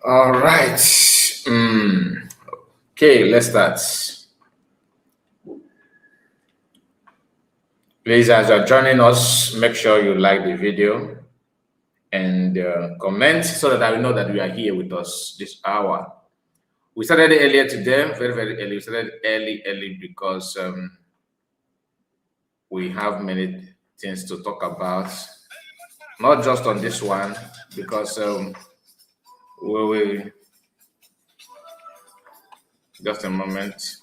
All right. Okay, let's start. Please, as you're joining us, make sure you like the video and comment so that I will know that you are here with us this hour. We started earlier today, very, very early. We started early because we have many things to talk about, not just on this one, because we will, just a moment.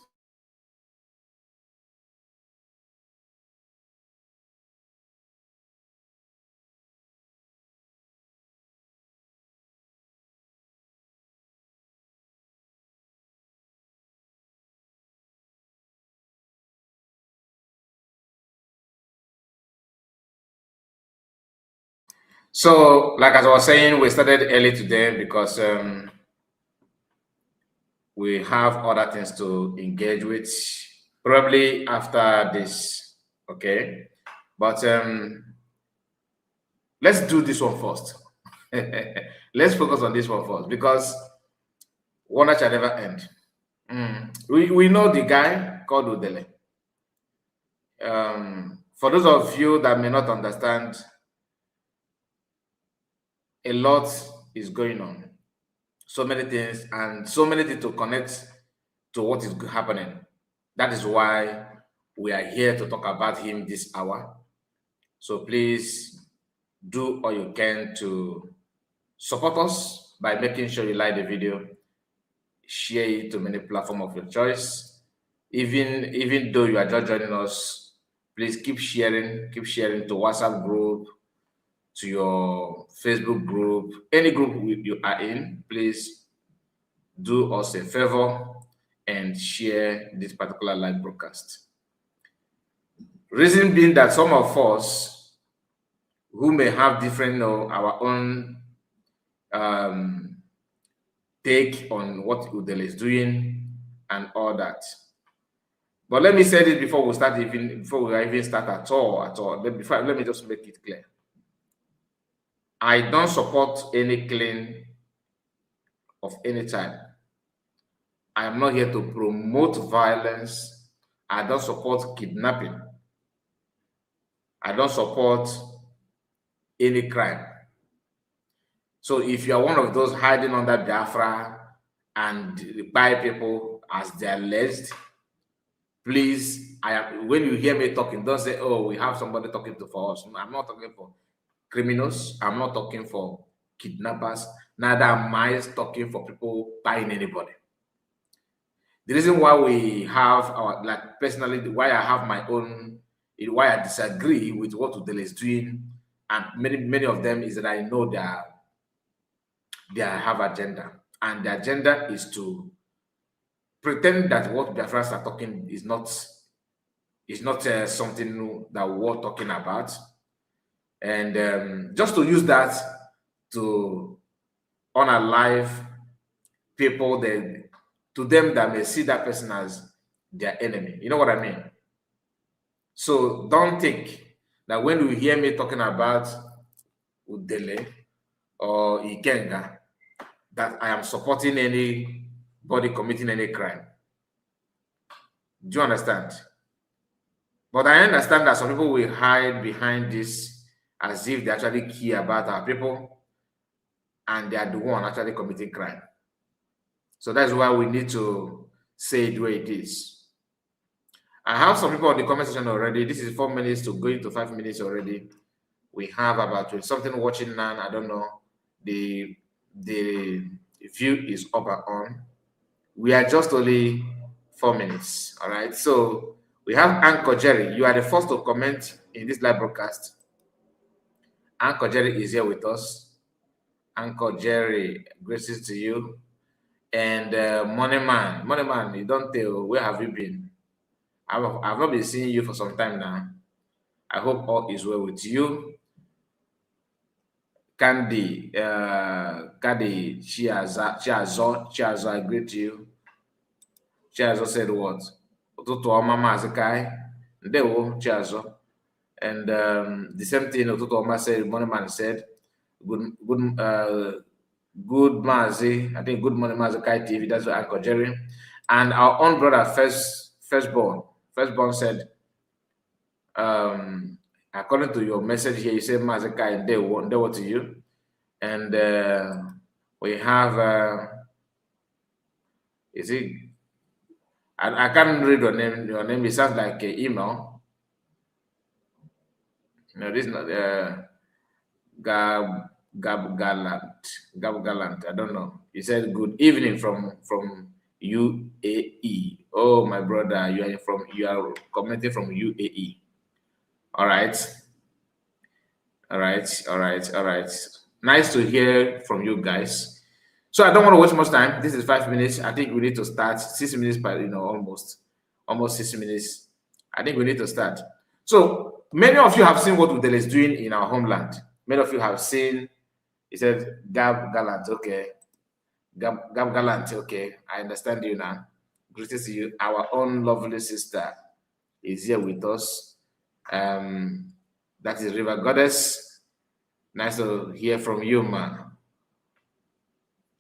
So, like as I was saying, we started early today because we have other things to engage with, probably after this. Okay, but let's do this one first. Let's focus on this one first because wonder shall never end. We know the guy called Udele. For those of you that may not understand, a lot is going on. So many things and so many things to connect to what is happening. That is why we are here to talk about him this hour. So please do all you can to support us by making sure you like the video, share it to many platforms of your choice. Even though you are just joining us, please keep sharing to WhatsApp group, to your Facebook group, any group you are in. Please do us a favor and share this particular live broadcast. Reason being that some of us who may have different, our own take on what Udele is doing and all that. But let me say this before we start, before we even start at all. Let me just make it clear. I don't support any killing of any type. I am not here to promote violence. I don't support kidnapping. I don't support any crime. So if you are one of those hiding under Biafra and buy people as they are alleged, please, when you hear me talking, don't say, oh, we have somebody talking for us. I'm not talking for criminals. I'm not talking for kidnappers. Neither am I talking for people buying anybody. The reason why we have personally, why I have my own, why I disagree with what Udele is doing, and many of them is that I know they have agenda, and the agenda is to pretend that what Biafrans are talking is not something new that we're talking about, and just to use that to unalive people that to them that may see that person as their enemy. You know what I mean? So don't think that when you hear me talking about Udele or Ikenga, that I am supporting anybody committing any crime. Do you understand? But I understand that some people will hide behind this as if they actually care about our people and they are the one actually committing crime. So that's why we need to say it the way it is. I have some people on the comment section already. This is 4 minutes to go into 5 minutes already. We have about 20 something watching now. I don't know. The view is up and on. We are just only 4 minutes. All right. So we have Anchor Jerry. You are the first to comment in this live broadcast. Anchor Jerry is here with us. Anchor Jerry, graces to you. And Money Man, you don't tell, where have you been? I've not been seeing you for some time now. I hope all is well with you. Candy, Chiazo, I greet you. Chiazo said what? Ụtụtụ ọma Maazị Kai. Ndewo, Chiazo. And the same thing Ụtụtụ ọma said, Money Man said, good Good Mazi, I think Good Morning Mazi Kai TV, that's what Uncle Jerry. And our own brother, Firstborn said, according to your message here, you said Mazi Kai and they were to you. And we have, is it, I can't read your name. Your name, it sounds like an email. No, this is not Gab Gallant. I don't know. He said good evening from UAE. Oh, my brother, you are commenting from UAE. All right. Nice to hear from you guys. So I don't want to waste much time. This is 5 minutes. I think we need to start 6 minutes, but almost 6 minutes. I think we need to start. So many of you have seen what Udele is doing in our homeland. Many of you have seen. He said, Gab Gallant, okay. Gab Gallant, okay. I understand you now. Greetings to you. Our own lovely sister is here with us. That is River Goddess. Nice to hear from you, man.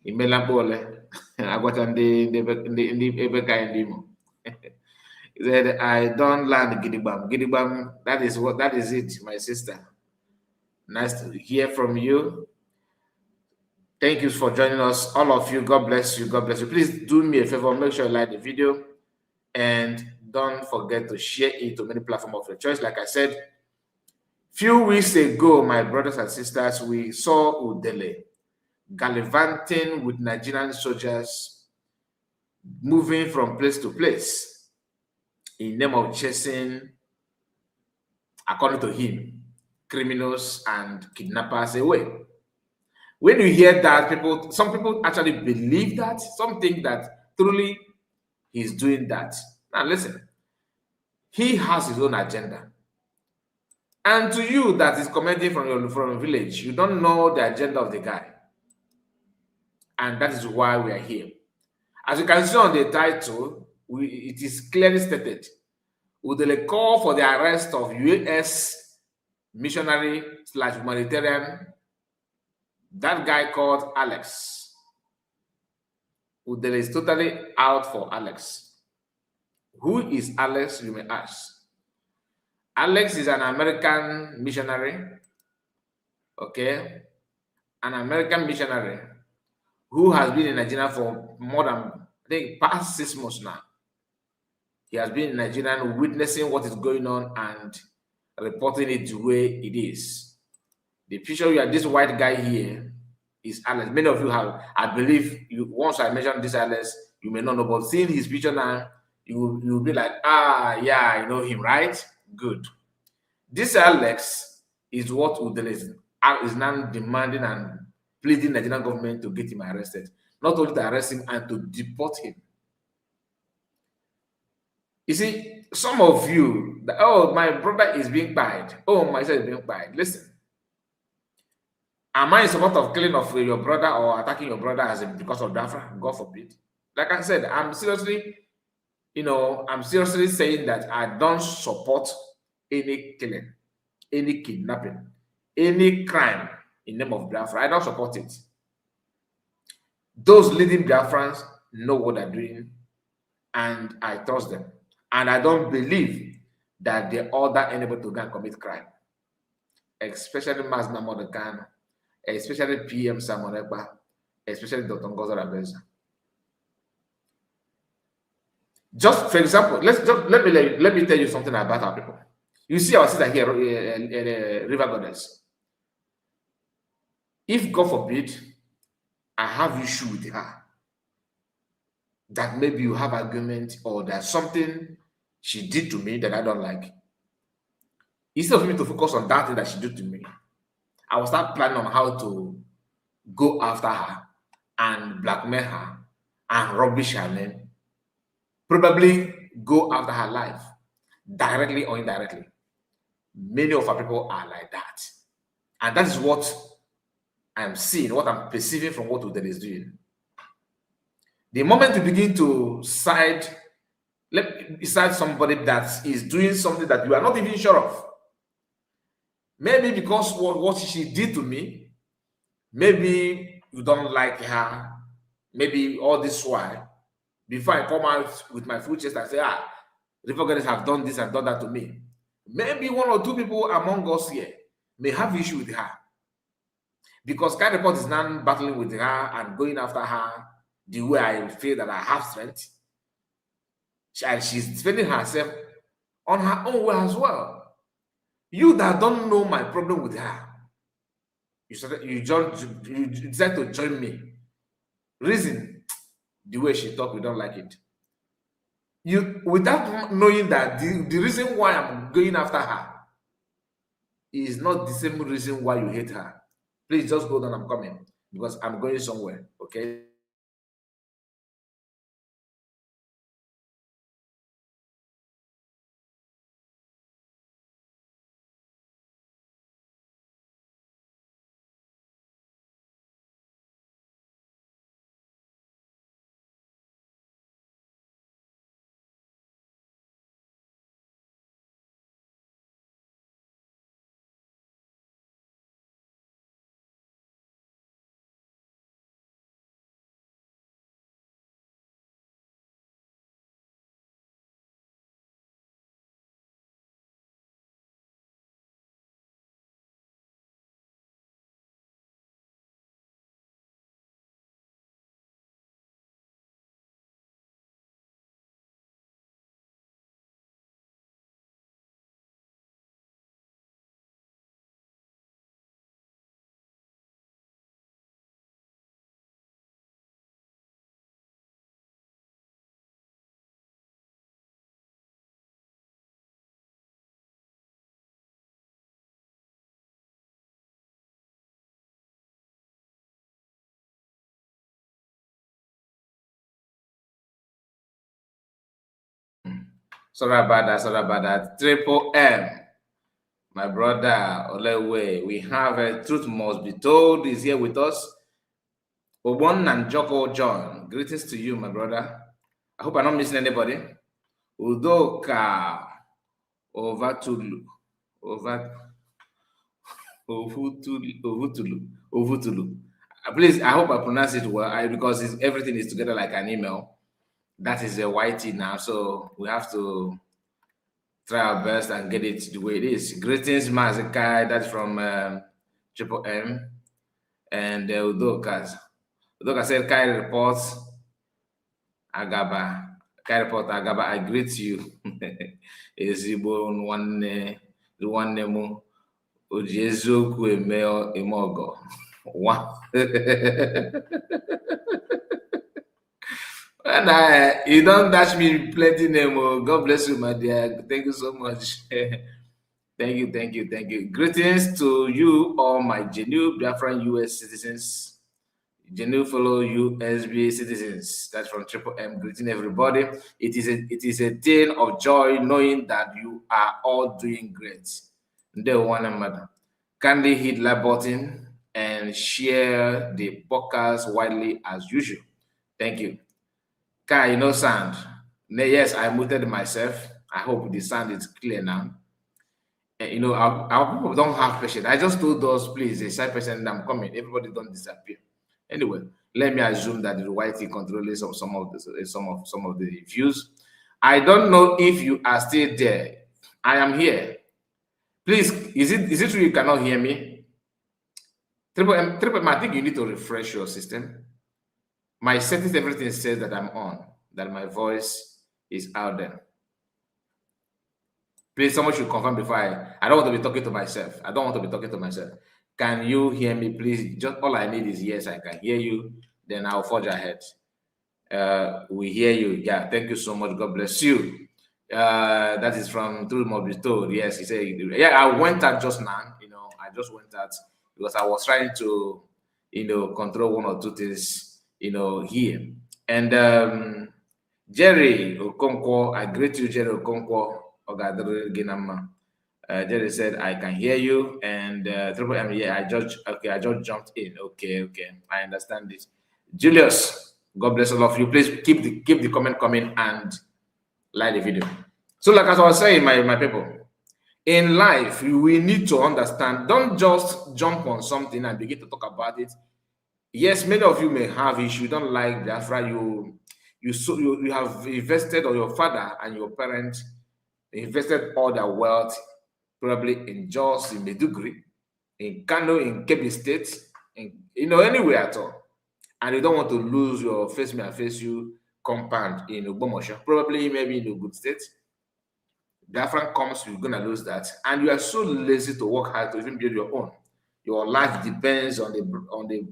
Imelapole. He said, I don't land Gidibam. Gidibam, that is it, my sister. Nice to hear from you. Thank you for joining us, all of you. God bless you. God bless you. Please do me a favor, make sure you like the video and don't forget to share it to many platforms of your choice. Like I said, few weeks ago, my brothers and sisters, we saw Udele gallivanting with Nigerian soldiers, moving from place to place in name of chasing, according to him, criminals and kidnappers away. When you hear that, some people actually believe that, some think that truly he's doing that. Now listen, he has his own agenda. And to you that is commenting from a village, you don't know the agenda of the guy. And that is why we are here. As you can see on the title, it is clearly stated, Udele call for the arrest of U.S. missionary / humanitarian, that guy called Alex. Udele is totally out for Alex. Who is Alex, you may ask? Alex is an American missionary, okay? An American missionary who has been in Nigeria for more than, I think, past 6 months now. He has been in Nigeria witnessing what is going on and reporting it the way it is. The picture you have, this white guy here is Alex. Many of you have, I believe, once I mentioned this Alex, you may not know, but seeing his picture now, you will be like, yeah, I know him, right? Good. This Alex is what Udele is now demanding and pleading the Nigerian government to get him arrested. Not only to arrest him and to deport him. You see, some of you, oh, my brother is being pied. Oh, my son is being pied. Listen. Am I in support of killing of your brother or attacking your brother because of Biafra? God forbid. Like I said, I'm seriously saying that I don't support any killing, any kidnapping, any crime in the name of Biafra. I don't support it. Those leading Biafrans know what they're doing, and I trust them. And I don't believe that they order anybody to go and commit crime, especially Mazna Modekano, especially PM Samonekba, especially Dr. Ngozo Rabeza. Just for example, let me tell you something about our people. You see our sister here, River Goddess. If God forbid, I have issue with her, that maybe you have argument or there's something she did to me that I don't like, instead of me to focus on that thing that she did to me, I will start planning on how to go after her and blackmail her and rubbish her name. Probably go after her life, directly or indirectly. Many of our people are like that. And that is what I'm seeing, what I'm perceiving from what Udele is doing. The moment you begin to side somebody that is doing something that you are not even sure of, maybe because what she did to me, maybe you don't like her. Maybe all this while, before I come out with my full chest and say, river goddess have done this and done that to me. Maybe one or two people among us here may have issue with her. Because Sky Report is now battling with her and going after her the way I feel that I have strength. And she's defending herself on her own way as well. You that don't know my problem with her, you decide to join me. Reason, the way she talk, we don't like it. You, without knowing that the reason why I'm going after her is not the same reason why you hate her. Please just hold on, I'm coming, because I'm going somewhere, okay? Sorry about that. Triple M, my brother Olewe. We have a truth must be told is here with us. Obon and Joko John. Greetings to you, my brother. I hope I'm not missing anybody. Udoka Ovatulu. Ovutulu. Please, I hope I pronounce it well because everything is together like an email. That is a YT now, so we have to try our best and get it the way it is. Greetings, Mazekai. That's from Triple M. And Udoka said, Kai reports Agaba. Kai report Agaba. I greet you. Ezigbo nwanne mu oji eziokwu eme ọgọ. And you don't dash me plenty name. God bless you, my dear. Thank you so much. Thank you. Greetings to you, all my genuine Biafran US citizens, genuine fellow USB citizens. That's from Triple M. Greeting everybody. It is a thing of joy knowing that you are all doing great. Kindly hit like button and share the podcast widely as usual. Thank you. Kai, no sound. Yes, I muted myself. I hope the sound is clear now. And, our people don't have patience. I just told those, please, a side person, I'm coming. Everybody don't disappear. Anyway, let me assume that the YT controls some of the views. I don't know if you are still there. I am here. Please, is it true you cannot hear me? Triple M, I think you need to refresh your system. My settings, everything says that I'm on, that my voice is out there. Please, someone should confirm before I don't want to be talking to myself. I don't want to be talking to myself. Can you hear me, please? Just all I need is yes, I can hear you. Then I'll forge ahead. We hear you. Yeah, thank you so much. God bless you. That is from True Must Be Told. Yes, he said, yeah, I went out just now. I just went out because I was trying to, control one or two things, here. And Jerry Okonkwo, I greet you, Jerry Okonkwo. Jerry said, I can hear you. And Triple M, yeah, I just jumped in. Okay. I understand this. Julius, God bless all of you. Please keep the comment coming and like the video. So, like as I was saying, my people, in life, we need to understand, don't just jump on something and begin to talk about it, Yes, many of you may have issue. You don't like Biafra. You have invested, or your father and your parents invested all their wealth, probably in Jos, in Maiduguri, in Kano, in Kebbi State, in anywhere at all, and you don't want to lose your face me and face you compound in Ogbomoso, probably maybe in Ogun State. Biafra comes, you're gonna lose that, and you are so lazy to work hard to even build your own. Your life depends on the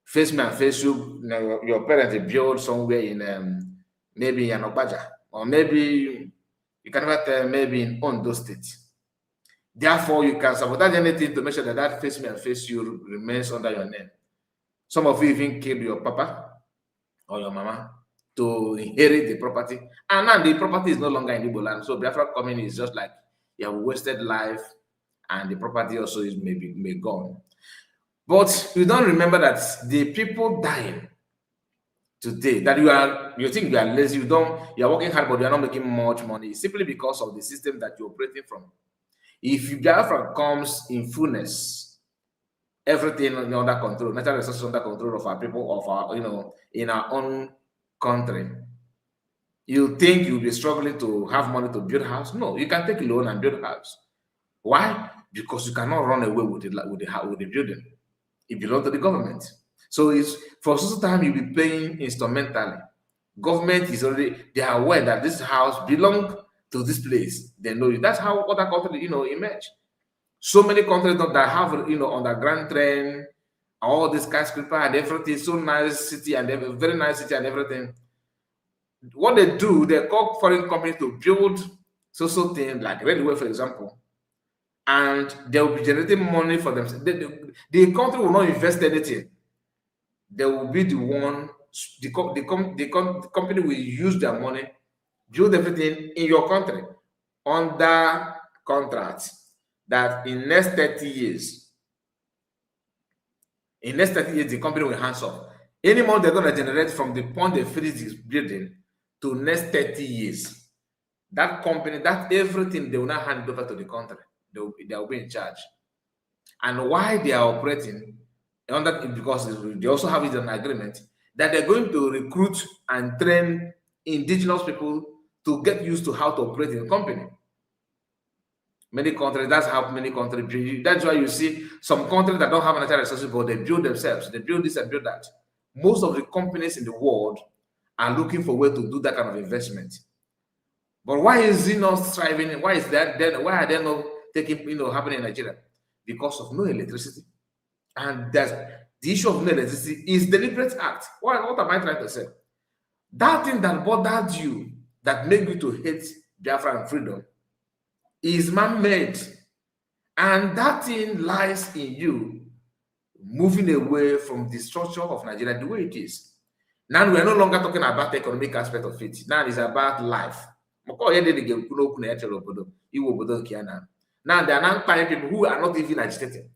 face me and face you. Your parents build somewhere in maybe in Obaja, or maybe you can never tell, maybe in Ondo State. Therefore, you can sabotage anything to make sure that that face me and face you remains under your name. Some of you even killed your papa or your mama to inherit the property, and now the property is no longer in Igbo land. So Biafra coming is just like you have wasted life, and the property also is may gone. But you don't remember that the people dying today, that you think you are lazy, you are working hard, but you are not making much money, simply because of the system that you're operating from. If Biafra comes in fullness, everything under control, natural resources under control of our people, of our, in our own country, you think you'll be struggling to have money to build a house? No, you can take a loan and build a house. Why? Because you cannot run away with the building. It belongs to the government. So it's for some time you'll be paying instrumentally. Government is already, they are aware that this house belongs to this place. They know it. That's how other countries, emerge. So many countries that have, underground train, all this skyscraper and everything, so nice city and very nice city and everything. What they do, they call foreign companies to build so thing like railway, for example, and they will be generating money for them. The country will not invest anything. They will be the one. The company will use their money, build everything in your country under contract. That in next 30 years, the company will hands off. Any money they're going to generate from the point they finish this building to next 30 years, that company, that everything, they will not hand it over to the country. They will be in charge. And why they are operating under, because they also have it in an agreement that they're going to recruit and train indigenous people to get used to how to operate in the company. Many countries, that's how many countries build. That's why you see some countries that don't have natural resources, but they build themselves. They build this and build that. Most of the companies in the world are looking for a way to do that kind of investment. But why is it not thriving? Why is that? Then why are they not taking, happening in Nigeria? Because of no electricity. And that's the issue of no electricity is deliberate act. What am I trying to say? That thing that bothered you, that made you to hate Biafra and freedom, is man-made. And that thing lies in you moving away from the structure of Nigeria the way it is. Now we are no longer talking about the economic aspect of it. Now it's about life. Now they are now finding people who are not even agitating.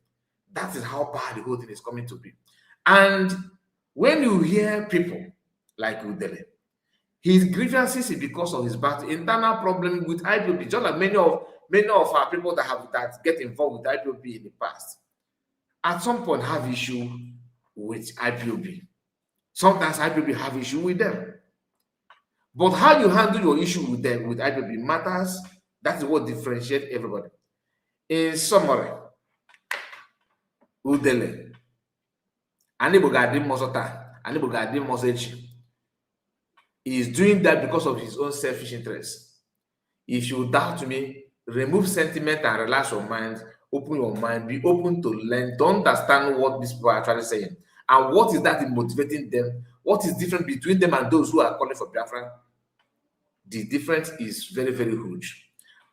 That is how bad the whole thing is coming to be. And when you hear people like Udele, his grievances is because of his bad internal problem with IPOB, just like many of our people that get involved with IPOB in the past, at some point have issue with IPOB. Sometimes IPOB have issue with them. But how you handle your issue with them, with IPOB, matters. That is what differentiates everybody. In summary, Udele, is doing that because of his own selfish interest. If you doubt me, remove sentiment and relax your mind, open your mind, be open to learn, to understand what these people are actually saying. And what is that motivating them? What is different between them and those who are calling for Biafra? The difference is very, very huge.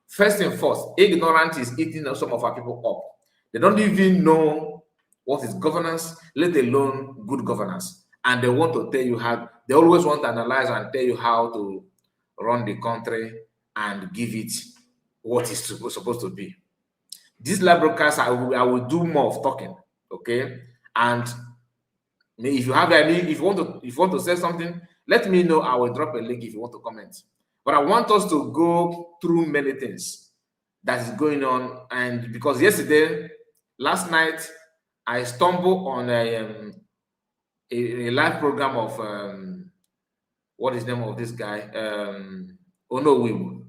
First and first, ignorance is eating some of our people up. They don't even know what is governance, let alone good governance. And they want to tell you how, they always want to analyze and tell you how to run the country and give it what it's supposed to be. This live broadcast, I will do more of talking, okay? And if you have any, if you want to say something, let me know. I will drop a link if you want to comment. But I want us to go through many things that is going on. And because last night, I stumbled on a live program of what is the name of this guy? Ono.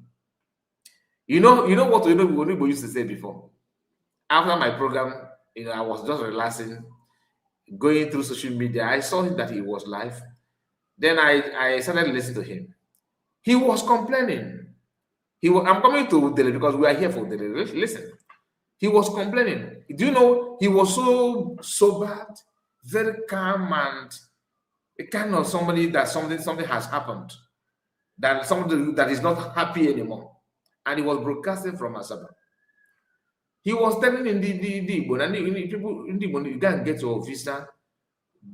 You know what Ono used to say before. After my program, I was just relaxing, going through social media. I saw that he was live. Then I started listening to him. He was complaining. I'm coming to Udele because we are here for Udele. Listen, he was complaining. Do you know he was so sober, very calm, and a kind of somebody that something has happened, that somebody that is not happy anymore, and he was broadcasting from Asaba. He was telling in the people you can't get your visa,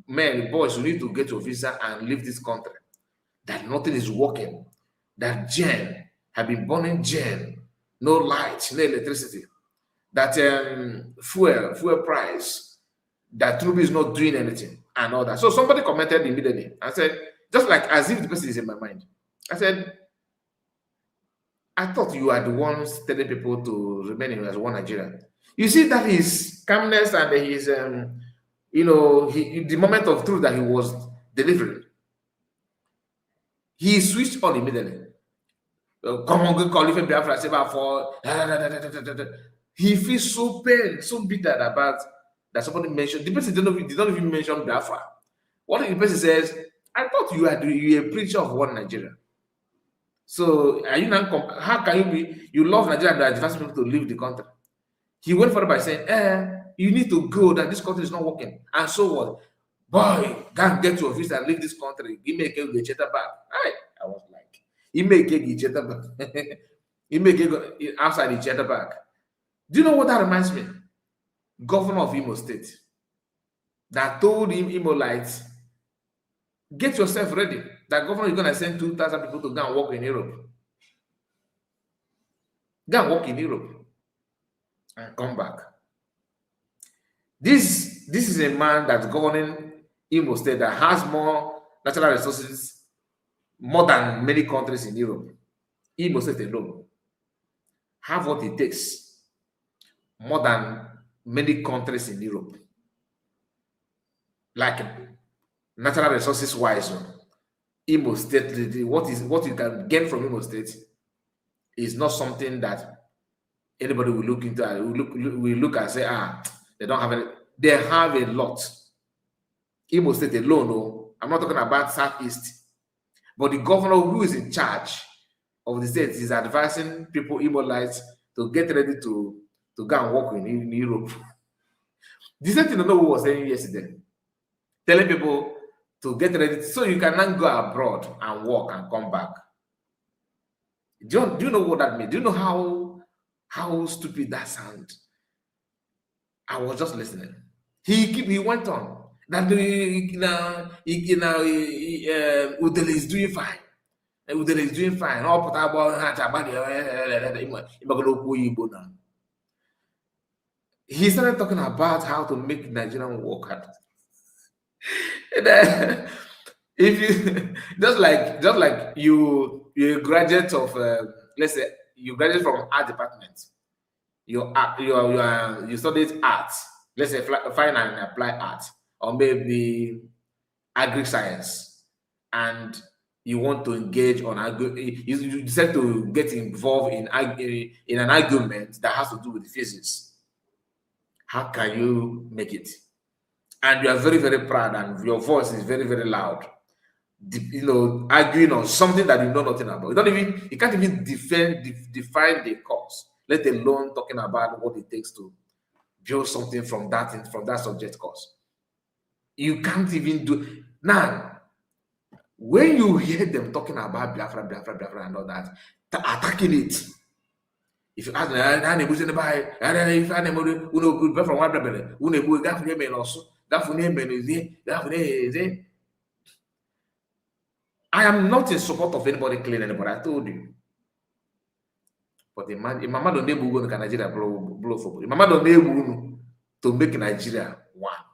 men, boys, you need to get your visa and leave this country. That nothing is working. That gen have been burning gen, no light, no electricity. That fuel price, that Truby is not doing anything and all that. So somebody commented immediately and said, just like as if the person is in my mind. I said, I thought you are the ones telling people to remain in as one Nigeria. You see that his calmness and his, the moment of truth that he was delivering, he switched on immediately. Come on, good call if Biafra say for. He feels so pain, so bitter about that somebody mentioned. The person did not even mention Biafra. What the person says, I thought you are a preacher of one Nigeria. So are you not? How can you be? You love Nigeria and are advising people to leave the country. He went further by saying, you need to go, that this country is not working. And so what? Boy, can't get your visa and leave this country. He may get the cheddar back. I was like, he may get the cheddar back. He may get outside the cheddar back. Do you know what that reminds me? Governor of Imo State that told him, Imolites, get yourself ready. That governor is going to send 2,000 people to go and work in Europe. Go and work in Europe and come back. This is a man that's governing Imo State that has more natural resources, more than many countries in Europe. Imo State alone have what it takes, more than many countries in Europe. Like natural resources wise, Imo State, what you can get from Imo State is not something that anybody will look into. Will look and say, they don't have any. They have a lot. Imo State alone, no. I'm not talking about Southeast, but the governor who is in charge of the state is advising people, Imolites, to get ready to go and work in Europe. The same thing I know who was saying yesterday, telling people to get ready so you can now go abroad and work and come back. Do you know what that means? Do you know how stupid that sounds? I was just listening. He went on that Udele is doing fine. Udele is doing fine. He started talking about how to make Nigerian work hard. If you just like you graduate of let's say you graduate from art department, you studied art, let's say fine and applied art, or maybe agri science, and you want to engage on you decide to get involved in an argument that has to do with physics. How can you make it? And you are very, very proud, and your voice is very, very loud. Arguing on something that you know nothing about. You can't even define the cause, let alone talking about what it takes to build something from that subject course. You can't even do now. When you hear them talking about Biafra and all that, attacking it. If you ask I am not in support of anybody killing anybody. I told you. But Mama don't need to Nigeria blow for. Mama don't need to make Nigeria one.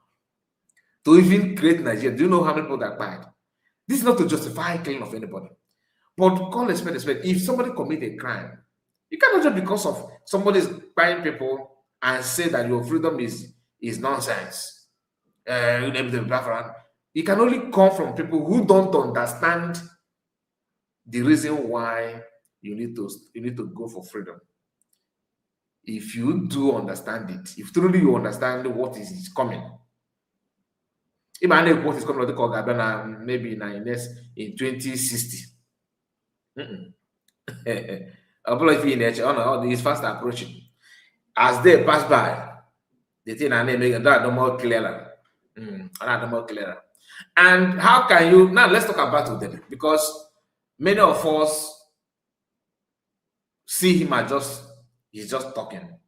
To even create Nigeria. Do you know how many people that died? This is not to justify killing of anybody. But call a spade a spade. If somebody commit a crime, you cannot just because of somebody's buying people and say that your freedom is nonsense. It can only come from people who don't understand the reason why you need to go for freedom. If you do understand it, if truly you understand what is coming, if I know what is coming, maybe in 2060. It's fast approaching. As they pass by, the thing and they make that more clearer. More clearer. And how can you now? Let's talk about Udele, because many of us see him as he's just talking.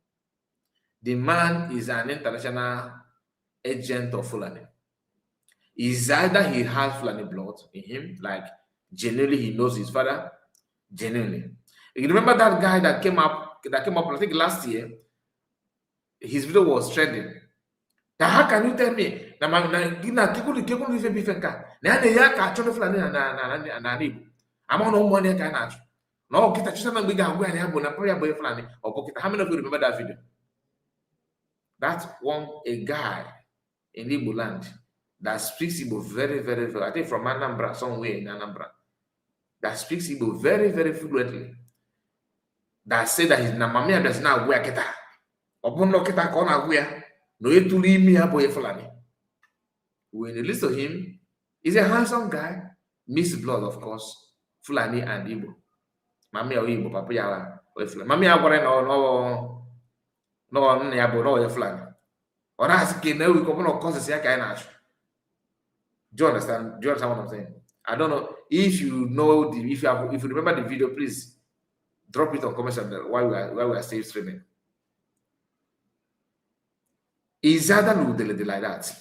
The man is an international agent of Fulani. Is either he has Fulani blood in him, like genuinely he knows his father, genuinely. You remember that guy that came up, I think last year, his video was trending. Now, how can you tell me? I'm on no money. No, kita just not big and Fulani. How many of you remember that video? That's a guy in Igbo land that speaks Igbo very, very, very, I think from Anambra, somewhere in Anambra, that speaks Igbo very, very fluently. That said that his Namamia does not wear kita. Upon Lokita Kona wear, no to leave me up with Fulani. When you listen to him, he's a handsome guy, mixed blood, of course, Fulani and Igbo. Mami or Igbo, Papa Yala, or Fulani. Mami Agore no Fulani. Or asking now we come on causes here kind. Do you understand? Do you understand what I'm saying? I don't know if you know if you remember the video, please drop it on comment section while we are still streaming. Is either Udele like that,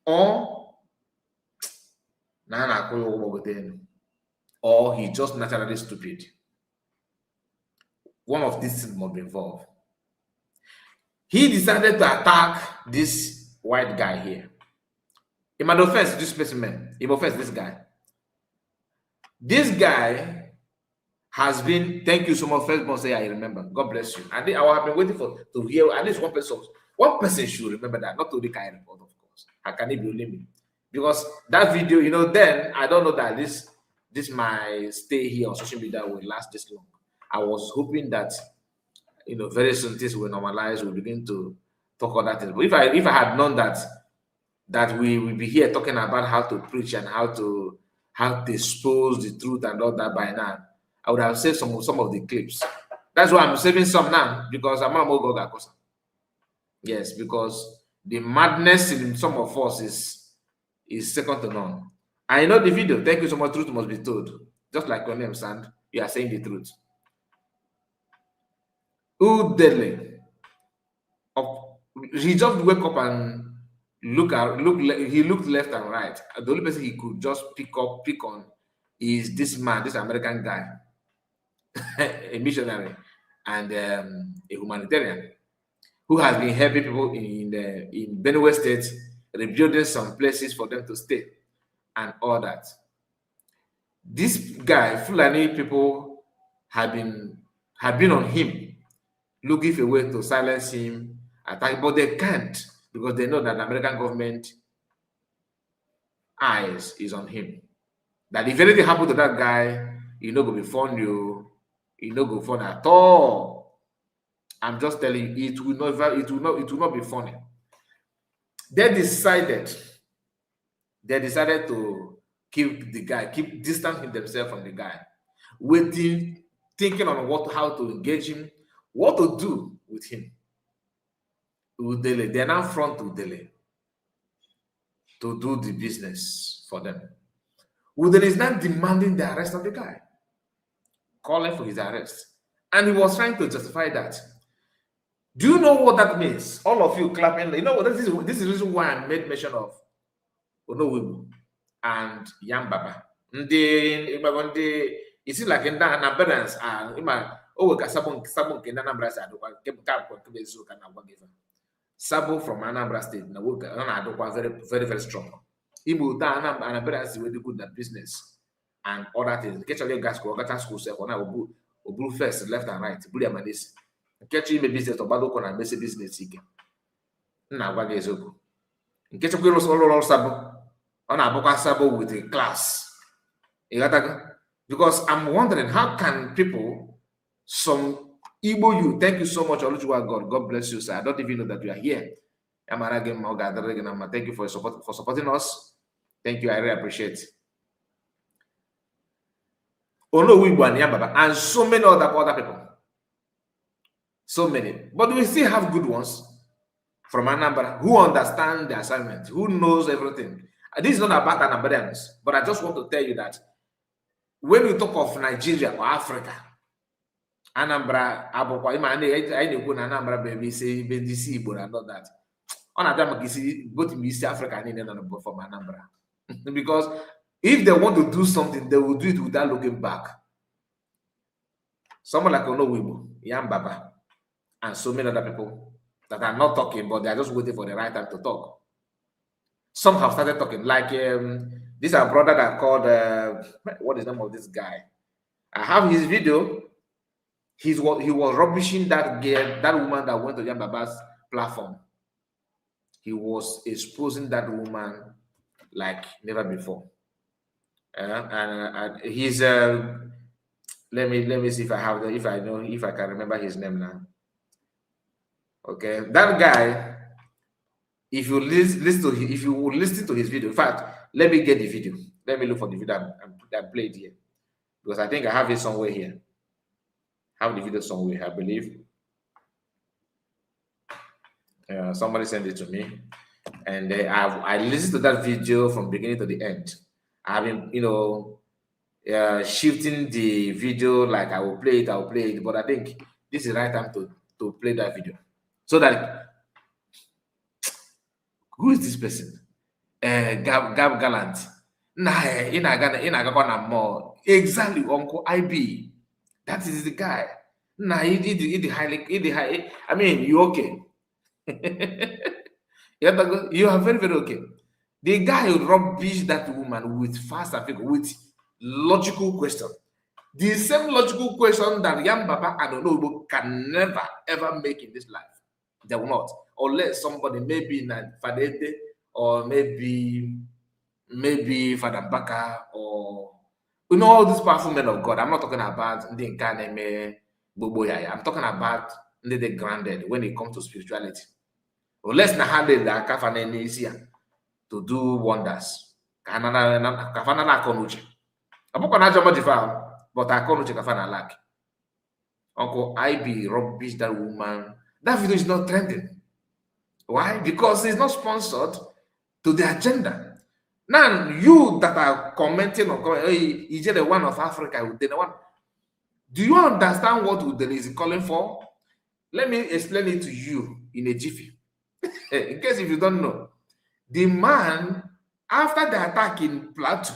or or he just naturally stupid. One of these things must be involved. He decided to attack this white guy here. He might offense this specimen. He offense this guy. This guy has been, thank you so much, firstborn say I remember. God bless you. I think I have been waiting to hear at least one person. One person should remember that, not to the kind report, of course. How can it be only me? Because that video, then I don't know that this my stay here on social media will last this long. I was hoping that very soon things will normalize, we'll begin to talk about that. But if I had known that we will be here talking about how to preach and how to expose the truth and all that by now, I would have saved some of the clips. That's why I'm saving some now, because I'm not going to go. Yes, because the madness in some of us is second to none. I know the video. Thank you so much. Truth must be told. Just like your name, Sand, you are saying the truth. Udele. He just wake up and he looked left and right. The only person he could just pick on is this man, this American guy, a missionary and a humanitarian who has been helping people in Benue State, rebuilding some places for them to stay and all that. This guy, Fulani people have been on him, looking for a way to silence him, attack, but they can't, because they know that the American government eyes is on him. That if anything happened to that guy, he no go be fun you, he no go fun at all. I'm just telling you, it will not be funny. They decided to keep the guy, keep distancing themselves from the guy, waiting, thinking on how to engage him, what to do with him. Udele, they're now front Udele to do the business for them. Udele is now demanding the arrest of the guy, calling for his arrest. And he was trying to justify that. Do you know what that means? All of you clapping. You know, this is the reason why I made mention of Onowibu and Yambaba. It seems like in that abundance Sabo from Anambra State, very, very, very strong. Ibu Anambra is really good at business and other things. Catch all gas school, Obu first, left and right. Bulia Manis. Catch him a business or Badoko and basic business. Now, what is Oku? In case of Sabo, on a sabo with a class. Because I'm wondering, how can people, some Igbo you, thank you so much, Olujuwa God. God bless you, sir. I don't even know that you are here. Thank you for supporting us. Thank you. I really appreciate it. And so many other people. So many. But we still have good ones from Anambra who understand the assignment, who knows everything. This is not about Anambarians, but I just want to tell you that when we talk of Nigeria or Africa, Anambra, Abokwa, I know Anambra baby say BDC, but I know that. On a time, both in East Africa and from Anambra. Because if they want to do something, they will do it without looking back. Someone like Onowibo, Yambaba, and so many other people that are not talking, but they are just waiting for the right time to talk. Some have started talking, like this our brother that called what is the name of this guy? I have his video. He was rubbishing that girl, that woman that went to Yambaba's platform. He was exposing that woman like never before. And he's let me see if I have if I can remember his name now. Okay, that guy. If you listen to his video, in fact, let me get the video. Let me look for the video and play it here, because I think I have it somewhere here. I have the video somewhere, I believe. Somebody sent it to me, and I listened to that video from beginning to the end. I've been, shifting the video, like I will play it, but I think this is the right time to play that video, so that who is this person? Gab Gallant. Nah, in a more exactly Uncle IB. That is the guy. Nah, he high. I mean, you okay? You are very, very okay. The guy who rubbish that woman with fast and with logical question. The same logical question that Yam Baba and Onobo can never ever make in this life. They will not, unless somebody maybe in Fadete or maybe Father Baka, or all these powerful men of God. I'm not talking about the Nkaneme Boboyaya. I'm talking about the grounded when it comes to spirituality. Unless na handle the kafana easier to do wonders. Kafana na konuche. Abuko na jomo jifa, but akonuche kafana lack. Uncle IB rubbish that woman. That video is not trending. Why? Because it's not sponsored to the agenda. Now, you that are commenting on, hey, is it the one of Africa? Udele one? Do you understand what Udele is calling for? Let me explain it to you in a jiffy. In case if you don't know, the man, after the attack in Plateau,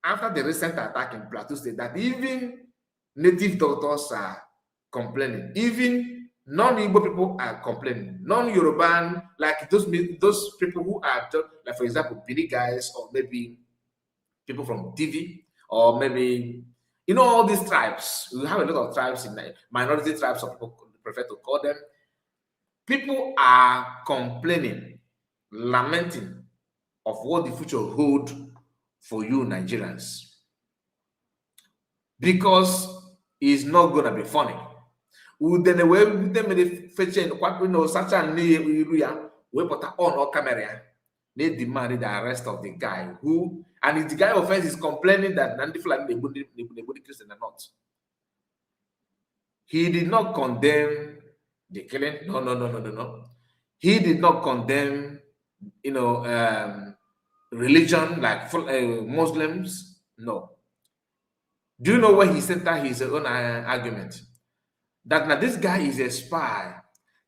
after the recent attack in Plateau State, that even native doctors are complaining, even non-Igbo people are complaining, non-Yoruban, like those people who are just, like for example, Bini guys, or maybe people from TV, or maybe, all these tribes. We have a lot of tribes in minority tribes, some people prefer to call them. People are complaining, lamenting of what the future hold for you Nigerians, because it's not gonna be funny. Udele we fetching such a we put on camera. They demanded the arrest of the guy who, and if the guy offense is complaining that Nandi Fulani the Christian or not. He did not condemn the killing. No. He did not condemn, religion like Muslims. No. Do you know where he centered his own argument? That now this guy is a spy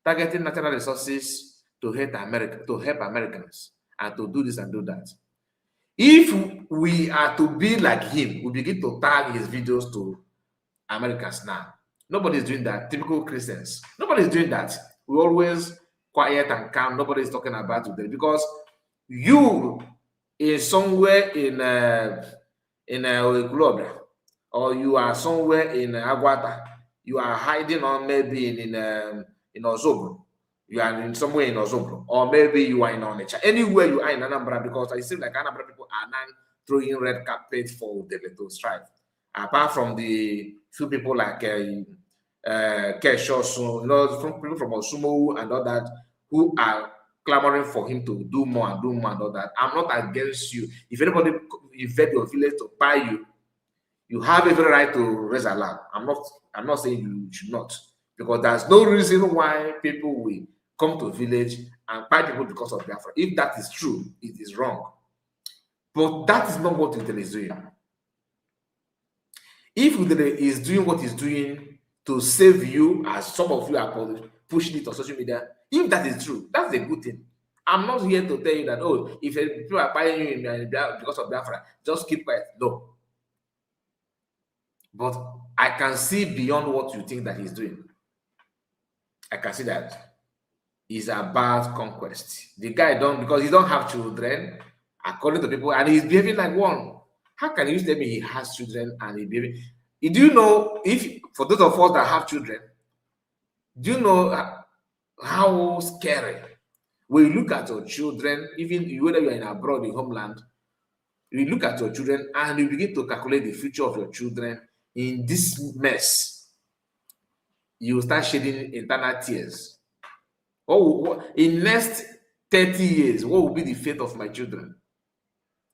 targeting natural resources to help Americans, and to do this and do that. If we are to be like him, we begin to tag his videos to Americans now. Nobody's doing that. Typical Christians. Nobody's doing that. We always quiet and calm. Nobody's talking about it because you is somewhere in Globe, or you are somewhere in Aguata. You are hiding on maybe in Ozobo. You are in somewhere in Ozobro, or maybe you are in Onitsha, anywhere you are in Anambra, because it seems like Anambra people are now throwing red carpet for Udele to strive. Apart from the few people like Keshosu, from people from Osumo and all that, who are clamoring for him to do more and do more and all that. I'm not against you. If anybody invade your village to buy you, you have every right to raise alarm. I'm not saying you should not, because there's no reason why people will come to a village and buy people because of Biafra. If that is true, it is wrong. But that is not what Udele is doing. If Udele is doing what he's doing to save you, as some of you are pushing it on social media, if that is true, that's a good thing. I'm not here to tell you that, oh, if people are buying you because of Biafra, just keep quiet. No. But I can see beyond what you think that he's doing. I can see that it's about conquest. The guy because he don't have children, according to people, and he's behaving like one. How can you tell me he has children and he's behaving? Do you know, if for those of us that have children, do you know how scary when you look at your children, even whether you're in abroad, in homeland, you look at your children and you begin to calculate the future of your children in this mess, you will start shedding internal tears. In next 30 years, what will be the fate of my children?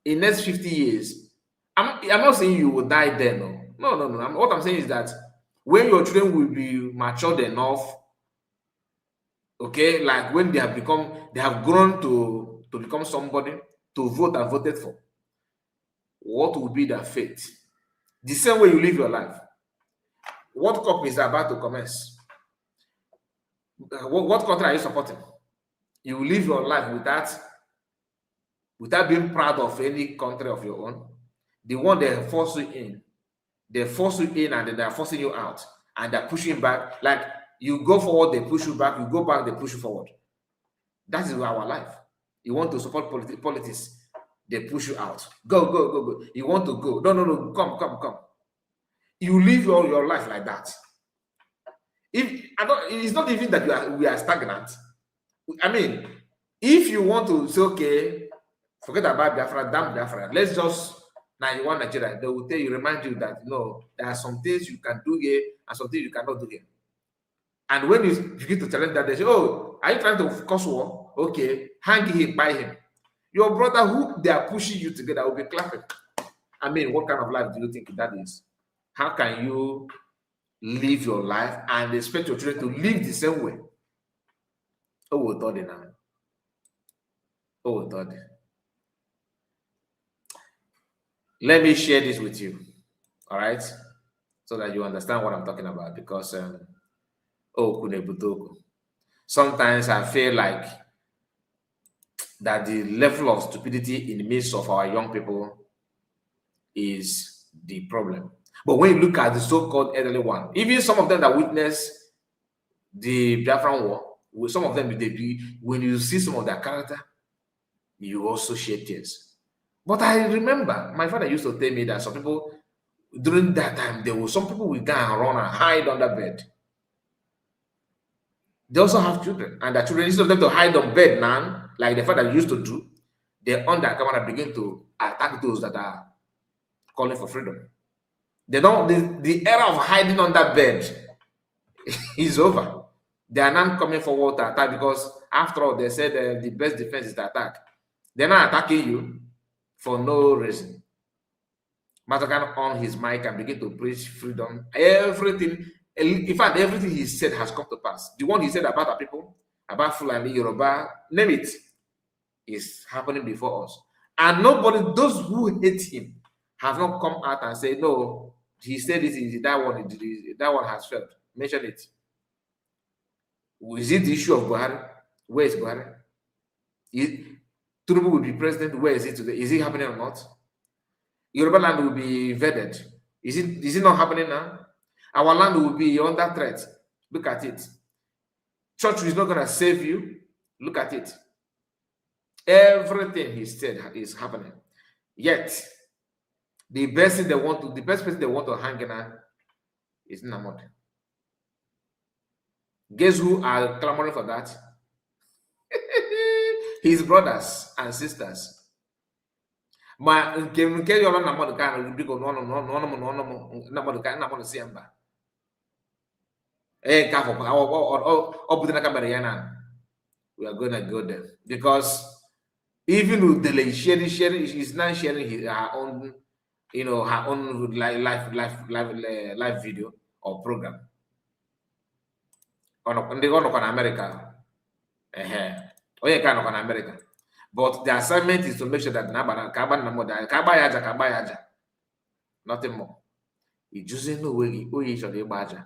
In next 50 years, I'm not saying you will die then. No. What I'm saying is that when your children will be matured enough, okay, like when they have grown to become somebody to vote and voted for, what will be their fate? The same way you live your life. World Cup is about to commence. What country are you supporting? You live your life without being proud of any country of your own. The one they force you in, and then they're forcing you out, and they're pushing back. Like you go forward, they push you back. You go back, they push you forward. That is our life. You want to support politics, they push you out. Go. You want to go. No. Come. You live your life like that. It's not even that we are stagnant. I mean, if you want to say, okay, forget about Biafra, damn Biafra, let's just want Nigeria, they will remind you that no, there are some things you can do here and some things you cannot do here. And when you begin to challenge that, they say, oh, are you trying to cause war? Okay, hang him, buy him. Your brother who they are pushing you together will be clapping. I mean, what kind of life do you think that is? How can you live your life and expect your children to live the same way? Oh, thought now. Oh, thought. Let me share this with you, all right, so that you understand what I'm talking about. Because sometimes I feel like that the level of stupidity in the midst of our young people is the problem. But when you look at the so-called elderly one, even some of them that witnessed the Biafran War, with some of them, when you see some of their character, you also shed tears. But I remember my father used to tell me that some people during that time, some people will go and run and hide under bed. They also have children, and the children, instead of them to hide on bed now, like the father used to do, they on their camera begin to attack those that are calling for freedom. They don't. The era of hiding under bed is over. They are not coming forward to attack, because after all, they said the best defense is the attack. They're not attacking you for no reason. Matakan on his mic and begin to preach freedom. Everything, in fact, everything he said has come to pass. The one he said about our people, about Fulani, Yoruba, name it, is happening before us. And nobody, those who hate him, have not come out and say, no, he said this, that one has failed. Mention it. Is it the issue of Buhari? Where is Buhari? Tinubu will be president. Where is it today? Is it happening or not? Yoruba land will be invaded. Is it not happening now? Our land will be under threat. Look at it. Church is not going to save you. Look at it. Everything he said is happening. Yet, the best person they want to hang in is Namod. Guess who are clamoring for that? his brothers and sisters. Ma nke yọrọ na mmadụ ka na biko n'ọnụ m na mmadụ ka na mmadụ si mba. Nke afọ ọ butere aka mere ya na we are going to go there because even Udele sharing, she's not sharing her own, her own live video or program. On America, onye ka nọkwa na America, but the assignment is to make sure that nothing more. You just know where you should be aja.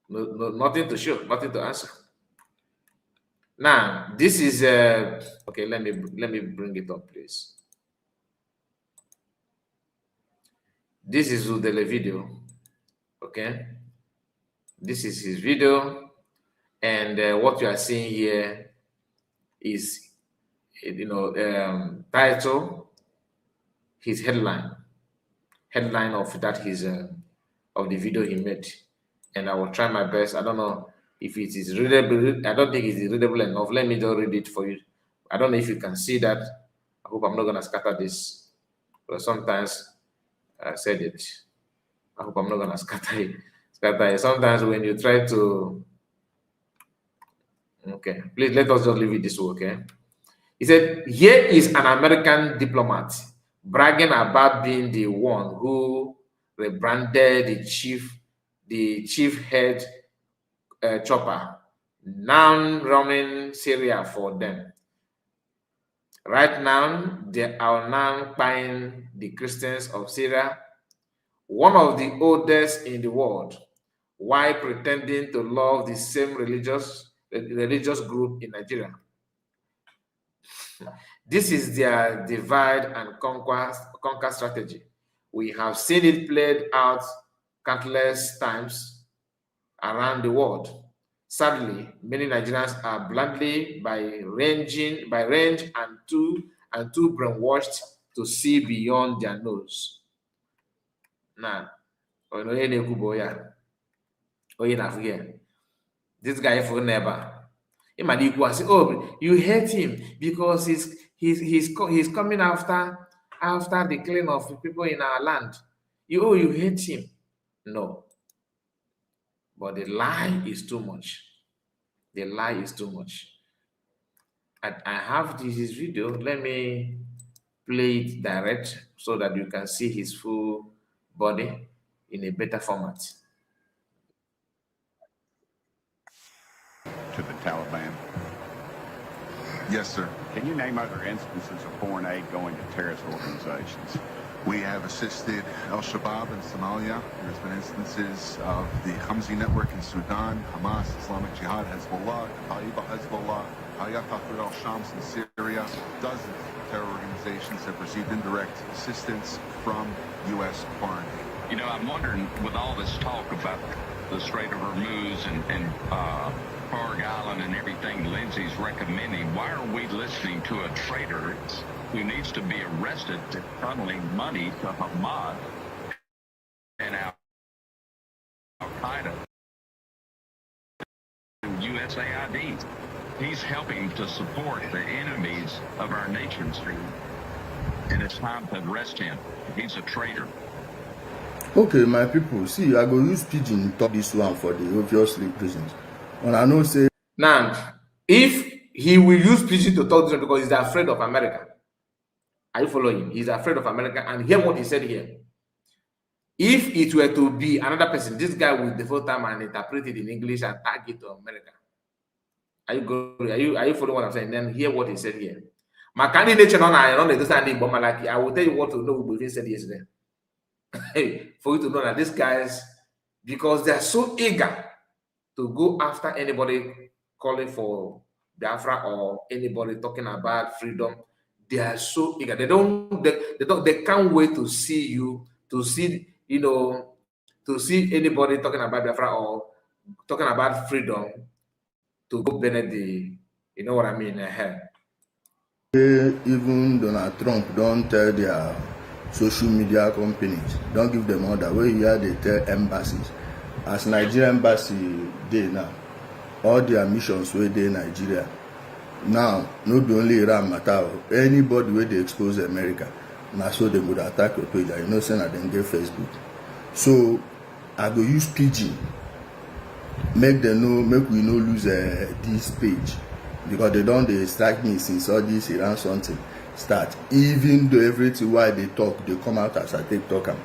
No, nothing to show, nothing to answer. Now, this is okay. Let me bring it up, please. This is Udele video. Okay, this is his video, and what you are seeing here is, title, his headline of that of the video he made, and I will try my best. I don't know if it is readable. I don't think it is readable enough. Let me just read it for you. I don't know if you can see that. I hope I'm not gonna scatter this, but sometimes I said it. I hope I'm not gonna scatter it. Sometimes when you try to, okay, please let us just leave it this way, okay? He said, here is an American diplomat bragging about being the one who rebranded the chief head chopper, now running Syria for them. Right now, they are now buying the Christians of Syria, one of the oldest in the world, while pretending to love the same religious group in Nigeria. This is their divide and conquer strategy. We have seen it played out countless times around the world. Sadly, many Nigerians are blindly by range and too brainwashed to see beyond their nose. Now, this guy for never. Say, oh, you hate him because he's coming after the killing of people in our land. You hate him. No. But the lie is too much. The lie is too much. I have his video. Let me play it direct so that you can see his full body in a better format. To the Taliban. Yes, sir. Can you name other instances of foreign aid going to terrorist organizations? We have assisted Al-Shabaab in Somalia. There's been instances of the Hamzi network in Sudan, Hamas, Islamic Jihad, Hezbollah, Taiba Hezbollah, Hayat al-Shams in Syria. Dozens of terror organizations have received indirect assistance from U.S. foreign aid. I'm wondering, with all this talk about the Strait of Hormuz and Parg Island and everything Lindsay's recommending, why are we listening to a traitor who needs to be arrested for funneling money to Hamas and Al-Qaeda? USAID. He's helping to support the enemies of our nation, and it's time to arrest him. He's a traitor. Okay, my people, see, I go use pidgin talk this one for the obviously reasons. And I know say now, if he will use pidgin to talk this one because he's afraid of America. Are you following? He's afraid of America, and hear what he said here. If it were to be another person, this guy will devote time and interpret it in English and tag it to America. Are you following what I'm saying? Then hear what he said here. My candidate I will tell you what to know what he said yesterday. For you to know that these guys, because they are so eager to go after anybody calling for Biafra or anybody talking about freedom, they are so eager. They can't wait to see you, to see anybody talking about Biafra or talking about freedom to go bend the, you know what I mean? Even Donald Trump don't tell their social media companies, don't give them order. Where here they tell embassies. As Nigerian embassy day now, all their missions where they in Nigeria. Now, no be only Iran matter. Anybody where they expose America, now so they would attack your page. You know, saying that they get Facebook. So I go use PG, make them know, make we no lose this page, because they don't they strike me since all this Iran something start. Even though everything why they talk, they come out as I take talk them.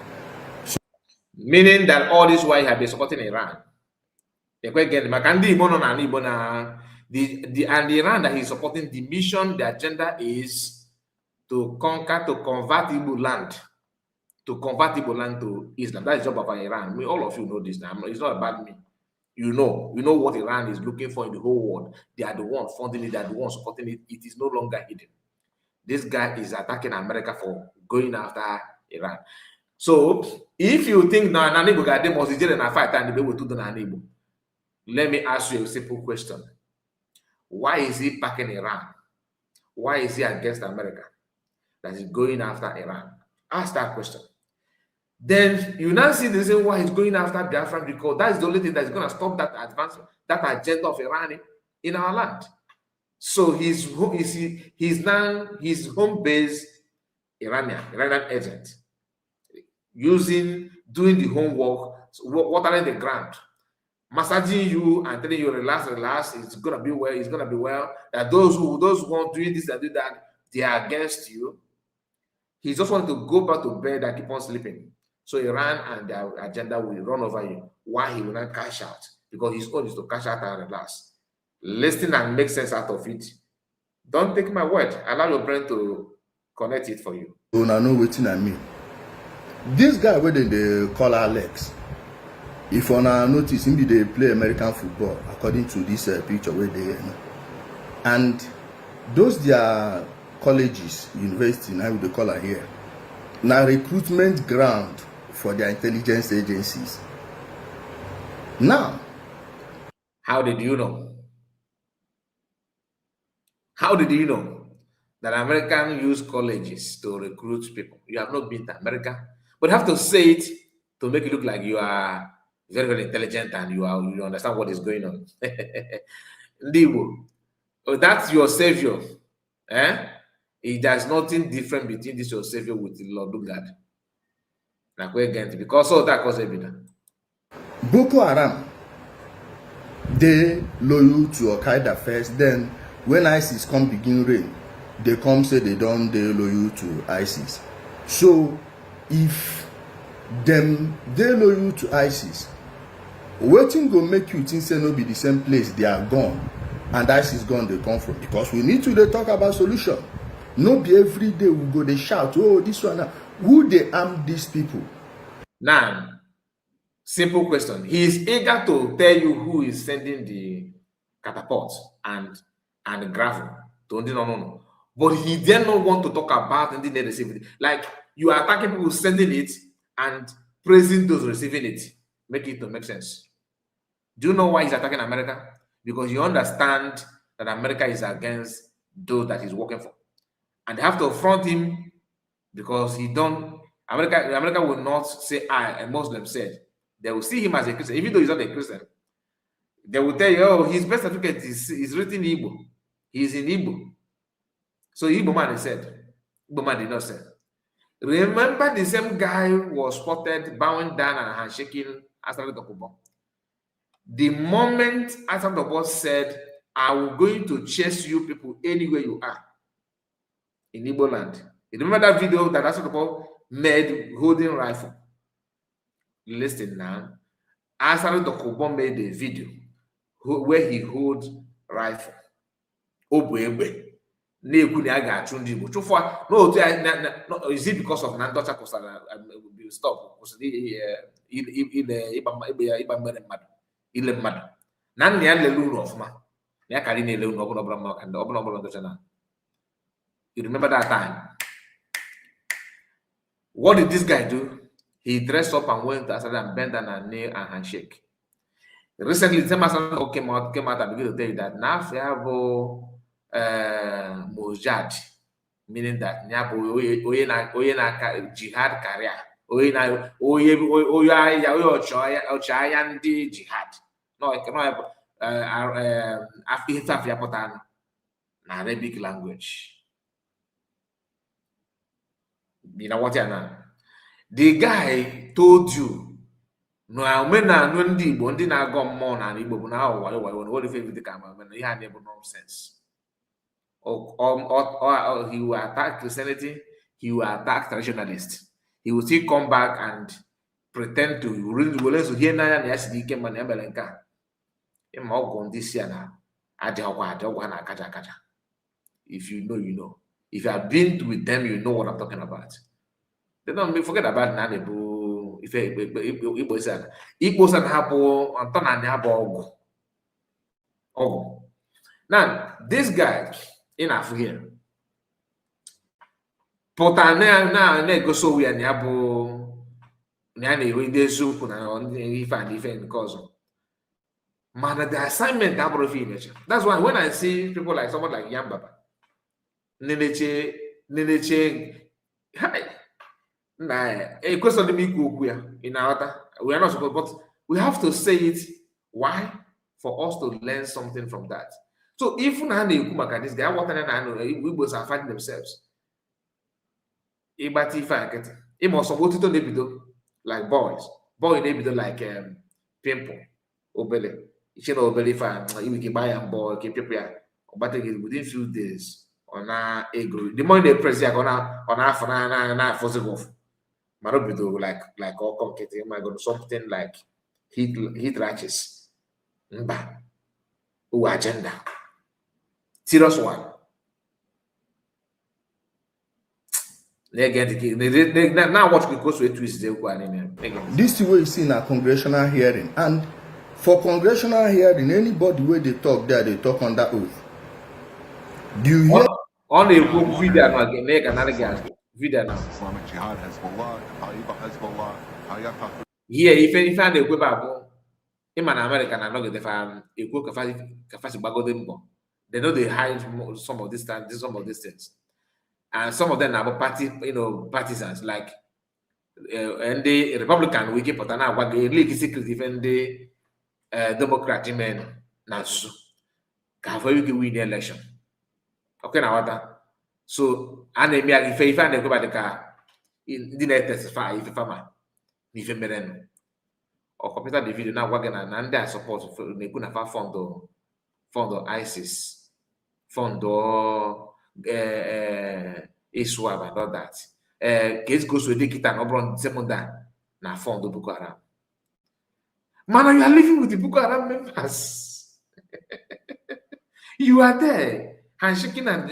Meaning that all this while have been supporting Iran. The Iran that he's supporting, the mission, the agenda is to conquer, to convert Igbo land, to Islam. That is the job of Iran. I mean, all of you know this now. It's not about me. You know what Iran is looking for in the whole world. They are the ones funding it, they are the ones supporting it. It is no longer hidden. This guy is attacking America for going after Iran. So if you think now Nanibo got them was a fight and they will do the Nanibo, let me ask you a simple question. Why is he backing Iran? Why is he against America that is going after Iran? Ask that question. Then you now see the reason why he's going after Biafra, because that's the only thing that's going to stop that advancement, that agenda of Iran in our land. So he's now his home base Iranian agent, doing the homework, watering the ground, massaging you and telling you relax, it's gonna be well, That those who want doing this and do that, they are against you. He just wants to go back to bed and keep on sleeping. So Iran and their agenda will run over you. Why he will not cash out? Because his own is to cash out and relax. Listen and make sense out of it. Don't take my word. Allow your brain to connect it for you. So now know waiting at me. This guy where they call Alex. If on our notice, maybe they play American football according to this picture where they and those their colleges, university, now they call it here. Now recruitment ground for their intelligence agencies. Now, how did you know? How did you know that Americans use colleges to recruit people? You have not been to America, but you have to say it to make it look like you are very, very intelligent and you understand what is going on. That's your savior. There's nothing different between this your savior with the Lord God. Because of that cause evidence. Boko Haram, they loyal to Al-Qaeda first, then when ISIS come begin reign, they come say they loyal to ISIS. So if they loyal to ISIS, waiting go make you think say no be the same place they are gone and ISIS gone they come from? Because we need to talk about solution. No be every day we go they shout, oh, this one. Who they arm these people? Now, simple question. He is eager to tell you who is sending the catapult and the gravel to no. But he did not want to talk about the receiving it. Like you are attacking people sending it and praising those receiving it. Make it to make sense. Do you know why he's attacking America? Because you understand that America is against those that he's working for. And they have to affront him because America will not say a Muslim said. They will see him as a Christian, even though he's not a Christian. They will tell you, oh, his birth certificate is written in Igbo. He's in Igbo. So Igbo man said. Igbo man did not say. Remember the same guy was spotted bowing down and handshaking Asad Dokubo. The moment Asad Dokubo said, I'm going to chase you people anywhere you are in Igbo land. You remember that video that Asad Dokubo made holding rifle? Listen now. Asad Dokubo made a video where he holds rifle. Obwe. Is it because of Nandocha Costa stop? You remember that time? What did this guy do? He dressed up and went to and bent down and knee and handshake. Recently, the same person came out and began to tell you that now we have Mojad, meaning that jihad career. Jihad. No, Arabic language. You know what you know? The guy told you no omenala ndị Igbo ndị na-agọ mmụọ na Igbo bụ na what if everything come ihe a na-ebu nonsense. He will attack Christianity, he will attack traditionalists. He will still come back and pretend to hear na ya sidi ike mana emere nke a. Ịma ọgwụ ndị si na adịọgwa na akaja. If you know, you know. If you have been with them, you know what I'm talking about. They don't forget about Nanebu. If Igbo said, Igbo said, Habo, Anton Oh. Now, this guy in Africa, Potana now go so we are Nabo Nani with the soup and if I defend cause. Man, the assignment that's why when I see people like someone like Yambaba. Neneche, hi. Nah, a question to me in our we are not supposed, but we have to say it. Why? For us to learn something from that. So if this guy, what we both are fighting themselves. It must like boys. Boy like pimple. Obele. You should obele fan. You can buy a boy, keep prepare. But within few days. On a ego. The money they press on a fossil Marobido like all complicated. I got something like heat ratches. Mba. Agenda. Serious one. Now what we go to a twist this is what you see in a congressional hearing, and for congressional hearing, anybody where they talk there, they talk on that oath. Do you hear? On a book video now, make another guy video now. Islamic Jihad, Hezbollah, Hezbollah, here, if I go back, in America, I'm not going to find a book of they know they hide some of these things, and some of them are party, partisans like and the Republican wiki potana what the league secret even the Democrat men nasu can win the election. Okay, now what? So, and if I go by the car, in the net testify if farmer, if a man or computer the video now working and their support for the Kunafa fund ISIS, fund Iswab and all that. Case goes with the Kitan Obron Zemunda, now fund the Boko Haram. Man, you are living with the Boko Haram members. You are there. Handshaking and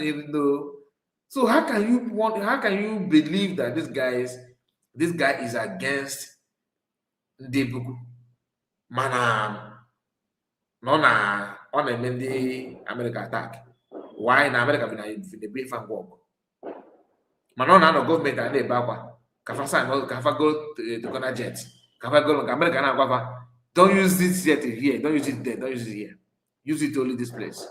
so how can you believe that this guy is against the book? Man, no na on the American attack. Why in America in the brief and walk? Man, no government and the Baba. Kafasa no Kafa go to Ghana jet. Kafa go America and Baba. Don't use this yet here. Don't use it there. Don't use it here. Use it only this place.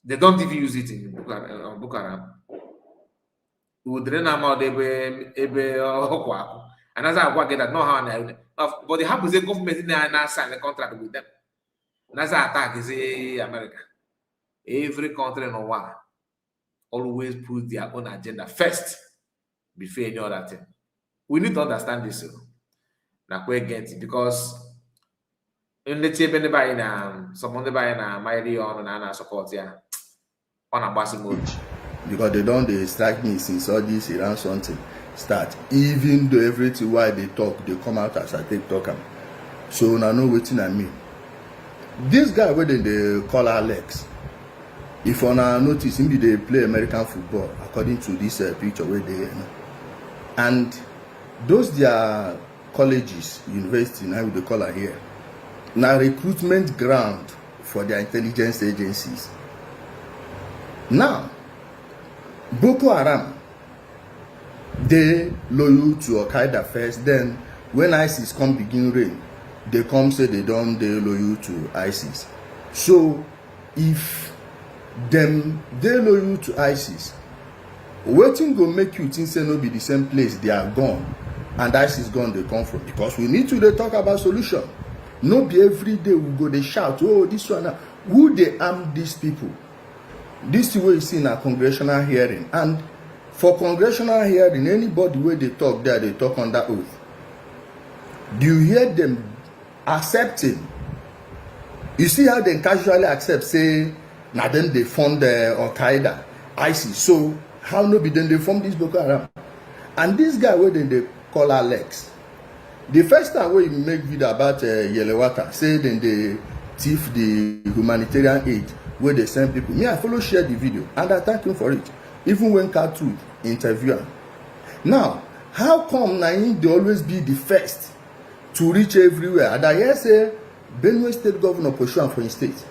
They don't even use it in Boko Haram. And as I work that know how but they have the government now sign the contract with them. And as I attack is America. Every country in the world always put their own agenda first before any other thing. We need to understand this. Now we get it because in the table anybody now, someone buying a mighty on and support yeah. On a massive mode. Because they don't strike me since all this Iran something start. Even though everything why they talk, they come out as I take talk. So now know what I mean. This guy where they call Alex. If on our notice him they play American football according to this picture where they and those their colleges, university now they call it here. Now recruitment ground for their intelligence agencies. Now, Boko Haram, they loyal to Al-Qaeda first. Then, when ISIS come begin reign, they come say they loyal to ISIS. So, if them they loyal to ISIS, waiting go make you think say no be the same place they are gone, and ISIS gone they come from. Because we need to talk about solution. No be every day we go dey shout, oh, this one now. Who dey arm these people? This way you see in a congressional hearing. And for congressional hearing, anybody where they talk there, they talk under oath. Do you hear them accepting? You see how they casually accept, say, now then they fund Al-Qaeda, ISIS. So how no be then they form this Boko Haram? And this guy where they call Alex, the first time when he make video about Yelewata, say then they thief the humanitarian aid where they send people. Me, I follow share the video and I thank him for it. Even when Cartoon interview him. Now, how come Naim they always be the first to reach everywhere? And I hear say Benue State Governor pursue for his state.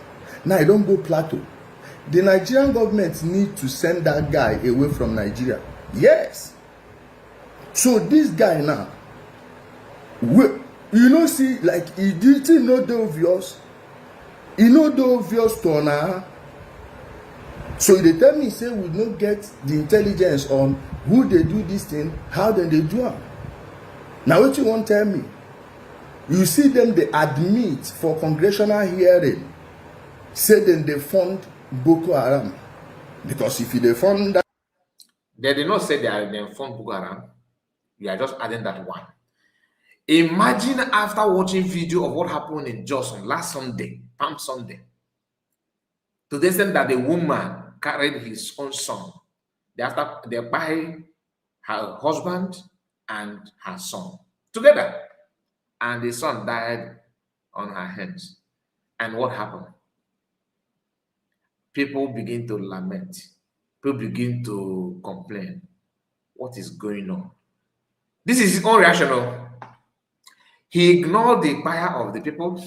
Now I don't go Plateau. The Nigerian government need to send that guy away from Nigeria. Yes. So this guy now, you know, see, like he didn't know the obvious. He know the obvious to now. So they tell me, say we don't get the intelligence on who they do this thing, how then they do it. Now what you want to tell me? You see them, they admit for congressional hearing, say then they fund Boko Haram. Because if they fund that, They did not say they fund Boko Haram. You are just adding that one. Imagine after watching video of what happened in Jos on last Sunday, Palm Sunday, to the extent that the woman carried his own son. They buy her husband and her son together. And the son died on her hands. And what happened? People begin to lament. People begin to complain. What is going on? This is his own reaction. He ignored the buyer of the people.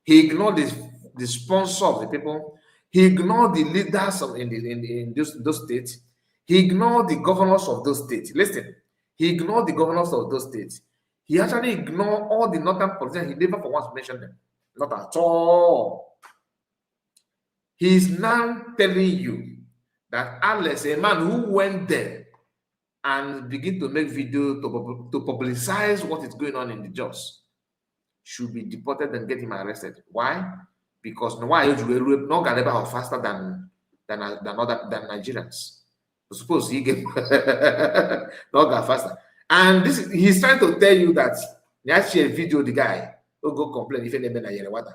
He ignored the sponsor of the people. He ignored the leaders in those states. He ignored the governors of those states. Listen, he ignored the governors of those states. He actually ignored all the northern politicians. He never for once mentioned them. Not at all. He's now telling you that Alex, a man who went there and begin to make video to publicize what is going on in the Jos, should be deported and get him arrested. Why? Because no Galeba are faster than Nigerians. Suppose he get no faster. And he's trying to tell you that he actually a video the guy who go complain if any Yerewata.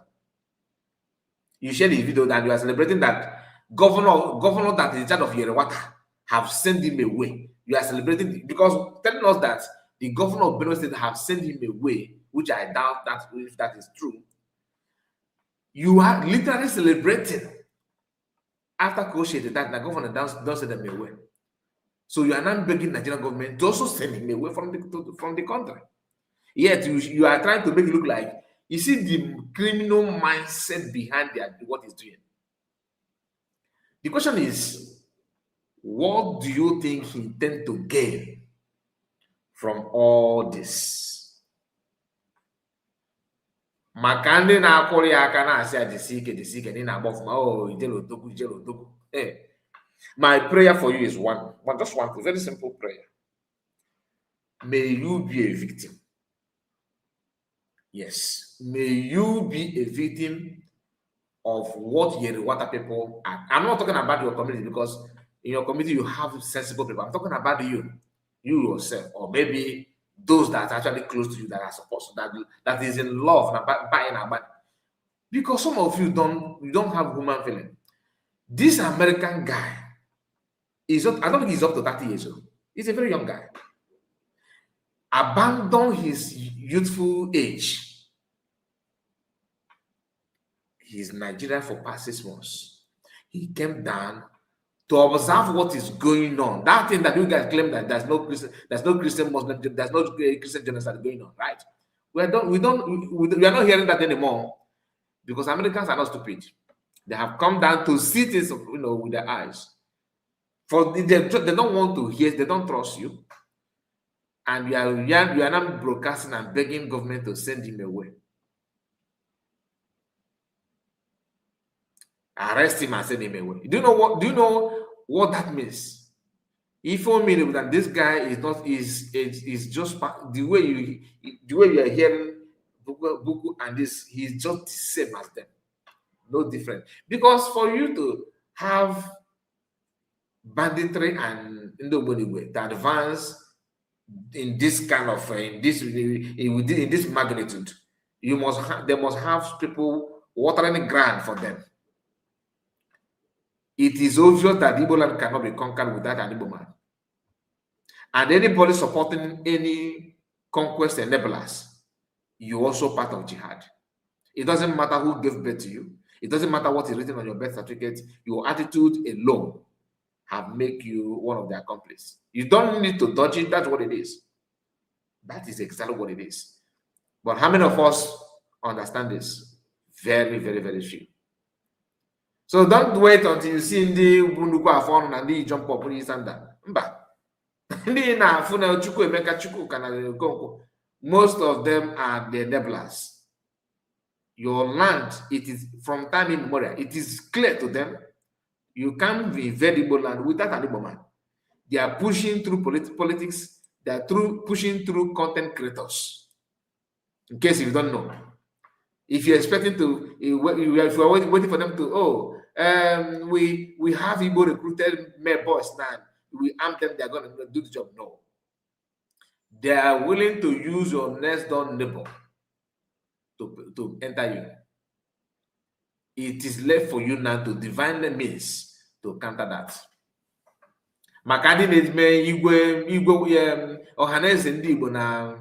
You share the video that you are celebrating that governor that is in charge of Yerewata have sent him away. You are celebrating because telling us that the governor of Benue State have sent him away, which I doubt that if that is true. You are literally celebrating after negotiating that the governor don't send them away. So you are not begging the Nigerian government to also send him away from the country. Yet you are trying to make it look like you see the criminal mindset behind what he's doing. The question is, what do you think he intends to gain from all this? Makande na akori aka na asi adisike ni na above ma oh ijelo dogu. My prayer for you is just one, very simple prayer. May you be a victim. Yes, may you be a victim of what Yerewata people are. I'm not talking about your community because in your community you have sensible people. I'm talking about you yourself, or maybe those that are actually close to you that are supposed to, that is in love and buying about. Because some of you don't have human feeling. This American guy is up, I don't think he's up to 30 years old. He's a very young guy. Abandon his youthful age. He's in Nigeria for past 6 months. He came down to observe what is going on. That thing that you guys claim that there's no Christian Muslim, there's no Christian genocide going on, right? We are not hearing that anymore because Americans are not stupid. They have come down to see things, with their eyes. They don't want to hear, they don't trust you. And you are not broadcasting and begging government to send him away. Arrest him and send him away. Do you know what that means? If only that this guy is just the way you are hearing Buku and this, he's just the same as them. No different. Because for you to have banditry and to advance in this kind of in this magnitude, they must have people watering ground for them. It is obvious that Igbo land cannot be conquered without an Igbo man. And anybody supporting any conquest enablers, you're also part of jihad. It doesn't matter who gave birth to you. It doesn't matter what is written on your birth certificate. Your attitude alone have make you one of the accomplices. You don't need to dodge it. That's what it is. That is exactly what it is. But how many of us understand this? Very, very, very few. So don't wait until you see the Bunduku Afon and the jump up in Isanda. Most of them are the enablers. Your land, it is from time immemorial, it is clear to them. You can't be invadable land without an Igbo man. They are pushing through politics. They are pushing through content creators. In case you don't know, if you're expecting to, if you're waiting for them to, we have Igbo recruited male boys now. We arm them. They're going to do the job. No, they are willing to use your next door neighbor to enter you. It is left for you now to divine the means to counter that. Makadi na-eme igwe ọhaneze ndị Igbo na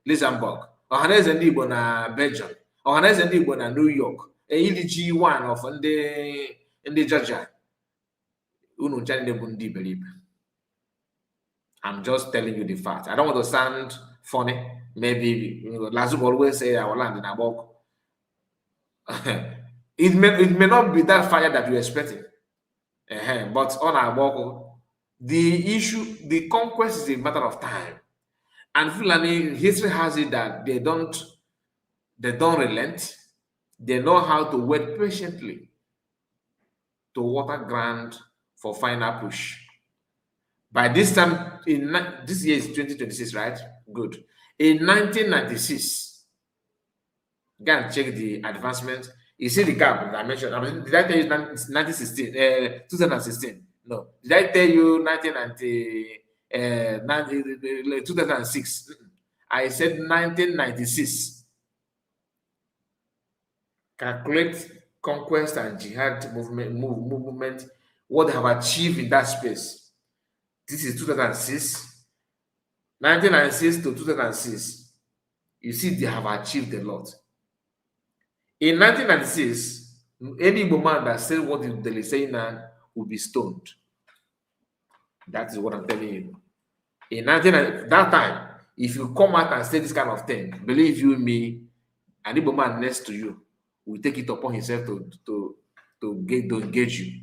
Luxembourg, ọhaneze ndị Igbo na Belgium, ọhaneze ndị Igbo na New York, iliji one of ndị Georgia. Unu nchani bụ ndị iberibe. I'm just telling you the fact. I don't want to sound funny. Maybe Lazu always say our land in Abok. It may not be that fire that you're expecting. But on Abok, the issue, the conquest is a matter of time. And Fulani, history has it that they don't relent. They know how to wait patiently to water ground for final push. By this time, this year is 2026, right? Good. In 1996, go and check the advancement. You see the gap that I mentioned. I mean, did I tell you 2016? No. Did I tell you 2006? I said 1996. Calculate conquest and jihad movement, what they have achieved in that space. This is 2006. 1996 to 2006. You see, they have achieved a lot. In 1996, any woman that said what Udele is saying now will be stoned. That is what I'm telling you. In that time, if you come out and say this kind of thing, believe you me, any woman next to you will take it upon himself to engage you.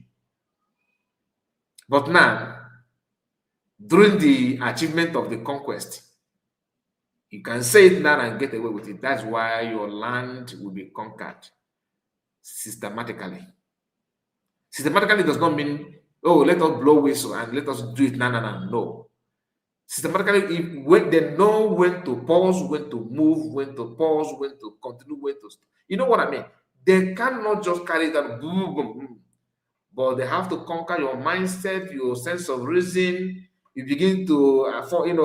But now, during the achievement of the conquest, you can say it now and get away with it. That's why your land will be conquered systematically. Systematically does not mean, oh, let us blow whistle and let us do it. No. Systematically, when they know when to pause, when to move, when to pause, when to continue, when to stop. You know what I mean? They cannot just carry that boom, boom, boom. But they have to conquer your mindset, your sense of reason. You begin to fall in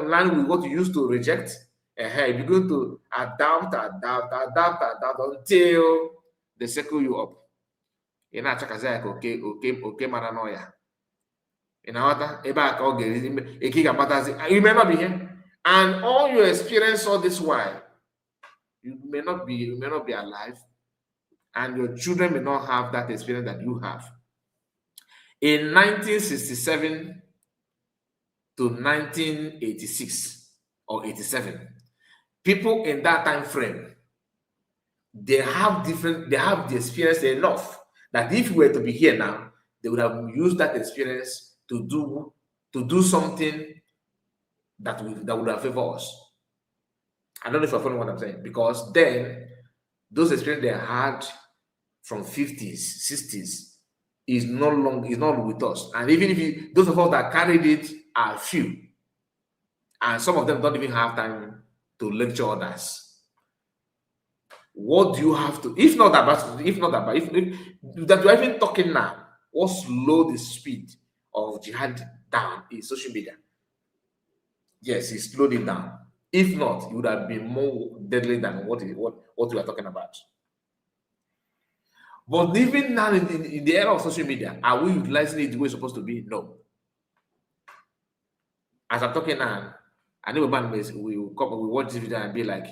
line with what you used to reject. You begin to adapt until they circle you up. You know, okay, maranoia. You know, you may not be here. And all you experience all this while, you may not be alive, and your children may not have that experience that you have. In 1967 to 1986 or 87, people in that time frame, they have the experience enough that if we were to be here now, they would have used that experience to do something that would have favored us. I don't know if you're following what I'm saying, because then those experiences they had from 50s, 60s is not with us. And even if those of us that carried it are few, and some of them don't even have time to lecture others. What do you have to, if not about that we're even talking now, what slow the speed of jihad down is social media. Yes, it slowed it down. If not, it would have been more deadly than what we are talking about. But even now in the era of social media, are we utilizing it the way it's supposed to be? No. As I'm talking now, I know a man will watch this video and be like,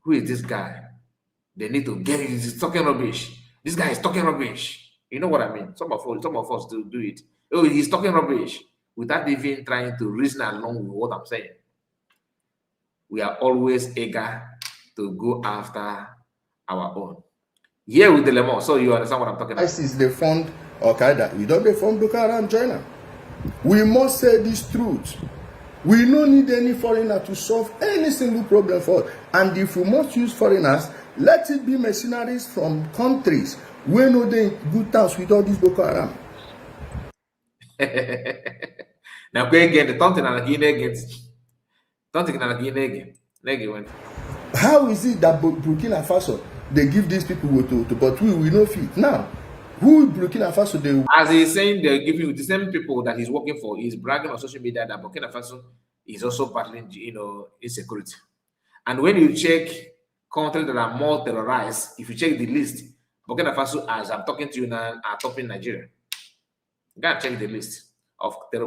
who is this guy? They need to get it. He's talking rubbish. This guy is talking rubbish. You know what I mean? Some of us do it. Oh, he's talking rubbish without even trying to reason along with what I'm saying. We are always eager to go after our own. Here with the Lemon, so you understand what I'm talking about. ISIS, they fund Al-Qaeda. You don't they fund Boko Haram, China. We must say this truth. We don't need any foreigner to solve any single problem for us. And if we must use foreigners, let it be mercenaries from countries where no they good terms with all these Boko Haram. Now go again, the something and again. How is it that Burkina Faso they give these people to but we know fit now? Who Burkina Faso they? As he's saying, they're giving the same people that he's working for. He's bragging on social media that Burkina Faso is also battling, insecurity. And when you check countries that are more terrorized, if you check the list, Burkina Faso, as I'm talking to you now, are topping Nigeria. You gotta check the list of the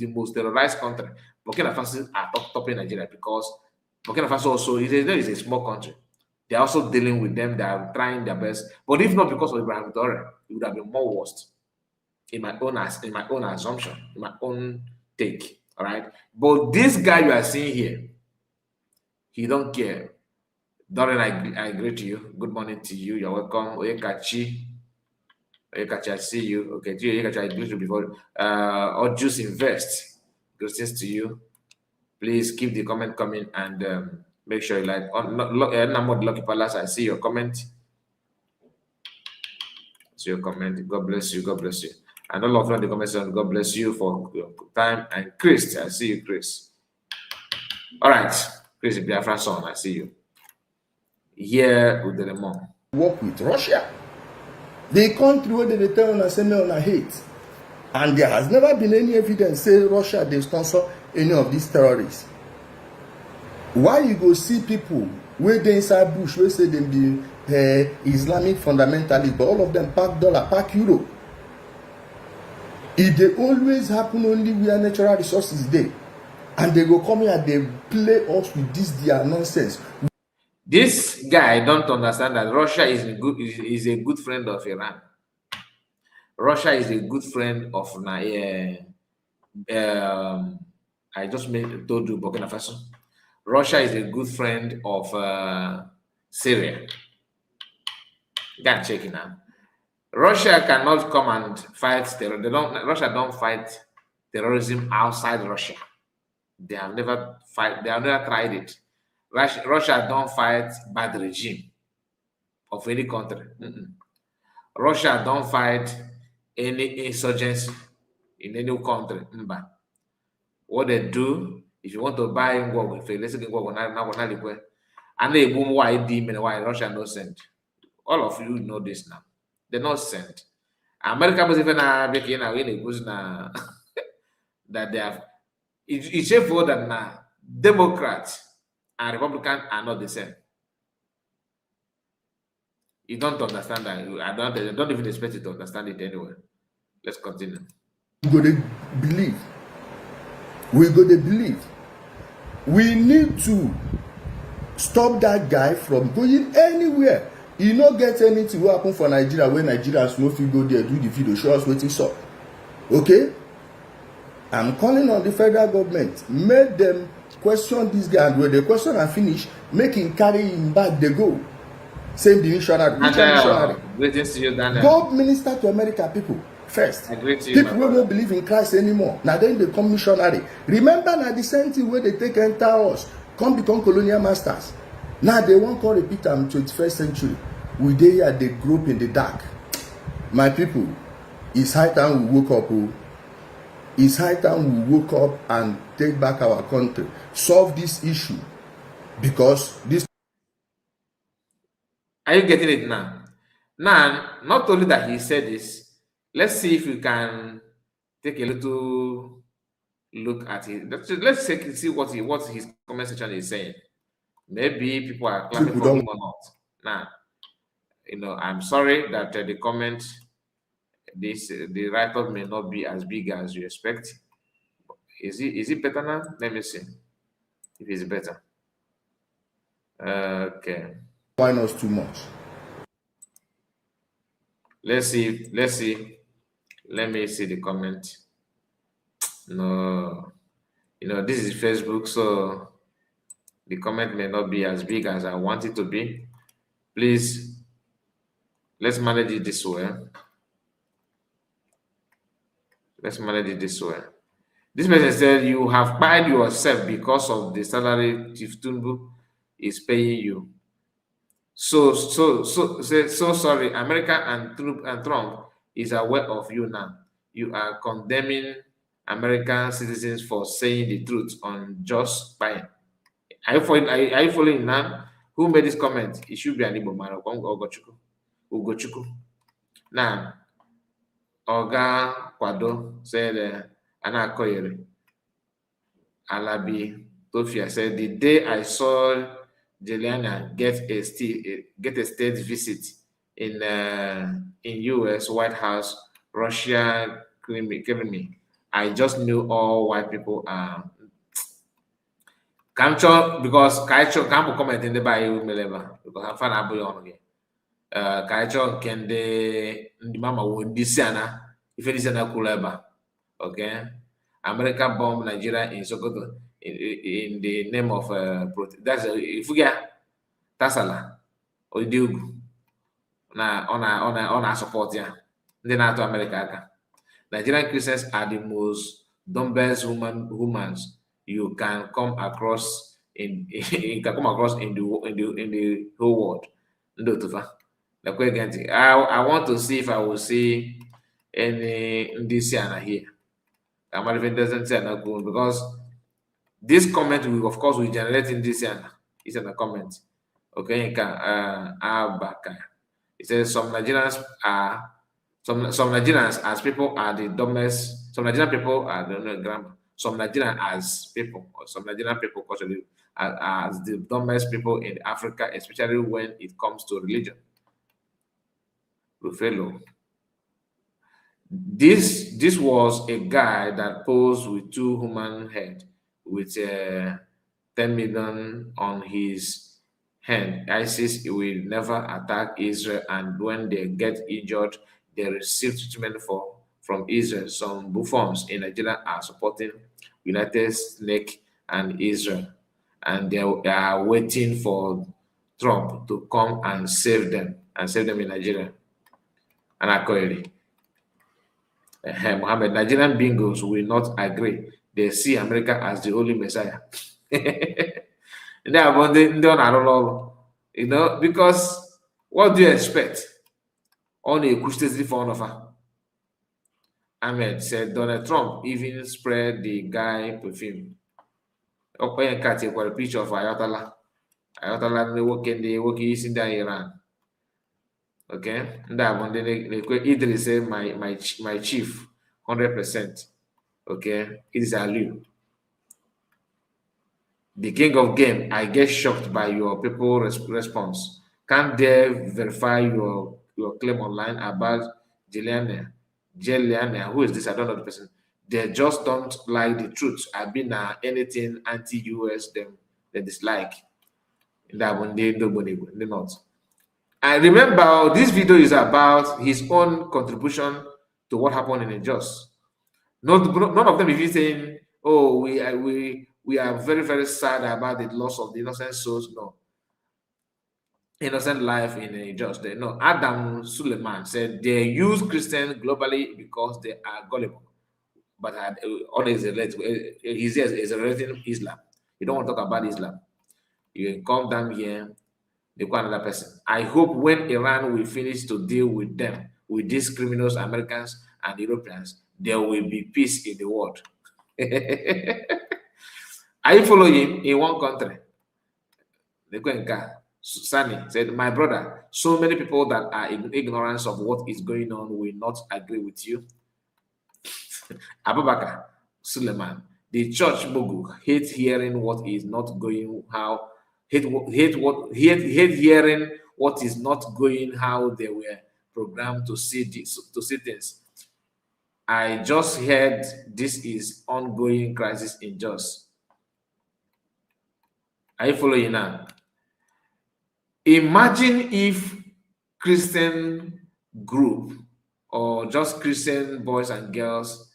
most terrorized country. Burkina Faso are topping Nigeria because Burkina Faso also is a small country. They're also dealing with them. They are trying their best. But if not because of Ibrahim Traoré, it would have been more worse. In my own assumption, in my own take. All right. But this guy you are seeing here, he don't care. Dorian, I greet you. Good morning to you. You're welcome. Oyekachi, I see you. Okay, Oyekachi, I greet you before. Or Juice Invest. Greetings to you. Please keep the comment coming and make sure you like. Lucky Palace, I see your comment. See your comment. God bless you. God bless you. And all of you in the comment section, God bless you for your time. And Chris, I see you, Chris. All right, Chris Biafra son, I see you. Here with the Lemon. Work with Russia. They country where they tell us on hate. And there has never been any evidence say Russia they sponsor any of these terrorists. Why you go see people where they inside bush where say them be Islamic fundamentalists, but all of them pack dollar, pack euro. It they always happen only where natural resources there. And they go come here and they play us with this their nonsense. This guy don't understand that Russia is a good friend of Iran. Russia is a good friend of I just told you Burkina Faso. Russia is a good friend of Syria. You can check it now. Russia cannot come and fight terror. Russia don't fight terrorism outside Russia. They have never tried it. Russia don't fight bad regime of any country. Russia don't fight any insurgency in any country. What they do, if you want to buy Ngwagwa, if you listen to Ngwagwa, and they boom why Russia no send. All of you know this now. They're not sent. America was even making a really good now that they have. It's shameful that now Democrats and Republicans are not the same. You don't understand that. I don't even expect you to understand it anyway. Let's continue. We go to believe. We need to stop that guy from going anywhere. You not get anything will happen for Nigeria when Nigerians no fit go there do the video show us wetin sup. Okay? I'm calling on the federal government. Make them question this guy, and when the question are finished, make him carry him back. They go. Same the missionary. Greetings to you, Daniel. Go minister to America people first. People will not believe in Christ anymore. Now then they come missionary. Remember now the same thing where they take enter us, come become colonial masters. Now they won't call repeat them 21st century. We dey here they grope in the dark. My people, it's high time we woke up. It's high time we woke up and take back our country. Solve this issue. because this. Are you getting it now? Now, not only that he said this, let's see if you can take a little look at it. Let's see what his comment section is saying. Maybe people are clapping People for don't. him or not. Now, I'm sorry that the comment, the write-up may not be as big as you expect. Is it better now? Let me see if it's better. Okay. Minus too much. Let's see. Let me see the comment. No, this is Facebook, so the comment may not be as big as I want it to be. Please, let's manage it this way. Let's manage it this way. This person said you have paid yourself because of the salary Chief Tunbu is paying you. So sorry. America and Trump is aware of you now. You are condemning American citizens for saying the truth on just buying. Are you following now? Who made this comment? It should be an Igbo man. Ugochukwu. Now, Oga Kwado said, Anna Koyere. Alabi Tofia said, the day I saw Juliana get a state visit in U.S. White House, Russia, Kremlin, I just knew all white people are. Because Kaicho can't comment in the bio meleva because I'm fan aboy on again. Kaicho can the mama would disiana if it is an akuleba. Okay. America bomb Nigeria in Sokoto in the name of that's Ifugia Tasala or Dugu na on our support ya. Ndị na-atụ America aka. Nigerian Christians are the most dumbest humans you can come across in you can come across in the whole world. Ndị otufa. I want to see if I will see any ndị Siana here. If doesn't say because this comment will of course will generate in this it's in a comment. Okay, Abaka. It says some Nigerians as people are the dumbest. Some Nigerian people are the grammar. Some Nigerian as people, or some Nigerian people culturally as the dumbest people in Africa, especially when it comes to religion. Rufelo. This was a guy that posed with two human head with 10 million on his hand. ISIS will never attack Israel, and when they get injured, they receive treatment from Israel. Some buffoons in Nigeria are supporting United States and Israel, and they are waiting for Trump to come and save them in Nigeria. And accordingly. Mohammed, Nigerian bingos will not agree. They see America as the only Messiah. Because what do you expect? On a Christian phone of her. Ahmed said Donald Trump even spread the guy perfume. Okay, cat a picture of Ayatollah. Ayatollah working in Iran. Okay, Idris say my chief 100%. Okay, it is Aliu, the king of game. I get shocked by your people response. Can't they verify your claim online about Jeliana? Who is this? I don't know the person. They just don't like the truth. I've been anything anti-US they dislike. That one they not. I remember this video is about his own contribution to what happened in Jos. None of them is saying, "Oh, we are very, very sad about the loss of the innocent souls." No, innocent life in Jos. No, Adam Suleiman said they use Christians globally because they are gullible, but always he says is relating Islam. You don't want to talk about Islam. You come down here. Another person. I hope when Iran will finish to deal with them, with these criminals, Americans and Europeans, there will be peace in the world. Are you following in one country? Sani said, my brother, so many people that are in ignorance of what is going on will not agree with you. Abubakar Suleiman, the church Bogu hate hearing what is not going how hate hearing what is not going how they were programmed to see things. I just heard this is ongoing crisis in Jos. Are you following now? Imagine if Christian group or just Christian boys and girls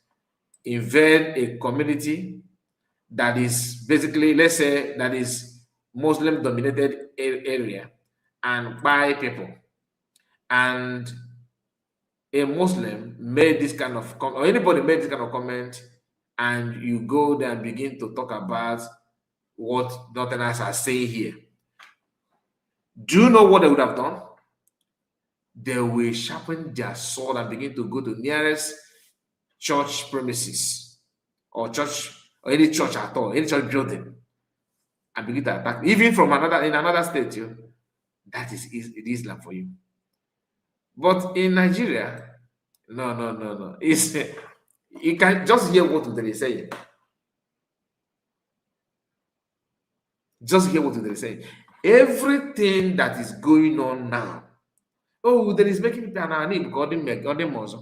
invade a community that is basically, let's say, that is Muslim dominated area and by people, and a Muslim made this kind of or anybody made this kind of comment, and you go there and begin to talk about what Northerners are saying here. Do you know what they would have done? They will sharpen their sword and begin to go to nearest church premises or church or any church at all, any church building, and begin to attack, even from another state. That is Islam for you. But in Nigeria, no. It's you can just hear what they say. Just hear what they say. Everything that is going on now. Oh, there is making people an need because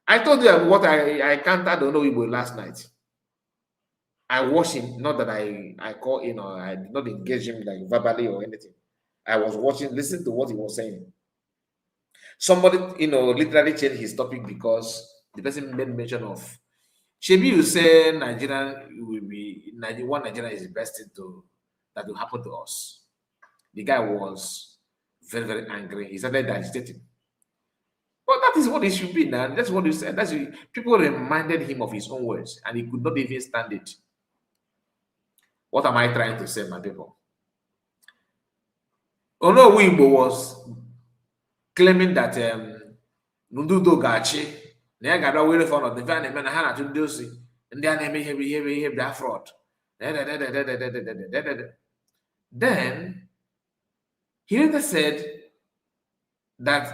I told you what I can't don't know Igbo last night. I watched him, not that I call in or I did not engage him like verbally or anything. I was watching, listening to what he was saying. Somebody, literally changed his topic because the person made mention of Shebi. You say Nigeria will be one Nigeria is the best thing that will happen to us. The guy was very, very angry. He started agitating. But that is what it should be now. That's what you said. People reminded him of his own words, and he could not even stand it. What am I trying to say, my people? Ono Wimbo was claiming that Ndudo Gachi, Nagada will for the van and Hana to do see, and then they may have that fraud. Then he later said that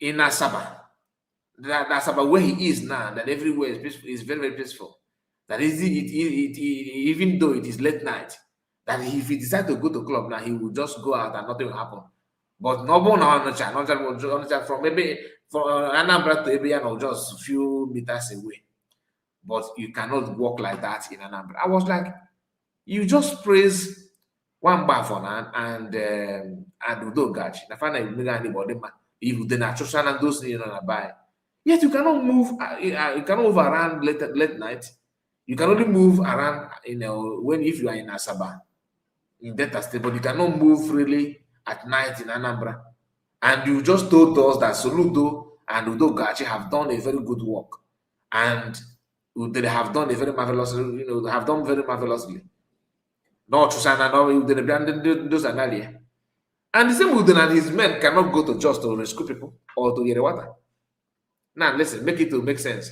in Asaba, that Asaba where he is now, that everywhere is peaceful, is very, very peaceful. That is even though it is late night, that if he decides to go to club now, he will just go out and nothing will happen. But no one from maybe from Anambra to Ebiano, just a few meters away. But you cannot walk like that in Anambra. I was like, you just praise one bar for now and Udo Gach. I find anybody if the natural and those buy. Yet you cannot move. You cannot move around late night. You can only move around if you are in Asaba, in Delta State, but you cannot move freely at night in Anambra. And you just told us that Soludo and Udo Gachi have done a very good work, and they have done a very marvelous, have done very marvelously. No, Chusana, no, they abandoned those analia. And the same Udele and his men cannot go to just to rescue people or to Yerewata. Now, listen, make it to make sense.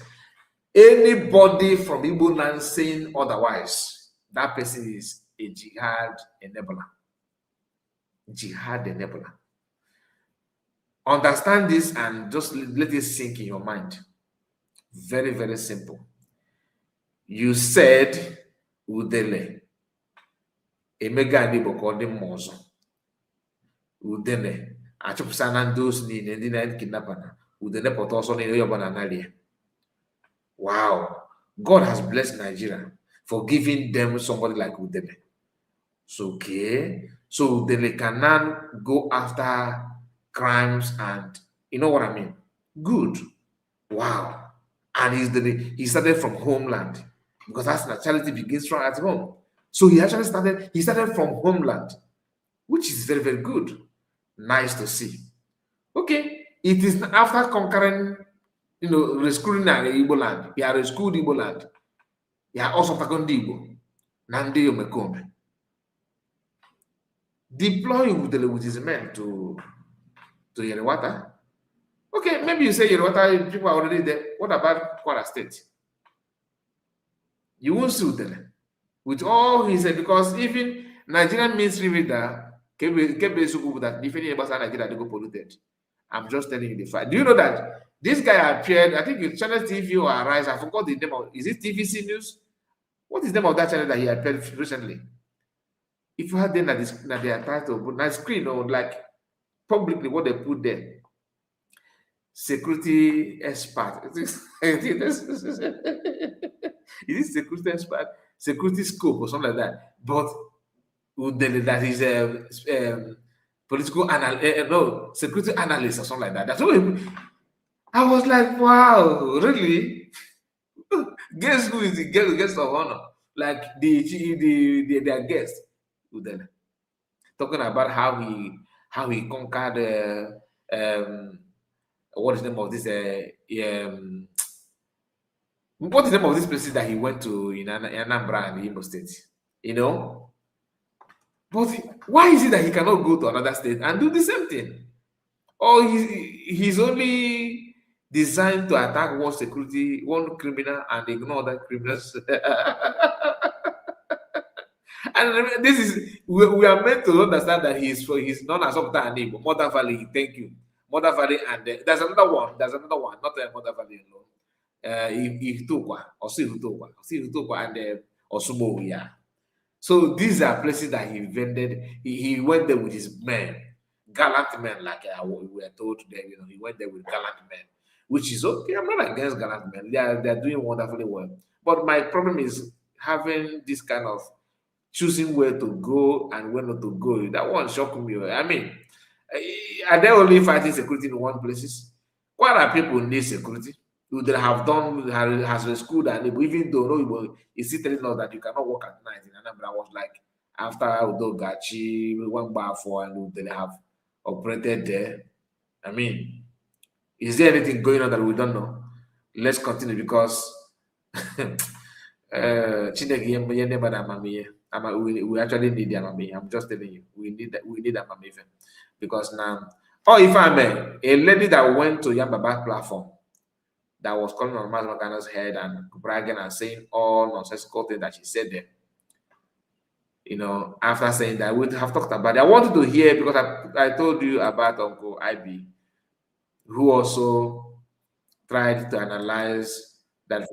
Anybody from Igbo land saying otherwise, that person is a jihad enabler. Jihad enabler. Understand this and just let it sink in your mind. Very, very simple. You said Udele. Emega Nibo called him Mozo. Udele. Achupsana those ni and kidnapper. Udele put also in your banana. Wow, God has blessed Nigeria for giving them somebody like Udele. So, okay, so Udele can now go after crimes and you know what I mean? Good. Wow. And he started from homeland because that's nationality begins from at home. So he actually started from homeland, which is very, very good. Nice to see. Okay, it is after conquering rescuing Igbo land. He rescued Igbo land. He also taken Igbo. Nandi Omekome. Deploy Udele with his men to Yerewata. Okay, maybe you say Yerewata, people are already there. What about Kwara State? You won't see Udele. With all he said, because even Nigerian ministry reader that if any of us are Nigeria, they go polluted. I'm just telling you the fact. Do you know that this guy appeared, I think it's Channel TV or Arise, I forgot the name of, is it TVC News? What is the name of that channel that he appeared recently? If you had them that they are trying to put on screen or like publicly what they put there, security expert. Is it security expert, security scope or something like that? But Udele, that is political no, security analyst or something like that. That's what I was like, wow, really? Guess who is the guest of honor? Like their guest, Udele, talking about how he conquered what is the name of this what is the name of this places that he went to in Anambra and Imo State? You know, but why is it that he cannot go to another state and do the same thing? Or he's only designed to attack one security, one criminal, and ignore other criminals. And this is we are meant to understand that he's known as Okta Ani, but Mother Valley. Thank you, Mother Valley, and there's another one. There's another one, not Mother Valley alone. Ihutukwa, Ihutukwa, and Osumo. Yeah. So these are places that he invented. He went there with his men, gallant men, like we were told today. You know, he went there with gallant men, which is okay. I'm not against gallant men. They are doing wonderfully well. But my problem is having this kind of choosing where to go and where not to go. That one shocked me. I mean, are they only fighting security in one places? Why are people need security? They have done has rescued and even though no, is still telling us that you cannot work at night in Anambra. I was like, after Udogachi, we went back for and they have operated there. I mean, is there anything going on that we don't know? Let's continue because we actually need the amami. I'm just telling you, we need amami because now, if I may, a lady that went to Yambaba platform that was calling on Mas Magana's head and bragging and saying all nonsensical things that she said there. You know, after saying that, we have talked about it. I wanted to hear because I told you about Uncle IB, who also tried to analyze that.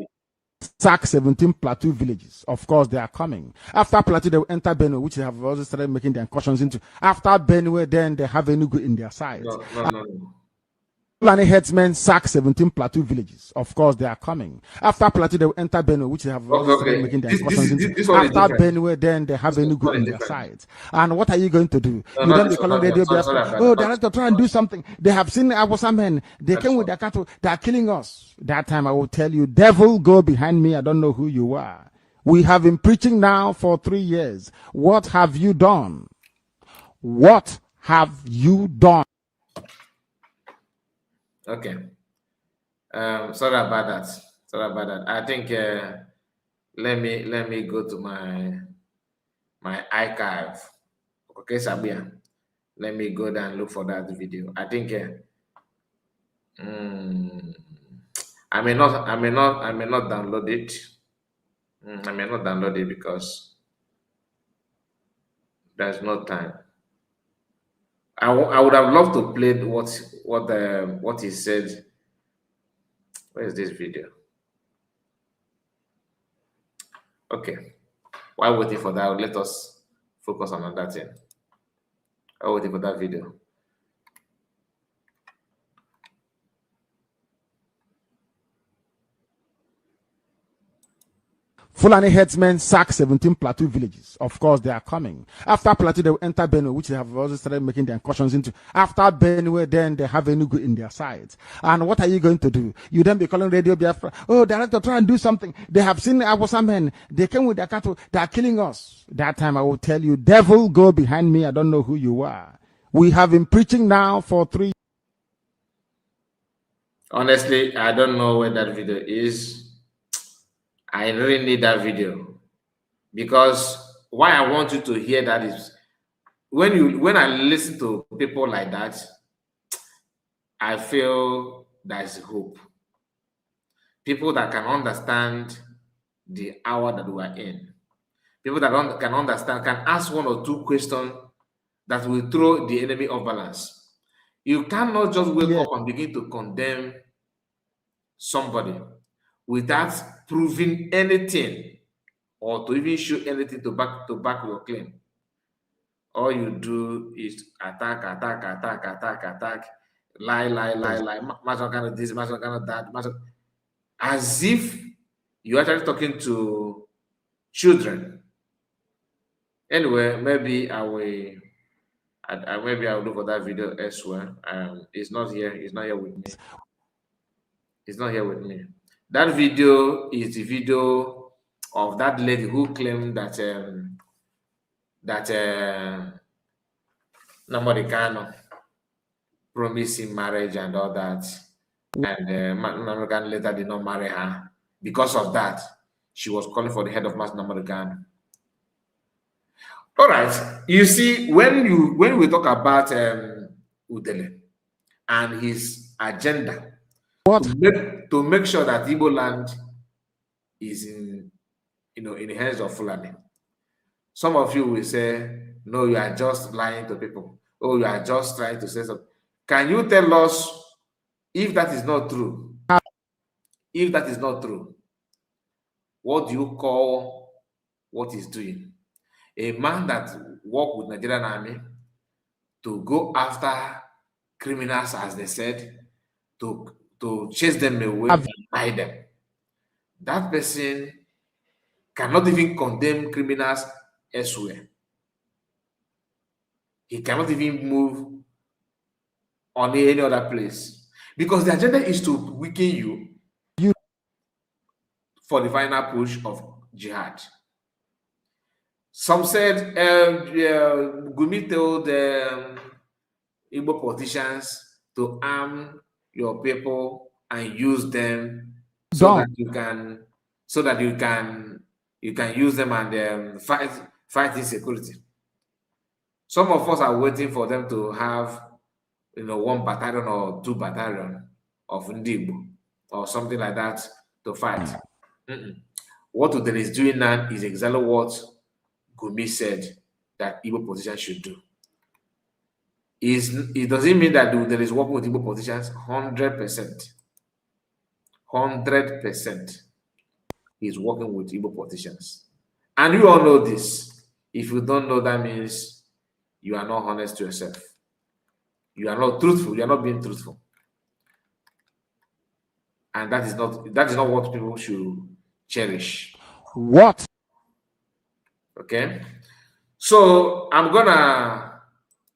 Sack 17 plateau villages. Of course, they are coming. After plateau, they will enter Benue, which they have also started making their incursions into. After Benue, then they have Enugu in their sides. No. Fulani headsmen sack 17 plateau villages. Of course, they are coming. After plateau, they will enter Benue, which they have also started making their incursions into. After Benue, then they have Enugu in their sides. And what are you going to do? You don't be calling radio. Oh, they're not to try and do something. They have seen Awasa men. They came with their cattle. They are killing us. That time I will tell you, devil, go behind me. I don't know who you are. We have been preaching now for 3 years. What have you done? What have you done? Okay. Sorry about that. I think let me go to my archive. Okay, Sabia. Let me go down and look for that video. I think I may not download it. I may not download it because there's no time. I would have loved to play what he said. Where is this video? Okay. While waiting for that, let us focus on that thing. While waiting for that video. Fulani headsmen sack 17 plateau villages. Of course, they are coming. After plateau, they will enter Benue, which they have also started making their incursions into. After Benue, then they have Enugu in their sides. And what are you going to do? You then be calling Radio Biafra. Oh, they're not to try and do something. They have seen Awasa men. They came with their cattle. They are killing us. That time I will tell you, devil, go behind me. I don't know who you are. We have been preaching now for 3 years. Honestly, I don't know where that video is. I really need that video because why I want you to hear that is when I listen to people like that, I feel there's hope. People that can understand the hour that we are in. People that can understand, can ask one or two questions that will throw the enemy off balance. You cannot just wake up and begin to condemn somebody without proving anything or to even show anything to back your claim. All you do is attack, lie, this, that, as if you're actually talking to children. Anyway, maybe I will maybe I'll look for that video elsewhere. It's not here. It's not here with me. It's not here with me. That video is the video of that lady who claimed that Namoricano promising marriage and all that, and Namoricano later did not marry her. Because of that, she was calling for the head of Mass Namoricano. All right, you see, when we talk about Udele and his agenda to make sure that Igbo land is in the hands of Fulani, some of you will say, no, you are just lying to people. Oh, you are just trying to say something. Can you tell us if that is not true? If that is not true, what do you call what he's doing? A man that worked with Nigerian army to go after criminals, as they said, to chase them away and hide them. That person cannot even condemn criminals elsewhere. He cannot even move on any other place because the agenda is to weaken you for the final push of jihad. Some said Gumi told Igbo politicians to arm your people and use them so that you can use them and fight insecurity. Some of us are waiting for them to have 1 battalion or 2 battalion of Ndibo or something like that to fight. What Udele is doing now is exactly what Gumi said that Igbo politicians should do. It doesn't mean that Udele is working with Igbo politicians 100%. 100% he's working with Igbo politicians. And you all know this. If you don't know, that means you are not honest to yourself. You are not truthful. You are not being truthful. And that is not what people should cherish. What? Okay. So I'm gonna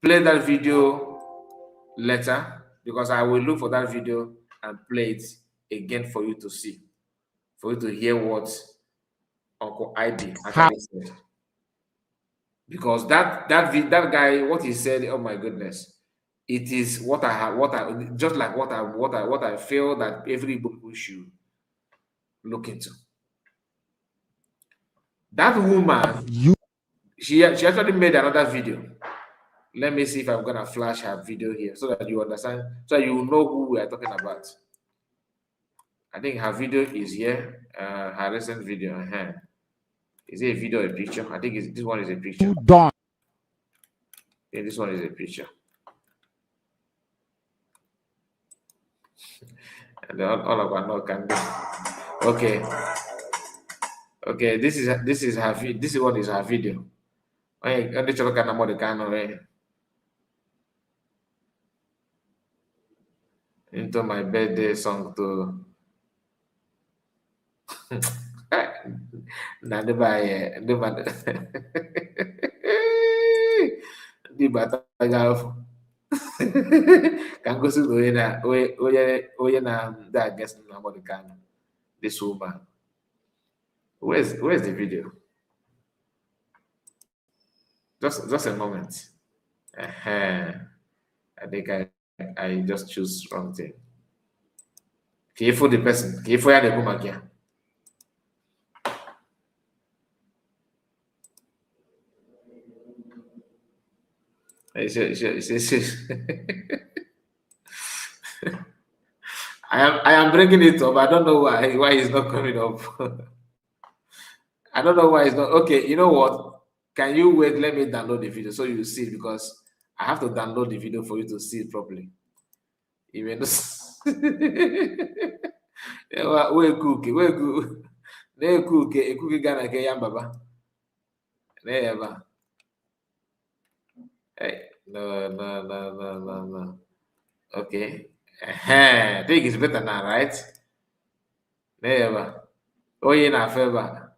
play that video later because I will look for that video and play it again for you to see, for you to hear what Uncle ID actually said. Because that guy, what he said, oh my goodness, it is what I feel that every book should look into. That woman, she actually made another video. Let me see if I'm gonna flash her video here so that you understand, so you know who we are talking about. I think her video is here, her recent video. Is it a video or a picture? I think this one is a picture. Done. Yeah, this one is a picture. And all of our no can do. Okay. Okay, this is her. This one is her video. Into my birthday song to. Nah, di batagal kan go to that guest nobody can this woman. Where's the video? Just a moment. I think I just choose wrong thing. Can you for the person? Can you for the woman here? I am bringing it up. I don't know why it's not coming up. I don't know why it's not. Okay, you know what? Can you wait? Let me download the video so you see, because I have to download the video for you to see it properly. Even though we cook, Ghana Kenyan Baba. Never. Hey, no. Okay. I think it's better now, right? Never. Oh, in favor.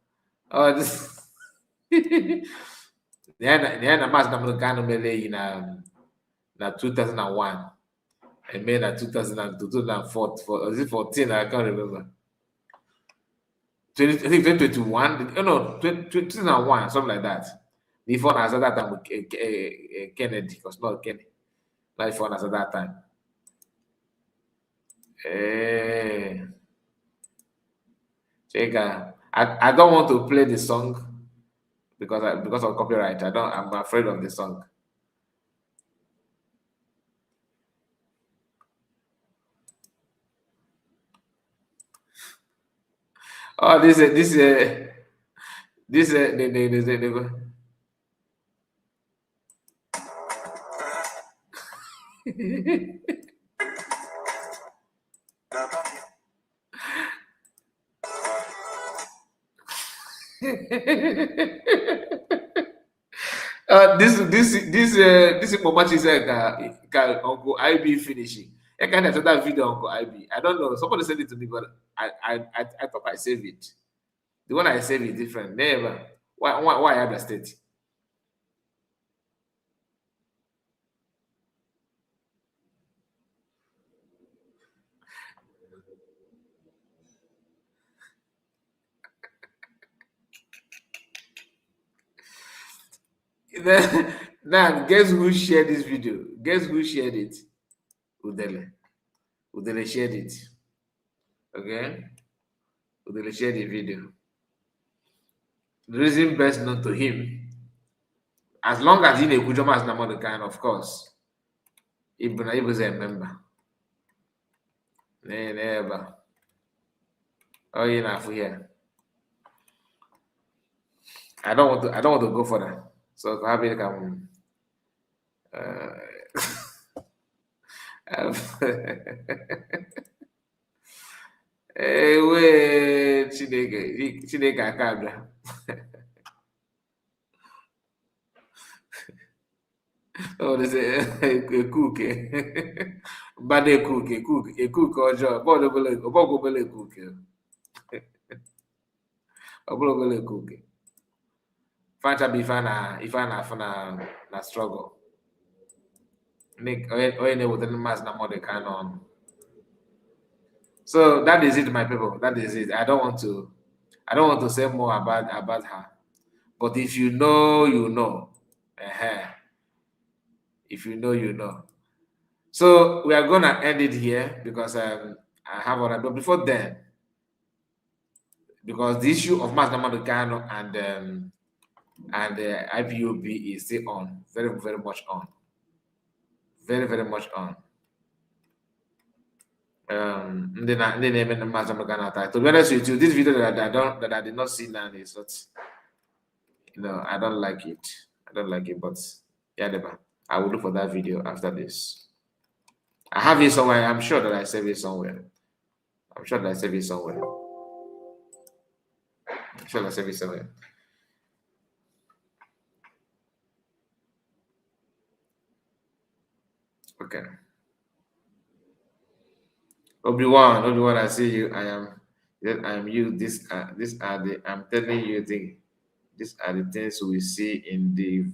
Oh, this. The mass number Ghana Mele in 2001. I made in 2004, was it 14? I can't remember. I think 2021. No, 2001, something like that. Before I said that time with Kennedy, because not Kennedy. Not before I said that time. I don't want to play the song because of copyright. I'm afraid of the song. Oh, this this Momachi said can Uncle IB finishing. I kind of saw that video Uncle IB. I don't know. Somebody sent it to me, but I thought I saved it. The one I saved is different. Never. Why Abia State? Now, guess who shared this video? Guess who shared it? Udele. Udele shared it. Okay? Udele shared the video. The reason best known to him, as long as he Kujoma as Namor kind, of course, he was a member. Never. Oh, you know, here. I don't want to go for that. So happy to come. Wait, Chineke Akabra. Oh, they say a cook. Bad a cook or job. Bobble cook. A cook. Fanta be if I na struggle. Nick, with the mass na more the canon. So that is it, my people. That is it. I don't want to say more about her. But if you know, you know. If you know, you know. So we are gonna end it here because I have other. But before then, because the issue of Mass Namadukano and IPOB is still on, very much on, very much on. To be honest with you, this video that I did not see now is not, I don't like it. But yeah, I will look for that video after this. I have it somewhere. I'm sure that I save it somewhere. Okay. Obi-Wan, I see you. I am you. I'm telling you these are the things we see in this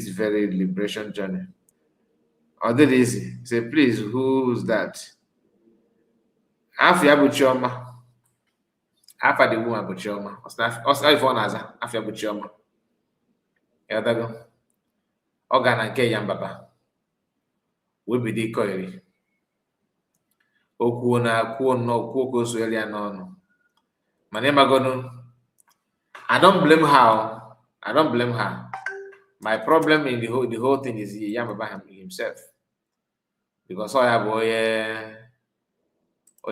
very liberation journey. Other easy. Say, please, who's that? Afia Buchoma. After the woman Buchoma. Osna phone as Afia Buchoma. Eldago. Organa nke Yambaba. We be the coily. Okwu na kwuo no kwuo ko so elia no. Manema gono. I don't blame her. My problem in the whole thing is Yambaba himself. Because I boy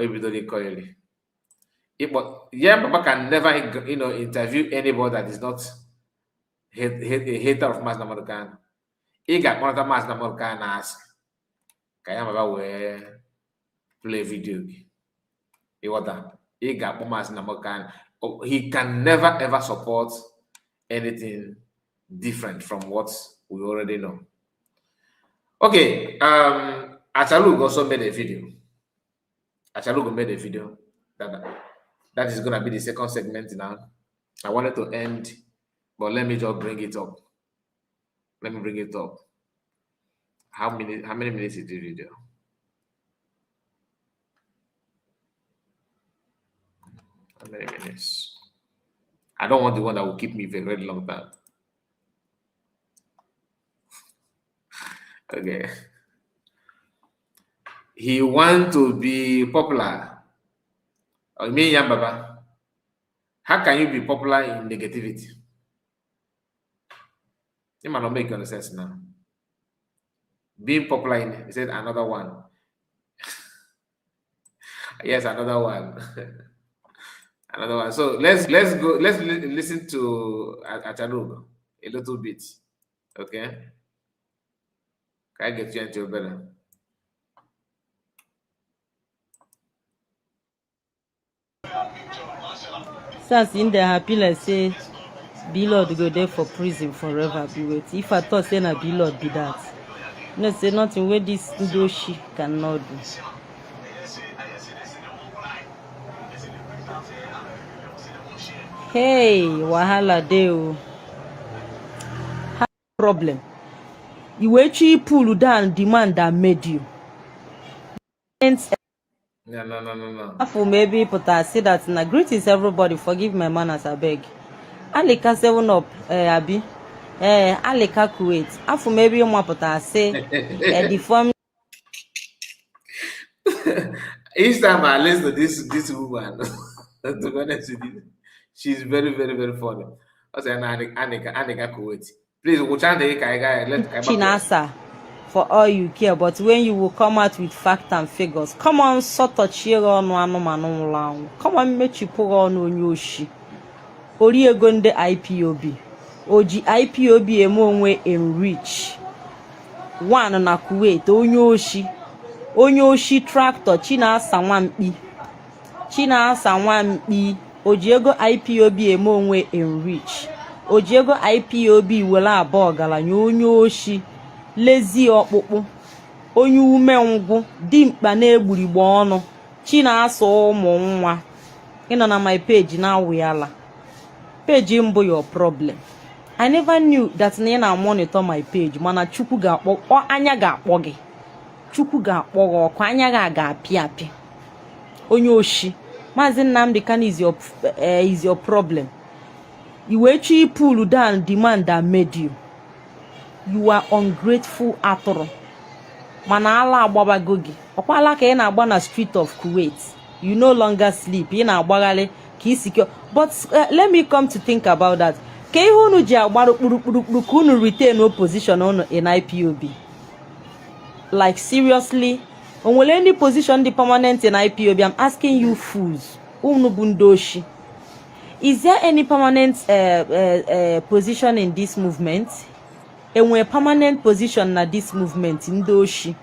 bidoli coily. Yambaba can never interview anybody that is not a hater of Mass Namadukan. ị ga-akpọrọta Maazị Nnamdi na asị ka ya maba wee play video gị. Ịghọta, ị ga-akpọ Maazị Nnamdi. He can never ever support anything different from what we already know. Okay, Achalug also made a video. Achalug made a video that is gonna be the second segment now. I wanted to end, but let me just bring it up. Let me bring it up. How many minutes is the video? How many minutes? I don't want the one that will keep me for a very long time. Okay. He wants to be popular. I mean, Baba, how can you be popular in negativity? It might not make any sense now. Being popular in, he said, another one. Yes, another one. Another one. So let's go. Let's listen to Achalug a little bit. Okay. Can I get you into better? Since in the happy, let's say, be Lord go there for prison forever. Be wait. If I thought say na be Lord be that, no say nothing where this Udoshi cannot do. Hey, wahala deo. Problem. You actually pull down the man that made you. No. For maybe but I say that na greetings everybody. Forgive my manners, I beg. Alika 7 up, Abi. Alika Kuwait. Afu maybe you want I say the form. Each time I listen to this woman, to be honest with you, she's very, very, very funny. I say Anika Kuwait. Please, let Chinasa for all you care, but when you will come out with facts and figures, come on, sort of cheer on one. Come on, make you put on Yoshi. Oriegonde IPOB. Oji IPOB emonwe enrich. One na Kuwait, Onyoshi tractor, Chinasa 1P. Chinasa 1P. Ojiego IPOB emonwe enrich. Ojiego IPOB wela abụọ galanya onye oshi lezi ọkpụkpụ onye umengwụ dimkpa na-egburigbo ọnụ Chinasa ụmụ nwa. Ịnọ na my page na awụyala page mbụ your problem. I never knew that na ị na monitor my page mana Chukwu ga-akpọ anya ga-akpọ gị. Chukwu ga-akpọ gị ọkụ anya ga-apịa apị. Onye oshi Maazị Nnamdi Kanu is your problem. You actually pull down the man that made you. You are ungrateful atoro. Mana ala agbabago gi. Okwala ka ị na-agba na street of Kuwait. You no longer sleep. Ị na-agbagale ka ị secure. But let me come to think about that. Ka ihe unu ji agbara kpurukpuru ka unu retain no position unu in IPOB. Like seriously, onwere any position the permanent in IPOB? I'm asking you fools. Unu bundoshi. Is there any permanent position in this movement? And we permanent position na this movement in Doshi.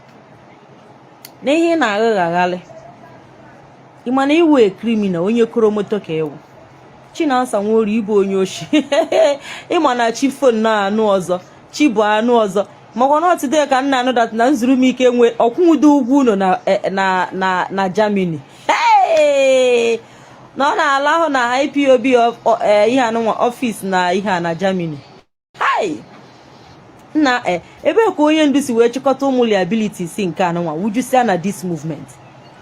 Nehe na agagale. Imana iwe criminal onye koromoto ka ewu. Chinasa nwori ibu onye oshi. Imana chi phone na anu ọzọ, chi bụ anu ọzọ. Magono today ka nna anu that na nzuru m ike nwe okwudo ugwu no na Germany. Hey! No na allow na IPOB ihe anụnwa office na ihe na Germany. Hi. Na ebe ka onye ndu si wee chịkọta ụmụ liabilities nke anụnwa wuju si na this movement.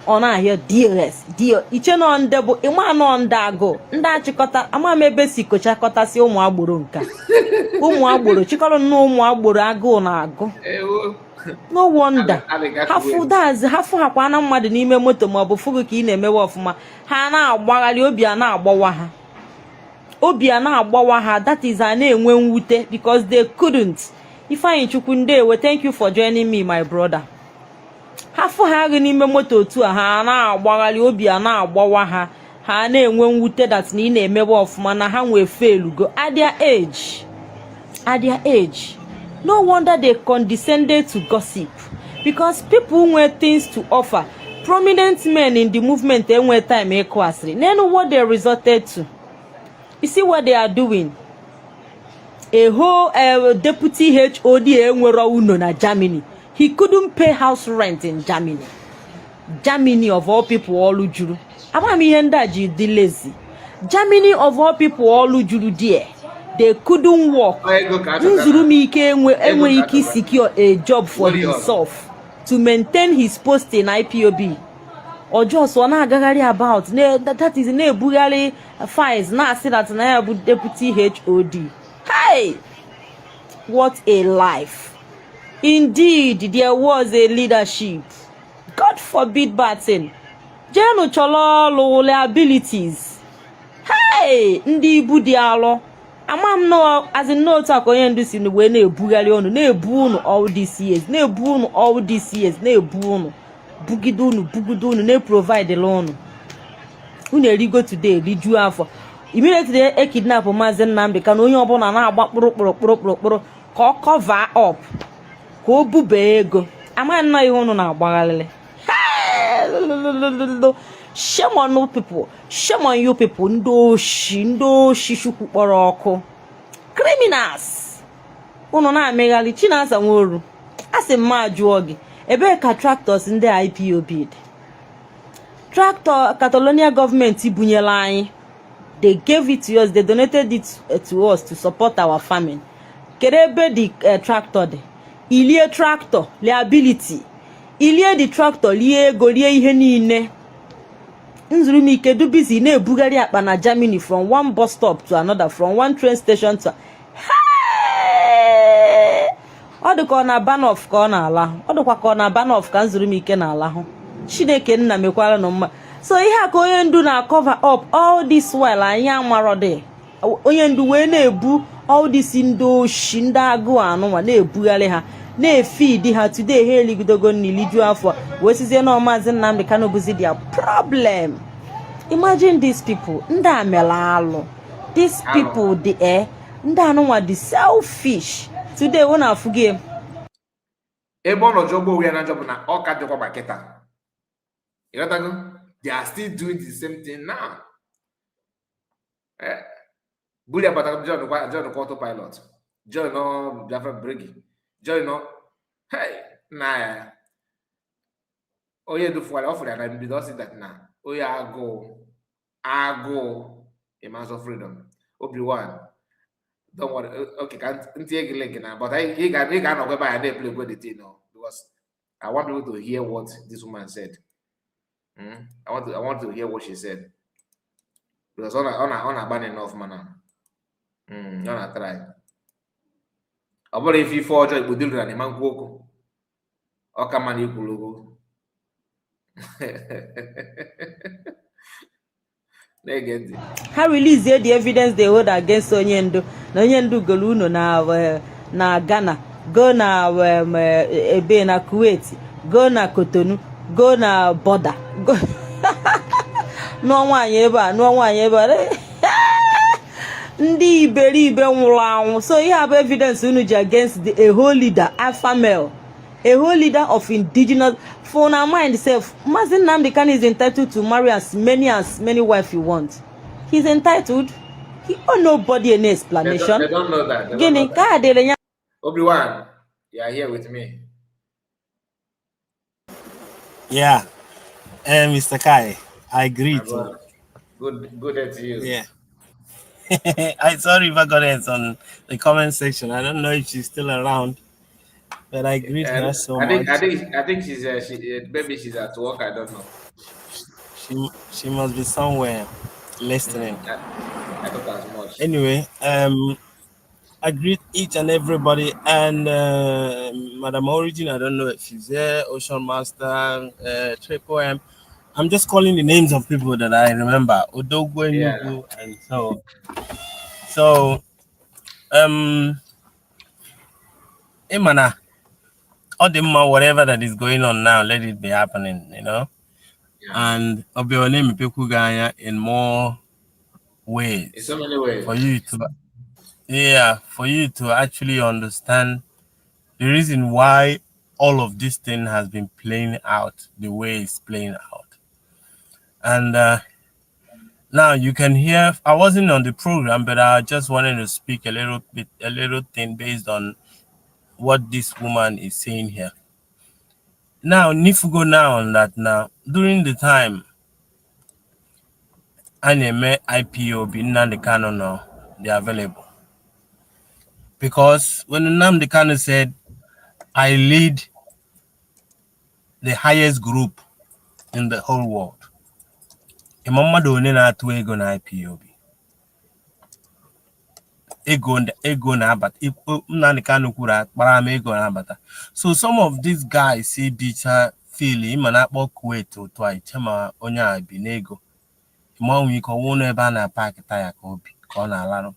Ọ na-ahịa DRS, iche no ndebo ịma no ndago ndị achịkọta ama m ebe si kochakọtasị ụmụ agboro nka. Ụmụ agboro chịkọrọ nnọọ ụmụ agboro agụụ na agụ. No wonder. Hafu hakwa na mmadụ n'ime moto ma ọ bụ fugu ka ị na-emewe ọfụma. Ha na-agbagharị obi a na-agbawa ha. Obi a na-agbawa ha. That is a na-enwe mwute because they couldn't. Ifeanyi Chukwu ndewe, thank you for joining me, my brother. Hafu ha agụ n'ime moto otu a ha na-agbagharị obi a na-agbawa ha. Ha na-enwe mwute that na ị na-emewe ọfụma na ha nwee fail go at their age. No wonder they condescended to gossip, because people who things to offer. Prominent men in the movement they were time equasri. Then what they resorted to. You see what they are doing. A whole deputy HOD na Germany. He couldn't pay house rent in Germany. Germany of all people all juru. Amami henda ji lazy. Germany of all people all juru there. They couldn't work. Nzurumike enwe secure a job for himself to maintain his post in IPOB. Or just one agagari about that is ne bugari files now say that na deputy HOD. Hey, what a life! Indeed, there was a leadership. God forbid bad thing. Jeno cholo liabilities. Hey, ndi ibu dialo. Amam no as in no talk on this in the way ne bugari onu ne bunu all these years ne bunu all these years ne bunu bugidunu ne provide the loan. Unu go today riju afọ. Immediately a kidnap Mazen Nambi can only open an abapro cover up. Ko bube ego. Am not even on our barrel. Shame on no people. Shame on you people. Ndo shishu poroko. Criminals. Uno na megali china sa woru. Ase majuogi. Ebe ka tractors in the IPO bid. Tractor Catalonia government ibunyela anyị. They gave it to us. They donated it to us to support our farming. Kerebe the tractor de. Ilie tractor liability. Ilie the tractor lie ego lie ihe niile. Nzurumike do busy na ebugari akpa na Germany from one bus stop to another, from one train station to. Hey! Odukọ na ban of ka na ala. Odukwa ka na ban of ka Nzurumike na ala ho. Chineke nna mekwara no mma. So ihe aka onye ndu na cover up all this while anya amarode. Onye ndu we na-ebu all this ndo shinda agụ anụ ma na-ebugharị ha na-efeed ha today ha eligidogo n'iliju afọ we sizie na Maazị Nnamdi Kanu buzi their problem. Imagine these people ndị amela alụ. These people the ndị anụnwa the selfish. Today we na afugie ebe ọ nọ jọgbo we na job na ọ ka dịkwa maketa. You know, they are still doing the same thing now. Bully about John the autopilot. John no Jaffa Briggy. John no. Hey, nah. Oh yeah, do for offer that and does that now. Oh yeah, I go. A man of freedom. Obi-Wan. Don't worry. Okay, can't take a link now. But he can not go by and they play with the thing now. Because I want people to hear what this woman said. I want to hear what she said. Because on a ban enough man. On a try. About if you forge it with the man go. Or come on you logo. They get it. How release the evidence they hold against Onyendo. Onyendo Goluno na Ghana. Go na ebe na Kuwait. Go na Cotonou. Go na border. Go. No one ever. Ndi iberibe nwụrụ anwụ. So you have evidence unuji against a whole leader, alpha male, a whole leader of indigenous. For our mind self, Maazị Nnamdi Kanu is entitled to marry as many wives you want. He's entitled. He owe nobody any explanation. They don't know that. Obi-Wan, you are here with me. Yeah, Mr. Kai, I agree. Good day to you. Yeah. I saw River Goddess on the comment section. I don't know if she's still around, but I greet her so much. I think she's maybe she's at work. I don't know. She must be somewhere listening. I thought as much. Anyway, I greet each and everybody, and Madam Origin. I don't know if she's there. Ocean Master, Triple M. I'm just calling the names of people that I remember. Odogwu, Enugu, and so. Imana, whatever that is going on now, let it be happening, you know. Yeah. And Obione Mipekuganya in more ways. In so many ways. For you to actually understand the reason why all of this thing has been playing out the way it's playing out. And now you can hear, I wasn't on the program, but I just wanted to speak a little thing based on what this woman is saying here. Now, Nifugo now on that now, during the time anime IPOB Nnamdi Kanu now, they're available. Because when Nnamdi Kanu said, I lead the highest group in the whole world, Imamadu onye na-atụ ego na IPOB. Ego na abata. Nnamdi Kanu kwuru akpara m ego na abata. So some of these guys see bicha feel ima na akpọ Kuwait otu a ichema onye a bi n'ego. Ma onwe ike ọwụ n'ebe a na-park taya ka obi ka ọ na-alarụ.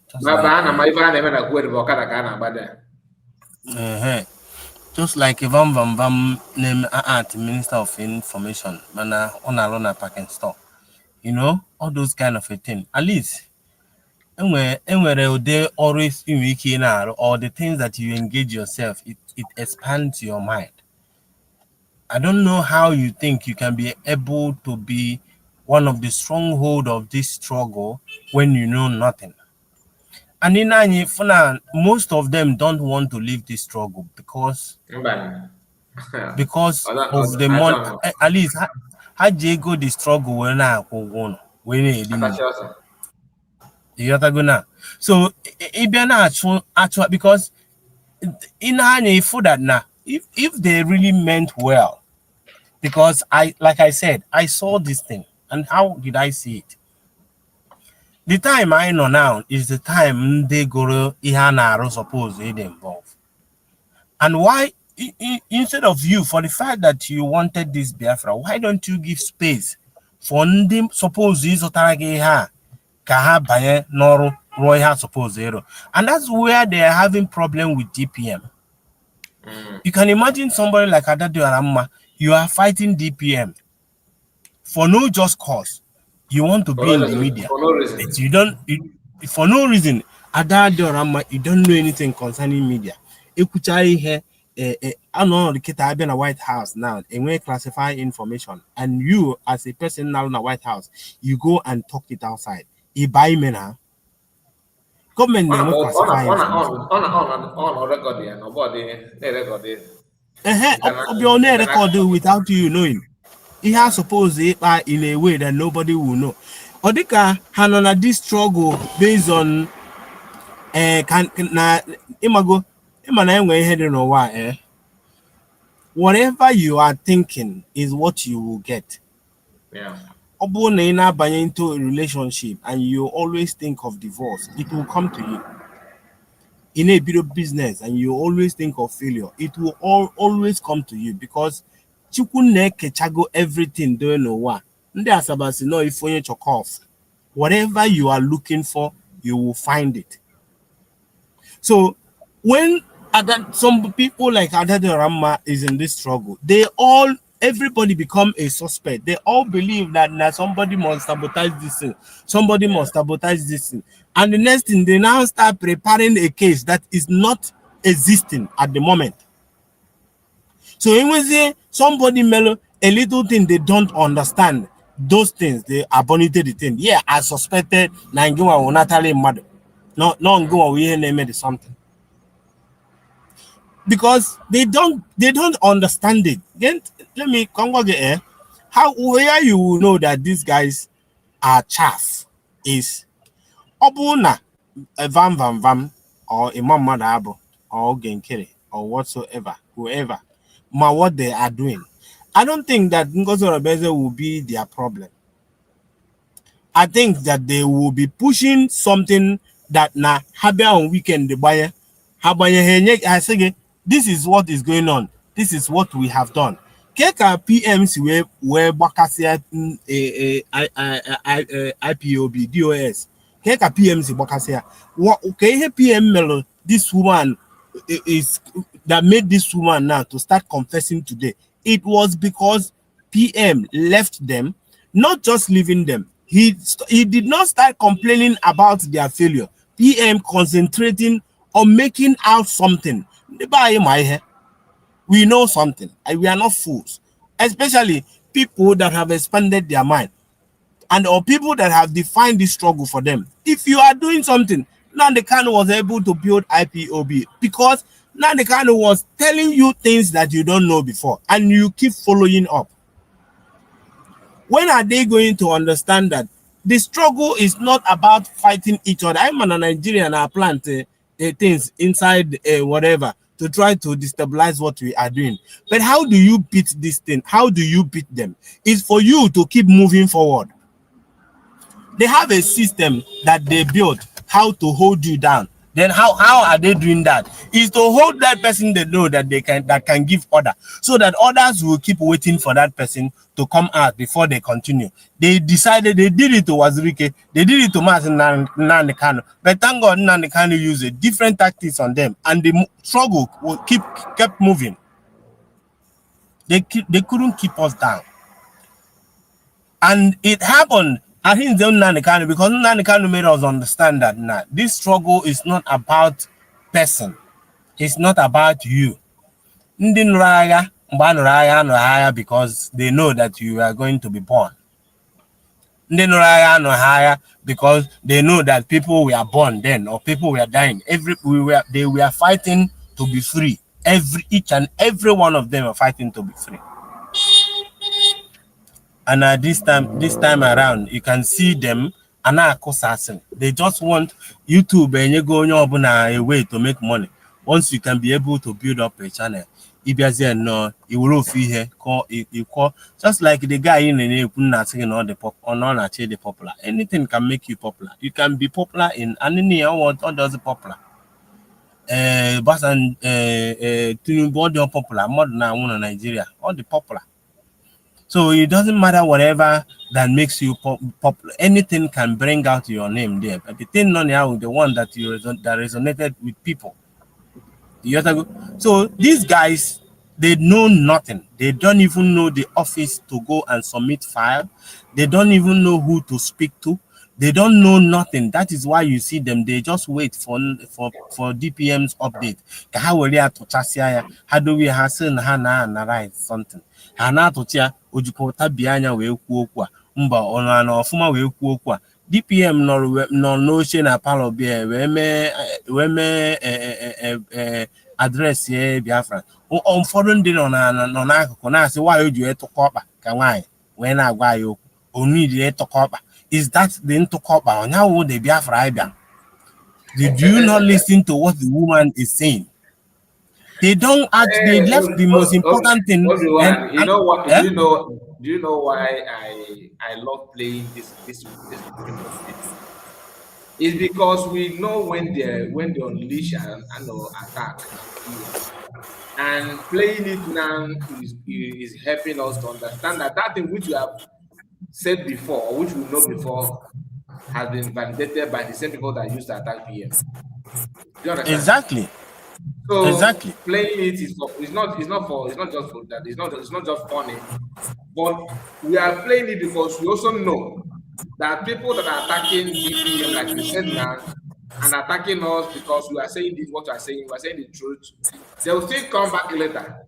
Just like Ivan Van Vam name art Minister of Information, mana on alone a parking store. You know, all those kind of a thing. At least, anywhere they always in or the things that you engage yourself, it expands your mind. I don't know how you think you can be able to be one of the stronghold of this struggle when you know nothing. And in most of them don't want to leave this struggle because of the money. At least how Diego the struggle when I won so actual because in that now if they really meant well, because like I said, I saw this thing. And how did I see it? The time I know now is the time they go Ihana suppose they involved. And why, instead of you, for the fact that you wanted this Biafra, why don't you give space for them suppose is Otarage Kaha Baye Noro Roya suppose zero? And that's where they are having problem with DPM. You can imagine somebody like Adadio Aramma, you are fighting DPM for no just cause. You want to be in the media. For no reason. You don't, for no reason. Adadio Aramma, you don't know anything concerning media. Ekuchai here, I know the kid I've been a White House now, and we classify information. And you, as a person now in the White House, you go and talk it outside. You buy me now. Government never classify information. On record here, nobody record it. Record without you knowing. He has supposed it in a way that nobody will know. Odika Hanona this struggle based on whatever you are thinking is what you will get. Yeah. Into a relationship and you always think of divorce, it will come to you. In a bit of business and you always think of failure, it will always come to you because chago everything don't know what. Whatever you are looking for, you will find it. So when some people like Adade Rama is in this struggle, everybody become a suspect. They all believe that somebody must sabotage this thing. Somebody must sabotage this thing. And the next thing, they now start preparing a case that is not existing at the moment. So when say somebody mellow, a little thing they don't understand, those things, they abominated the thing. Yeah, I suspected Nangiwa or Natalie mother. No, go away and made something. Because they don't understand it. Then let me come again. Where you will know that these guys are chaff is Obuna Vam or Imam Madabo or Genkere or whatsoever, whoever, what they are doing. I don't think that Ngozi Orebeze will be their problem. I think that they will be pushing something that Habia on weekend the buyer. I say this is what is going on. This is what we have done. Keka PMs where Bakasia IPOB DOS. Keka PMs Bakasia. What okay PM Melo, this woman is that made this woman now to start confessing today. It was because PM left them, not just leaving them. He did not start complaining about their failure. PM concentrating on making out something. We know something, and we are not fools, especially people that have expanded their mind, and or people that have defined this struggle for them. If you are doing something, Nnamdi Kanu was able to build IPOB because Nnamdi Kanu was telling you things that you don't know before, and you keep following up. When are they going to understand that the struggle is not about fighting each other? I'm a Nigerian, I plant things inside whatever to try to destabilize what we are doing. But how do you beat this thing? How do you beat them? It's for you to keep moving forward. They have a system that they built how to hold you down. Then how are they doing that? Is to hold that person they know that that can give order, so that others will keep waiting for that person to come out before they continue. They decided, they did it to Wazirike, they did it to Martin Nnamdi Kanu, but thank God Nnamdi Kanu used a different tactics on them, and the struggle kept moving. They couldn't keep us down, and it happened. I think Nnamdi Kanu, because Nnamdi Kanu made us understand that this struggle is not about person. It's not about you. Ndị nụrụ agha mgbe a nụrụ agha because they know that you are going to be born. Ndị nụrụ agha because they know that people were born then, or people were dying. They were fighting to be free. Each and every one of them are fighting to be free. And this time around, you can see them assassin. They just want YouTube and you go on a way to make money. Once you can be able to build up a channel, you will feel here you call just like the guy in the the popular. Anything can make you popular. You can be popular in any what does popular. But and to popular more than one in Nigeria, all the popular. So it doesn't matter whatever that makes you popular. Anything can bring out your name there. But the thing on now, the one that that resonated with people. So these guys, they know nothing. They don't even know the office to go and submit file. They don't even know who to speak to. They don't know nothing. That is why you see them. They just wait for DPM's update. How do we hasten write something? DPM nọ n'oche na palọ bịa wee mee adreesị Biafra. Ụfọdụ ndị nọ n'akụkụ na-asị nwaanyị o ji ịtụkọ ọkpa ka nwaanyị wee na-agwa ya okwu. Onidi ịtụkọ ọkpa. Is that the ịtụkọ ọkpa? Onyawo the Biafra ịbịa. Did you not listen to what the woman is saying? They don't act. They left the most important thing. You know what? Do you know why I love playing this It's because we know when they unleash and attack, and playing it now is helping us to understand that thing which we have said before, or which we know before, has been validated by the same people that used to attack PM. Do you understand? Exactly. So exactly, playing it is it's not just for that. It's not just funny, but we are playing it because we also know that people that are attacking DPM, like we said now, and attacking us because we are saying this, what we are saying the truth, they will still come back later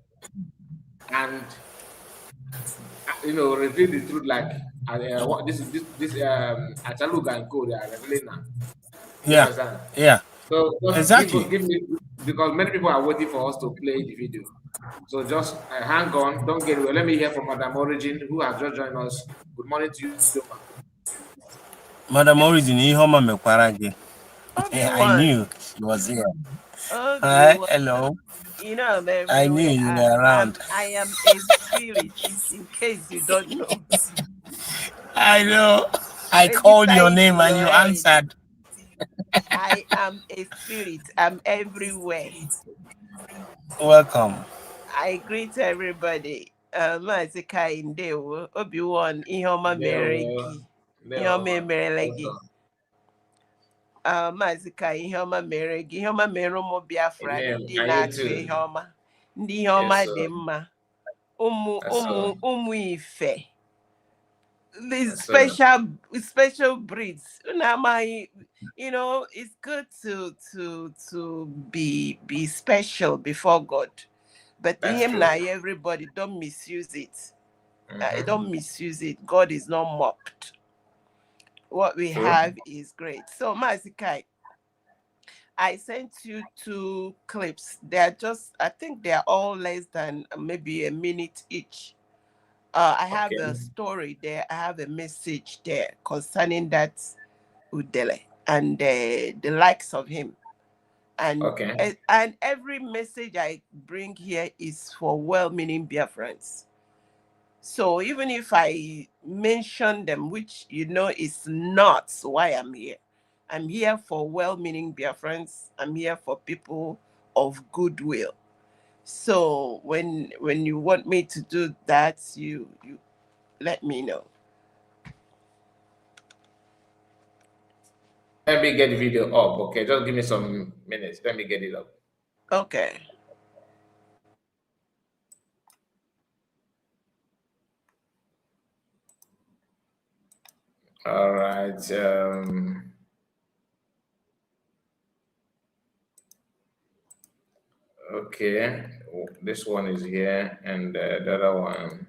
and reveal the truth, like what this Achaluga and Co. They are revealing now. Yeah. So exactly. Give me, because many people are waiting for us to play the video. So just hang on, don't get away. Let me hear from Madam Origin, who has just joined us. Good morning to you, Madam Origin. I knew she was here. Hi, hello. You know, I knew you were around. I am a spirit, in case you don't know. I know. I called your name and you answered. I am a spirit. I'm everywhere. Welcome. I greet everybody. Mazika Indewo, Obi-Wan, Ihoma Meregi, Ihoma Merelegi. Mazika Ihoma Meregi, Ihoma Meromo Biafra, Ndi na-atụ Ihoma, Ndi Ihoma dị mma, Ụmụ Ife. These special breeds. It's good to be special before God. But That's him true. now, everybody don't misuse it. Don't misuse it. God is not mocked. What we have is great. So, Mazikai, I sent you 2 clips. They're just, I think they're all less than maybe a minute each. I have a story there. I have a message there concerning that Udele and the likes of him. And every message I bring here is for well-meaning Biafrans. So even if I mention them, which is not why I'm here for well-meaning Biafrans. I'm here for people of goodwill. So when you want me to do that, you let me know. Let me get the video up. Okay, just give me some minutes. Let me get it up. Okay. All right. Okay, this one is here, and the other one.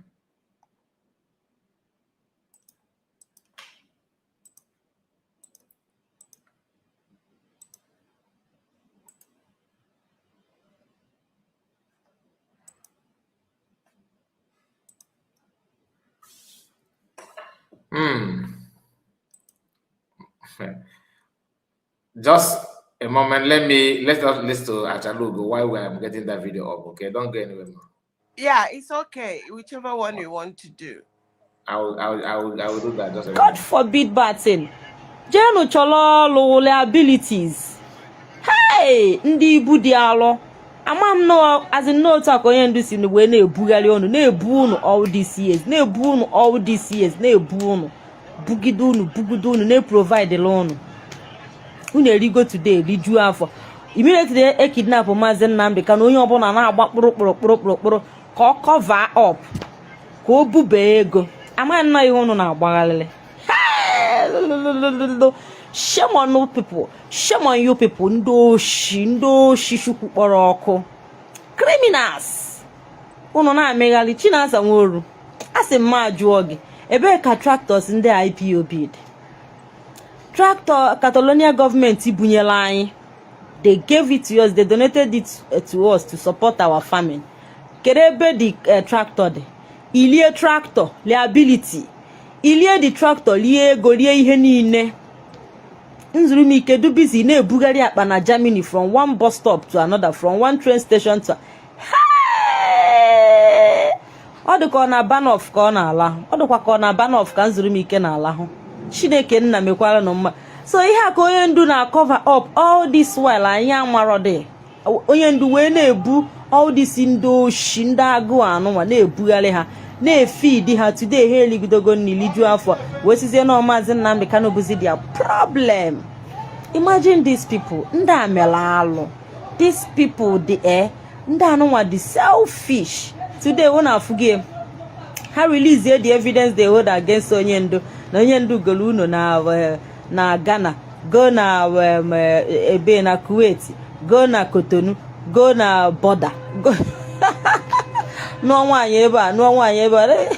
Just a moment. Let's just listen to Achalugo while I'm getting that video up. Okay, don't go anywhere more. Yeah, it's okay. Whichever one you want to do. I will do that. Just a God minute. forbid Batin. Jenu cholo liabilities. Hey, ndi ibu di alo. Amam no as in no talk onye ndu si we na-ebugali onu na-ebu unu all these years na-ebu unu all these years na-ebu unu bugido unu na-provide unu unu erigo today riju afọ immediately e kidnap Maazị Nnamdi Kanu onye ọbụla na-agba kpụrụ ka ọ cover up ka o bube ego ama nna ihe unu na-agbaghalịlị. Shame on you people. Shame on you people. Ndo chukwu kpọrọ ọkụ. Criminals. Unu na-ameghali Chinasa Nworu. Asị mma jụọ gị. Ebee ka tractors ndị IPOB dị? Tractor Catalonia government bunyela anyị. They gave it to us. They donated it to us to support our farming. Kedu ebe the tractor dị? Ilie tractor liability. Ilie the tractor lie ego lie ihe niile. Nzurumike do busy na-ebugharị akpa na Germany from one bus stop to another, from one train station to ọ dịka na Banoff ka ọ na-ala ọ dịkwa ka ọ na Banoff ka Nzurumike na-ala hụ Chineke nna mekwara no mma. So ihe a ka onye ndu na cover up all this while anyị amarọ dị onye ndu wee na-ebu all this ndoshi ndị agụ anụnwa na-ebugharị ha na-efeed ha today ha eligidogo n'iliju afọ wee sizie na Maazị Nnamdi Kanu bụzi their problem. Imagine these people ndị amela alụ these people the ndị anụnwa the selfish. Today when I forgive ha release the evidence they hold against onye ndu na onye ndu golu uno na Ghana, go na ebe na Kuwait, go na Cotonou, go na border, go n'ọnwa anyị ebe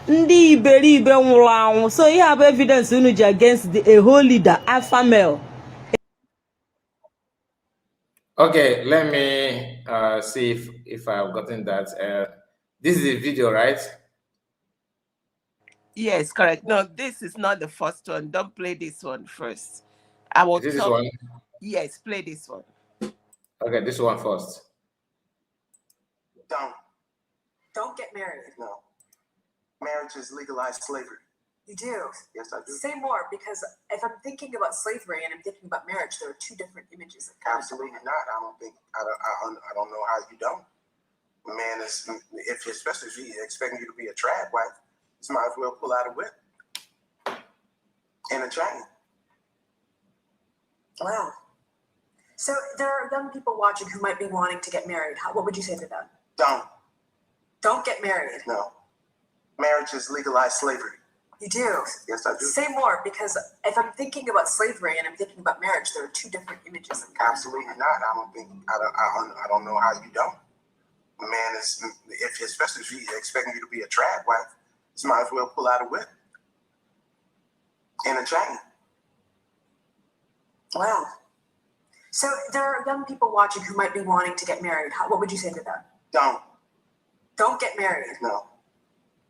ndị iberibe nwụrụ anwụ. So you have evidence unu ji against a whole leader, alpha male. Okay, let me see if I've gotten that. This is a video, right? Yes, correct. No, this is not the first one. Don't play this one first. I will this one? Yes, play this one. Okay, this one first. Don't get married. No. Marriage is legalized slavery. You do? Yes, I do. Say more, because if I'm thinking about slavery and I'm thinking about marriage, there are two different images. Absolutely not. I don't know how you don't. Man is, especially if he's expecting you to be a trad wife, you might as well pull out a whip and a chain. Wow. So there are young people watching who might be wanting to get married. What would you say to them? Don't get married. No. Marriage is legalized slavery. You do? Yes, I do. Say more, because if I'm thinking about slavery and I'm thinking about marriage, there are two different images. Absolutely not. I don't know how you don't. man is, especially if he's expecting you to be a trad wife, you might as well pull out a whip and a chain. Wow. So there are young people watching who might be wanting to get married. What would you say to them? Don't get married. No.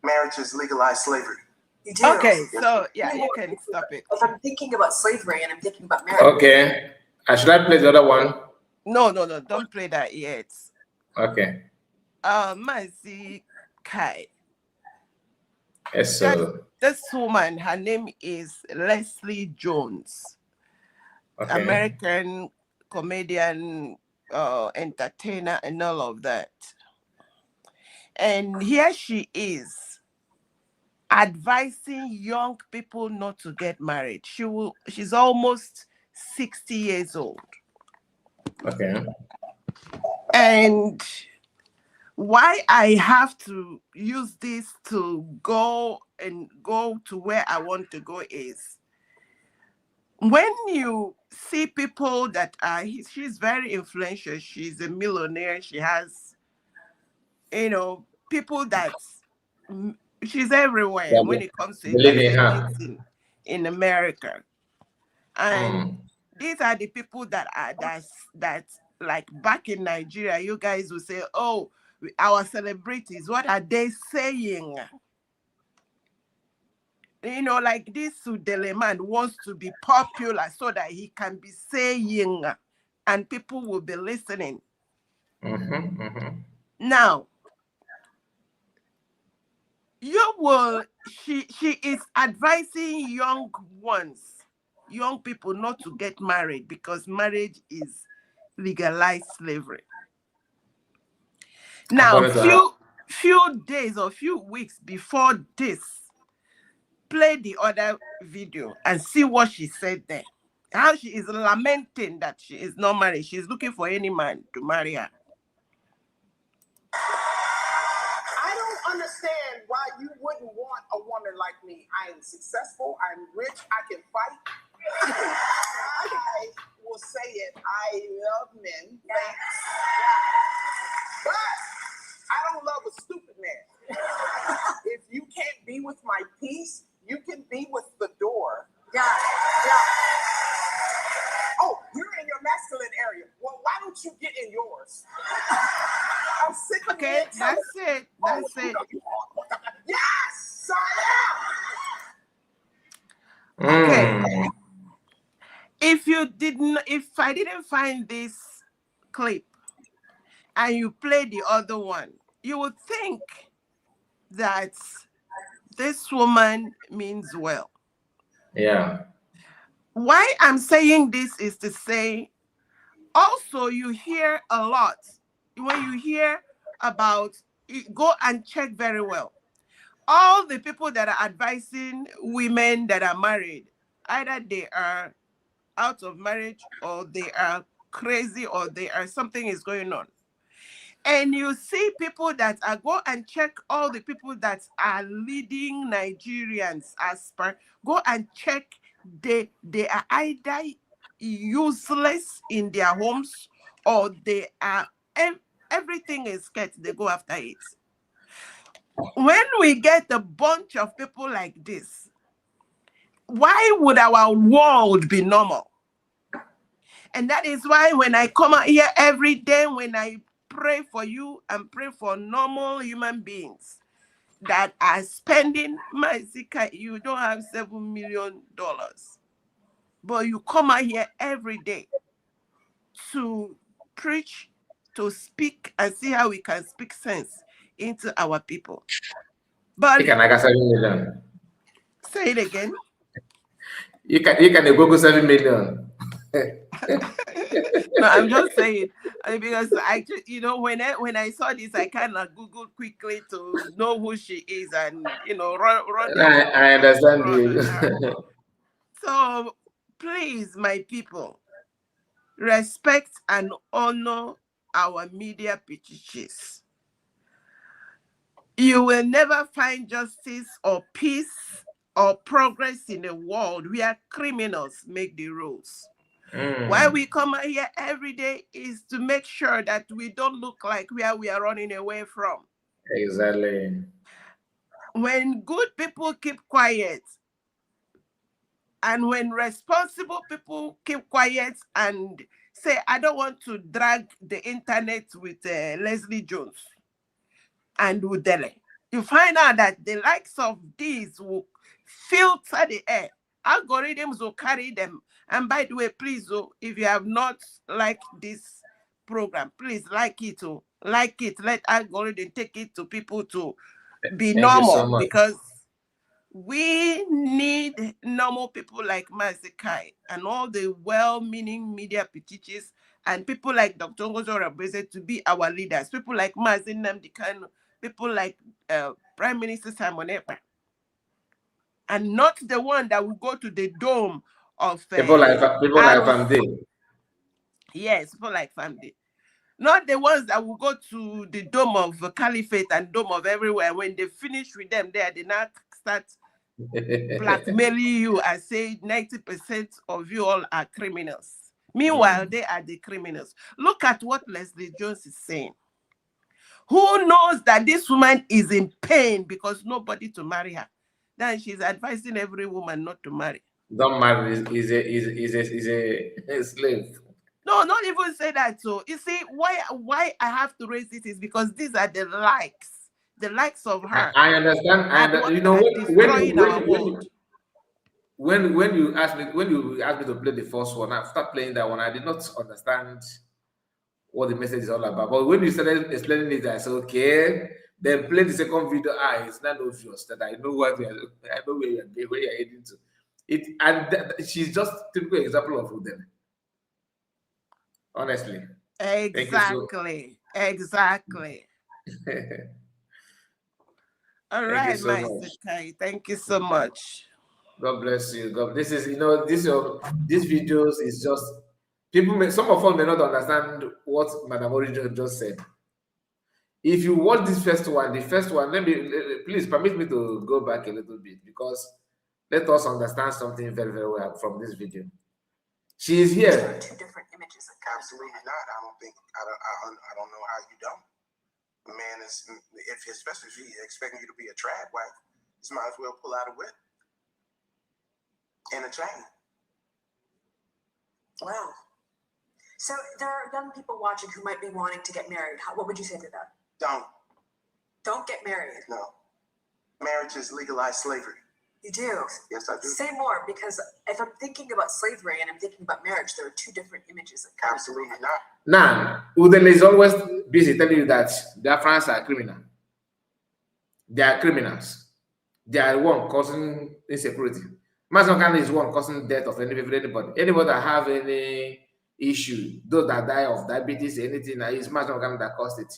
Marriage is legalized slavery. You do. Okay, so yeah, you can stop it. If I'm thinking about slavery and I'm thinking about marriage. Okay. Should I play the other one? No, don't play that yet. Okay. Mazi Kai. Yes, so. This woman, her name is Leslie Jones. Okay. American comedian, entertainer, and all of that. And here she is advising young people not to get married. She's almost 60 years old. Okay. And why I have to use this to go to where I want to go is when you see people that are, she's very influential. She's a millionaire. She has, people that she's everywhere when it comes to entertainment in America. And these are the people that are that like back in Nigeria, you guys will say, oh, our celebrities, what are they saying? Like this Udele man wants to be popular so that he can be saying and people will be listening. Now, she is advising young people not to get married because marriage is legalized slavery. Now, few days or few weeks before this, play the other video and see what she said there. How she is lamenting that she is not married. She's looking for any man to marry her. I don't understand why you wouldn't want a woman like me. I am successful. I'm rich. I can fight. I will say it. I love men. But I don't love a stupid man. If you can't be with my peace, you can be with the door. Yeah. Oh, you're in your masculine area. Well, why don't you get in yours? I'm sick of it. That's it. That's it. Yes! Okay. If I didn't find this clip and you play the other one, you would think that this woman means well. Yeah. Why I'm saying this is to say, also you hear a lot. When you hear about, go and check very well. All the people that are advising women that are married, either they are out of marriage or they are crazy or they are something is going on. And you see people that are, go and check all the people that are leading Nigerians as per, go and check, they are either useless in their homes or they are, everything is scared, they go after it. When we get a bunch of people like this, why would our world be normal? And that is why when I come out here every day, when I pray for you and pray for normal human beings that are spending, you don't have $7 million, but you come out here every day to preach, to speak, and see how we can speak sense into our people. But you can like 7 million. Say it again. You can go 7 million. No, I'm just saying because I just, when I saw this, I kind of Googled quickly to know who she is and run. I understand you. So please, my people, respect and honor our media pitches. You will never find justice or peace or progress in a world where criminals make the rules. Why we come out here every day is to make sure that we don't look like where we are running away from. Exactly. When good people keep quiet, and when responsible people keep quiet and say, I don't want to drag the internet with Leslie Jones and Udele, you find out that the likes of these will filter the air. Algorithms will carry them. And by the way, please, if you have not liked this program, please like it. Like it. Let algorithm take it to people to be normal, so because we need normal people like Mazikai and all the well-meaning media teachers and people like Dr. Ngozo Rabeze to be our leaders. People like Mazin Namdekano, people like Prime Minister Simon Ekpa. And not the one that will go to the dome of people like Famde. Yes, people like Famde. Not the ones that will go to the dome of Caliphate and dome of everywhere. When they finish with them there, they now start blackmailing you and say 90% of you all are criminals. Meanwhile, they are the criminals. Look at what Leslie Jones is saying. Who knows that this woman is in pain because nobody to marry her? Then she's advising every woman not to marry. Don't marry is a slave. No, not even say that. So you see why I have to raise this is because these are the likes of her. I understand. And you know when you asked me to play the first one, after playing that one, I did not understand what the message is all about. But when you started explaining it, I said, okay, then play the second video. It's not obvious that I know where you're heading to. She's just a typical example of Udele. Honestly. Exactly. All right, Master. Thank you so much. God bless you. This is, these videos is just some of us may not understand what Madam Origin just said. If you watch this first one, please permit me to go back a little bit, because let us understand something very, very well from this video. She is here. There are two different images. Absolutely not. I don't know how you don't. The man is, especially if he's expecting you to be a trad wife, you might as well pull out a whip and a chain. Wow. So there are young people watching who might be wanting to get married. What would you say to them? Don't get married. No. Marriage is legalized slavery. You do? Yes, I do. Say more, because if I'm thinking about slavery and I'm thinking about marriage, there are two different images. Absolutely not. Now, Udele is always busy telling you that their friends are criminal. They are criminals. They are one causing insecurity. Mazokan is one causing death of anybody. Anybody that have any issue, those that die of diabetes, anything, is Mazokan that caused it.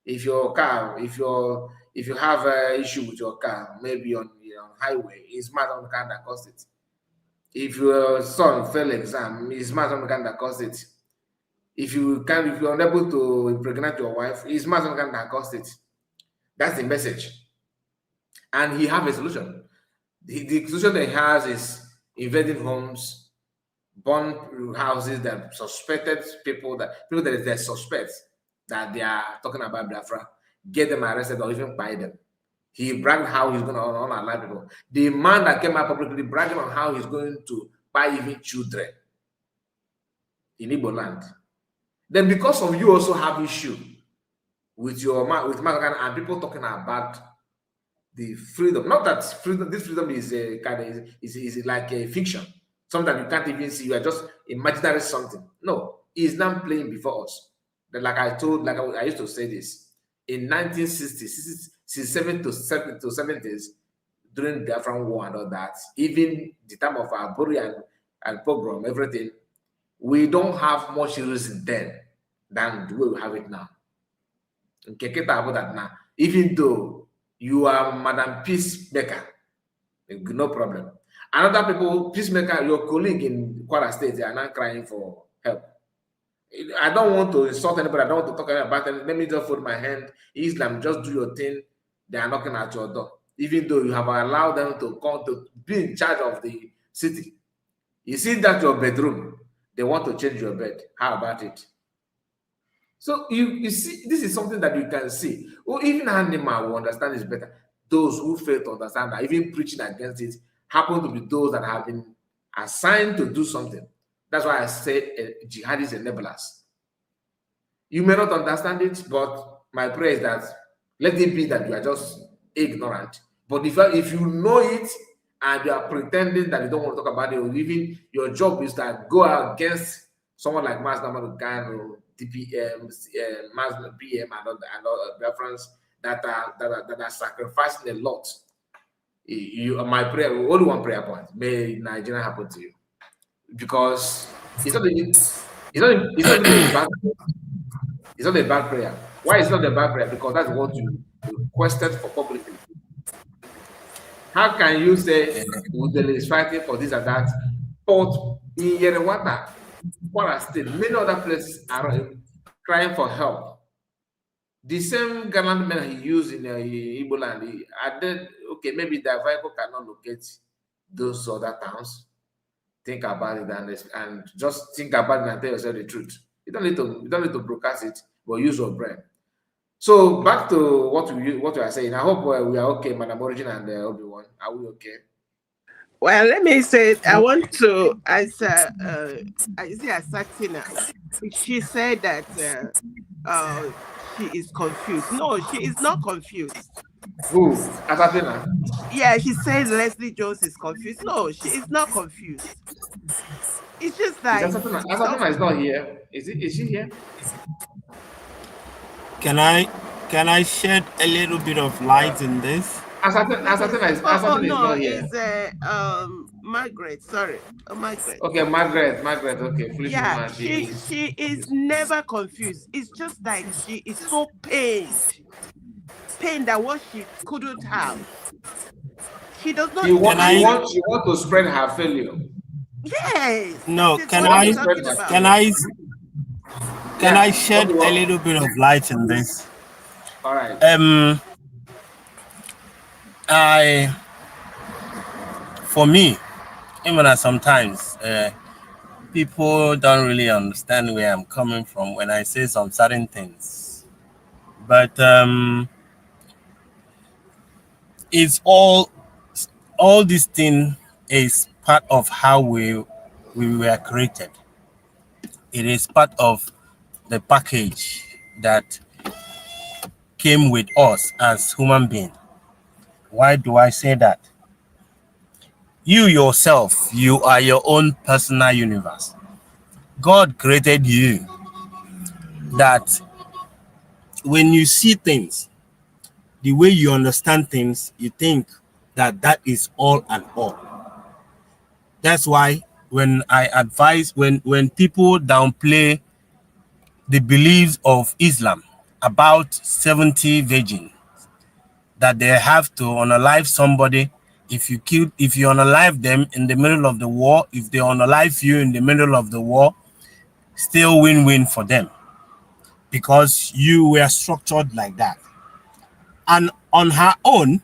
If your car, if you have an issue with your car, maybe on highway, it's Mazokan that caused it. If your son failed exam, it's Mazokan that caused it. If you're unable to impregnate your wife, it's Mazokan that caused it. That's the message. And he have a solution. The solution that he has is invading homes, burn houses that suspected people that they suspect that they are talking about Biafra, get them arrested or even buy them. He bragged how he's going to unalive people. The man that came out publicly bragging on how he's going to buy even children in Igbo land. Then because of you also have issue with Magan and people talking about the freedom. Not that freedom, this freedom is a is like a fiction. Something that you can't even see. You are just imaginary something. No, he's not playing before us. Like I used to say this. In 1960s, 67 to 70s, during the Biafran War and all that, even the time of our burial and pogrom, everything, we don't have much reason then than the way we have it now. About that now. Even though you are Madam Peacemaker, no problem. Another people, Peacemaker, your colleague in Kwara State, they are not crying for help. I don't want to insult anybody. I don't want to talk about it. Let me just fold my hand. Islam, just do your thing. They are knocking at your door. Even though you have allowed them to come to be in charge of the city. You see that your bedroom. they want to change your bed. How about it? So you see, this is something that you can see. Or even animal will understand this better. Those who fail to understand that, even preaching against it, happen to be those that have been assigned to do something. That's why I say jihadist enablers. You may not understand it, but my prayer is that let it be that you are just ignorant. But if you know it and you are pretending that you don't want to talk about it, or even your job is to go against someone like Mas Namarukan or DPM, Mas PM and other reference that are sacrificing a lot. My prayer, only one prayer point, may Nigeria happen to you. Because it's not a bad prayer. Why is it not a bad prayer? Because that's what you requested for publicly. How can you say Udele is fighting for this and that? But in Yerewata, Kwara State, many other places are crying for help. The same gallant men he used in Igbo land, okay, maybe the vehicle cannot locate those other towns. Think about it and just think about it and tell yourself the truth. You don't need to broadcast it, but use your brain. So back to what you are saying. I hope we are okay, Madam Origin and Obi-Wan. Are we okay? Well, let me say, I want to answer. I see Asatina. She said that she is confused. No, she is not confused. Who? Asatina? Yeah, she says Leslie Jones is confused. No, she is not confused. It's just like Asatina is not here. Is she here? Can I shed a little bit of light in this? Asatina is not here. It's Margaret. Sorry, Margaret. Okay, Margaret. Okay, yeah, she is never confused. It's just like she is so pained that what she couldn't have. She does not. You want to spread her failure. Yes. No. Can I shed a little bit of light in this? All right. For me, even as sometimes people don't really understand where I'm coming from when I say some certain things, but it's all this thing is part of how we were created. It is part of the package that came with us as human beings. Why do I say that? You yourself, you are your own personal universe. God created you that when you see things, the way you understand things, you think that is all and all. That's why when I advise, when people downplay the beliefs of Islam about 70 virgins, that they have to unalive somebody. If you unalive them in the middle of the war, if they unalive you in the middle of the war, still win-win for them, because you were structured like that. And on her own,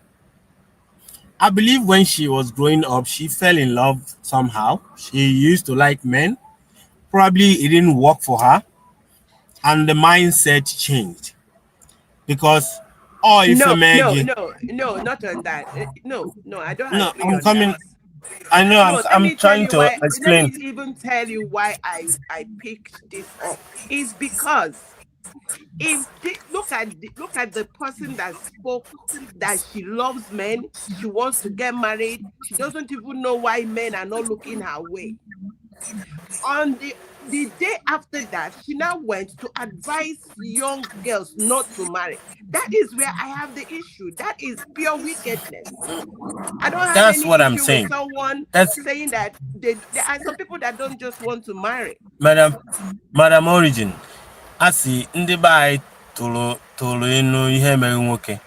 I believe when she was growing up, she fell in love somehow. She used to like men. Probably it didn't work for her, and the mindset changed. Because no, not on that. No, I don't agree on that. I know. I'm trying to explain. Let me even tell you why I picked this up. Is because look at the person that spoke that she loves men, she wants to get married, she doesn't even know why men are not looking her way. On the day after that, she now went to advise young girls not to marry. That is where I have the issue. That is pure wickedness. I don't have That's any what issue I'm saying. with someone saying that there are some people that don't just want to marry. Madam Origin, I see ndị bai tolo enu ihe mere nwoke.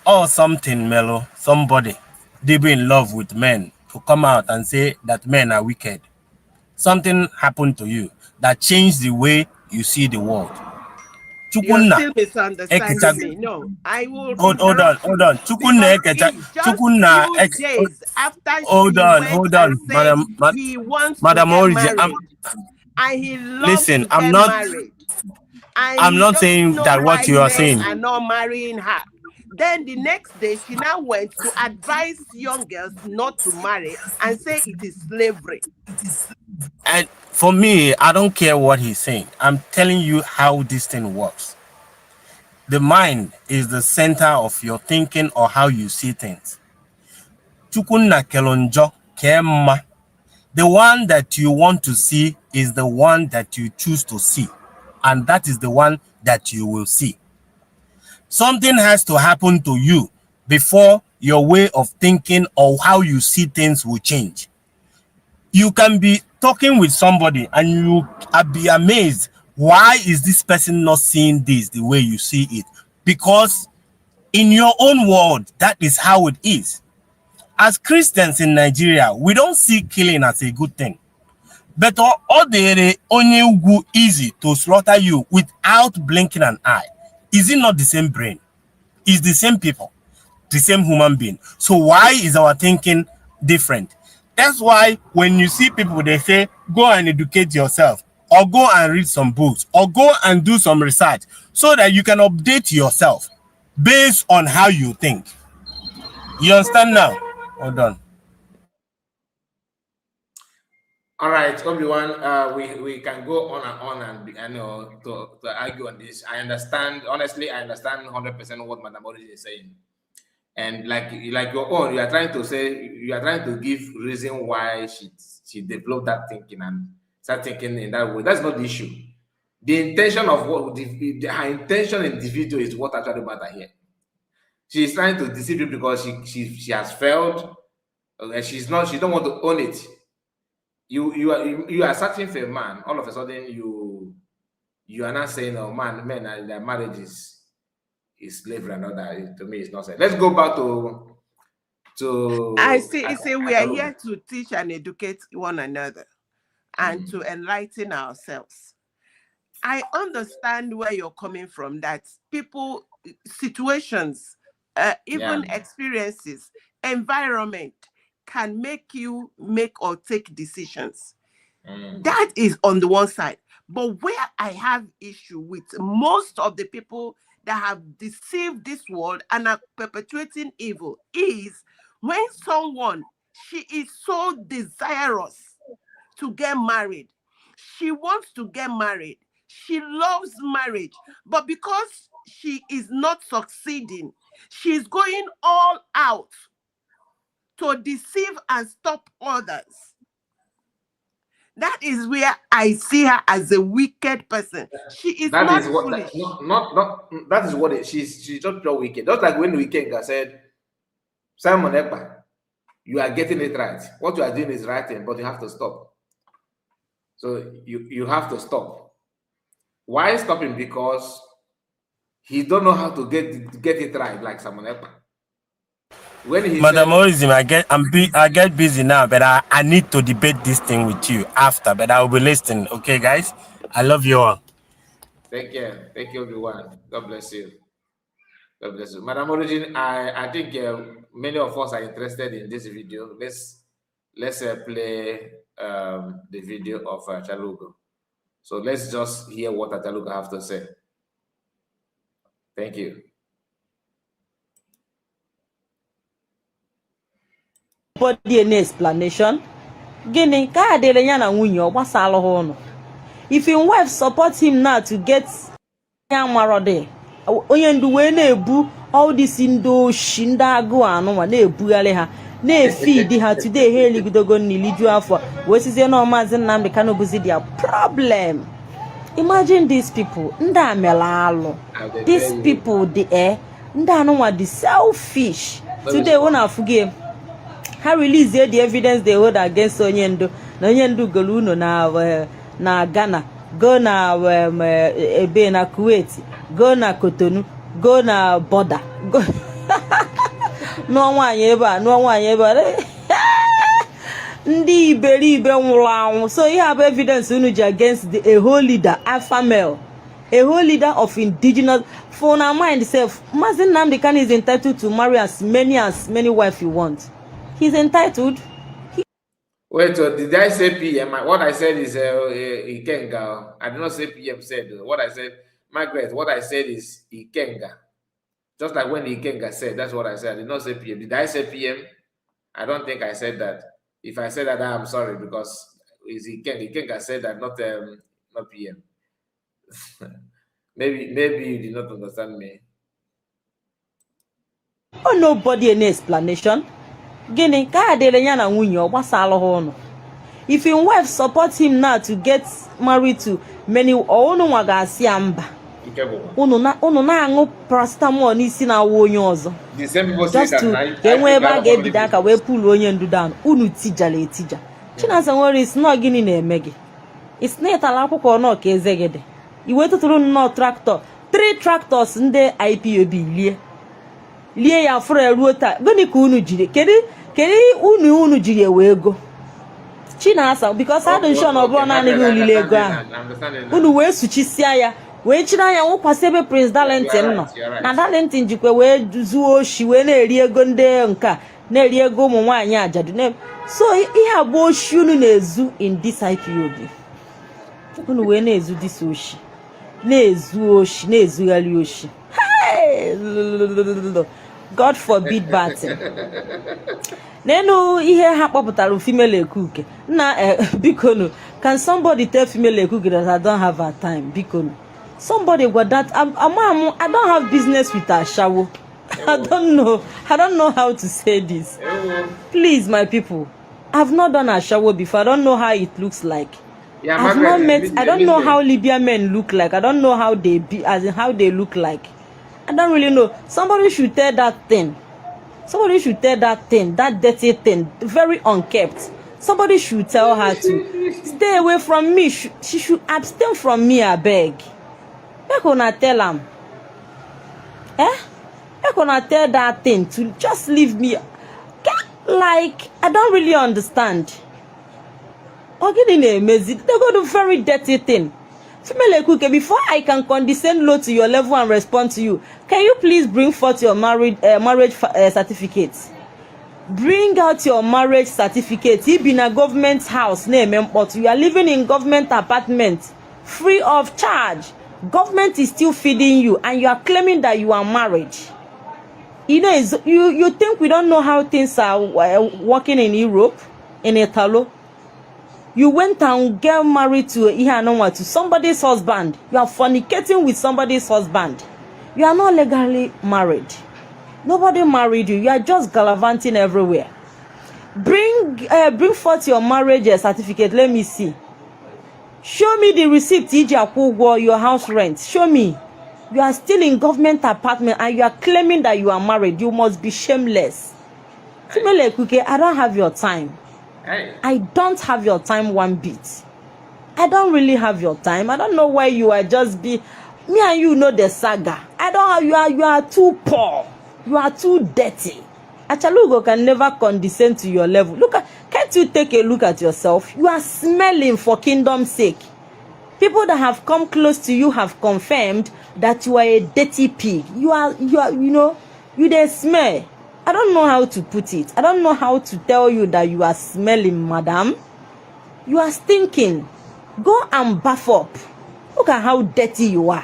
Or something mellow, somebody they be in love with men to come out and say that men are wicked. Something happened to you that changed the way you see the world. You're still misunderstanding me. No, I will. Hold on. Chukunna It's just few days after he went and said he wants to get married, and he loves to get married, and I'm he not doesn't saying know that what why you are men saying. are not marrying her. Then the next day, she now went to advise young girls not to marry and say it is slavery. And for me, I don't care what he's saying. I'm telling you how this thing works. The mind is the center of your thinking or how you see things. Chukunna kelonjo kema. The one that you want to see is the one that you choose to see. And that is the one that you will see. Something has to happen to you before your way of thinking or how you see things will change. You can be talking with somebody and you be amazed. Why is this person not seeing this the way you see it? Because in your own world, that is how it is. As Christians in Nigeria, we don't see killing as a good thing. But all the only easy to slaughter you without blinking an eye. Is it not the same brain? It's the same people, the same human being. So why is our thinking different? That's why when you see people, they say, go and educate yourself, or go and read some books, or go and do some research, so that you can update yourself based on how you think. You understand now? Hold on. All right, Obi-Wan, we can go on and to argue on this. I understand, honestly, I understand 100% what Madam Oriji is saying. And like your own, you are trying to give reason why she developed that thinking and start thinking in that way. That's not the issue. The intention of her intention in the video is what actually matters here. She's trying to deceive you because she has failed, and she don't want to own it. You are searching for a man. All of a sudden, you are not saying, "Oh man, men and their marriage is slavery and all that." To me, it's not said. Let's go back to. I see. We are here to teach and educate one another, and to enlighten ourselves. I understand where you're coming from. That people, situations, even experiences, environment can make you make or take decisions. That is on the one side. But where I have issue with most of the people that have deceived this world and are perpetuating evil is when someone, she is so desirous to get married. She wants to get married. She loves marriage. But because she is not succeeding, she's going all out to deceive and stop others. That is where I see her as a wicked person. She is not foolish. That is what she's just pure wicked. Just like when the wicked guy said, Simon Ekpa, you are getting it right. What you are doing is right, but you have to stop. So you have to stop. Why stopping? Because he don't know how to get it right, like Simon Ekpa. Madam Orizim, I get busy now, but I need to debate this thing with you after, but I will be listening. Okay, guys? I love you all. Take care. Thank you, everyone. God bless you. God bless you. Madam Origin, I think many of us are interested in this video. Let's play the video of Chalugo. So let's just hear what Chalugo have to say. Thank you. Body an explanation. Gini ka adele ya na nwunye o gbasala ha onu. If your wife support him now to get yamarode, onye ndu we na-ebu all this ndo shinda agu anu ma na-ebugale ha na-feed ha today he ligidogo niliju afọ we sizie na Maazị Nnamdi Kanu buzi their problem. Imagine these people, nda amela alu. These people nda anwa the selfish. Today when I forgive how release the evidence they hold against Onyendo. Onyendo goluno na Ghana, go na ebe na Kuwait, go na Cotonou, go na border, go no nwanyị ebe ndị iberibe nwụrụ anwụ. So you have evidence unu ji against a whole leader, alpha male. a whole leader of indigenous. For our mind self, Mazen Nnamdi Kanu is entitled to marry as many wives you want. He's entitled. Wait, did I say PM? What I said is Ikenga. I did not say PM said. What I said, Margaret, what I said is Ikenga. Just like when Ikenga said, that's what I said. I did not say PM. Did I say PM? I don't think I said that. If I said that, I'm sorry, because it's Ikenga. Ikenga said that, not PM. maybe you did not understand me. Oh, nobody any explanation. Gini, if your wife supports him now to get married to many, or no wagasiamba. Unu na angu paracetamol n'isi na onye ọzọ. The same people just say to that enwe ebe a ga-ebido aka wee pull onye ndu down. Unu tijala etija. Chinasa nwere isi na gịnị na-eme gị. Isi na ịtala akwụkwọ nọ ka eze gị dị. Iwe tụtụrụ nnọọ tractor. 3 tractors ndị IPOB lie ya fụrụ ruo taa. Gịnị ka unu jiri? Kedu unu jiri ewe ego? Chinasa, because I don't show no bro na nigga olile ego ahụ. Unu wee suchisia ya. Wee chiri anya nwụkwasị ebe Prince Darlington nọ. Na Darlington jikwe wee zuo oshi wee na-eri ego ndị nka, na-eri ego ụmụ nwaanyị ajadu. So ihe abụọ oshi unu na-ezu in this IPOB. Unu wee na-ezu this oshi. Na-ezu oshi, na-ezugharị oshi. Hey! God forbid batting. Nenu ihe ha kpọpụtara female ekuke. Na bikono, can somebody tell female ekuke that I don't have her time? Bikono. Somebody got that. I don't have business with Ashawo. I don't know how to say this. Please, my people. I've not done Ashawo before. I don't know how it looks like. Yeah, I've not met. I don't know how Libyan men look like. I don't know how they be, as in how they look like. I don't really know. Somebody should tell that thing. Somebody should tell that thing, that dirty thing, very unkept. Somebody should tell her to stay away from me. She should abstain from me, I beg. How can I tell him? How can I tell that thing to just leave me? Like, I don't really understand. They go do very dirty thing. Female Ekuke, before I can condescend low to your level and respond to you, can you please bring forth your marriage certificate? Bring out your marriage certificate. You be in a government house, but you are living in government apartment, free of charge. Government is still feeding you, and you are claiming that you are married. You know, you think we don't know how things are working in Europe, in Italy? You went and get married to somebody's husband. You are fornicating with somebody's husband. You are not legally married. Nobody married you. You are just gallivanting everywhere. Bring forth your marriage certificate. Let me see. Show me the receipt, your house rent. Show me. You are still in government apartment and you are claiming that you are married. You must be shameless. Female Ekuke, I don't have your time. I don't have your time one bit. I don't really have your time. I don't know why you are just me and you know the saga. I don't have, you are too poor. You are too dirty. Achalugo can never condescend to your level. Can't you take a look at yourself? You are smelling for kingdom's sake. People that have come close to you have confirmed that you are a dirty pig. You are, you they smell. I don't know how to put it. I don't know how to tell you that you are smelling, madam. You are stinking. Go and bath up. Look at how dirty you are.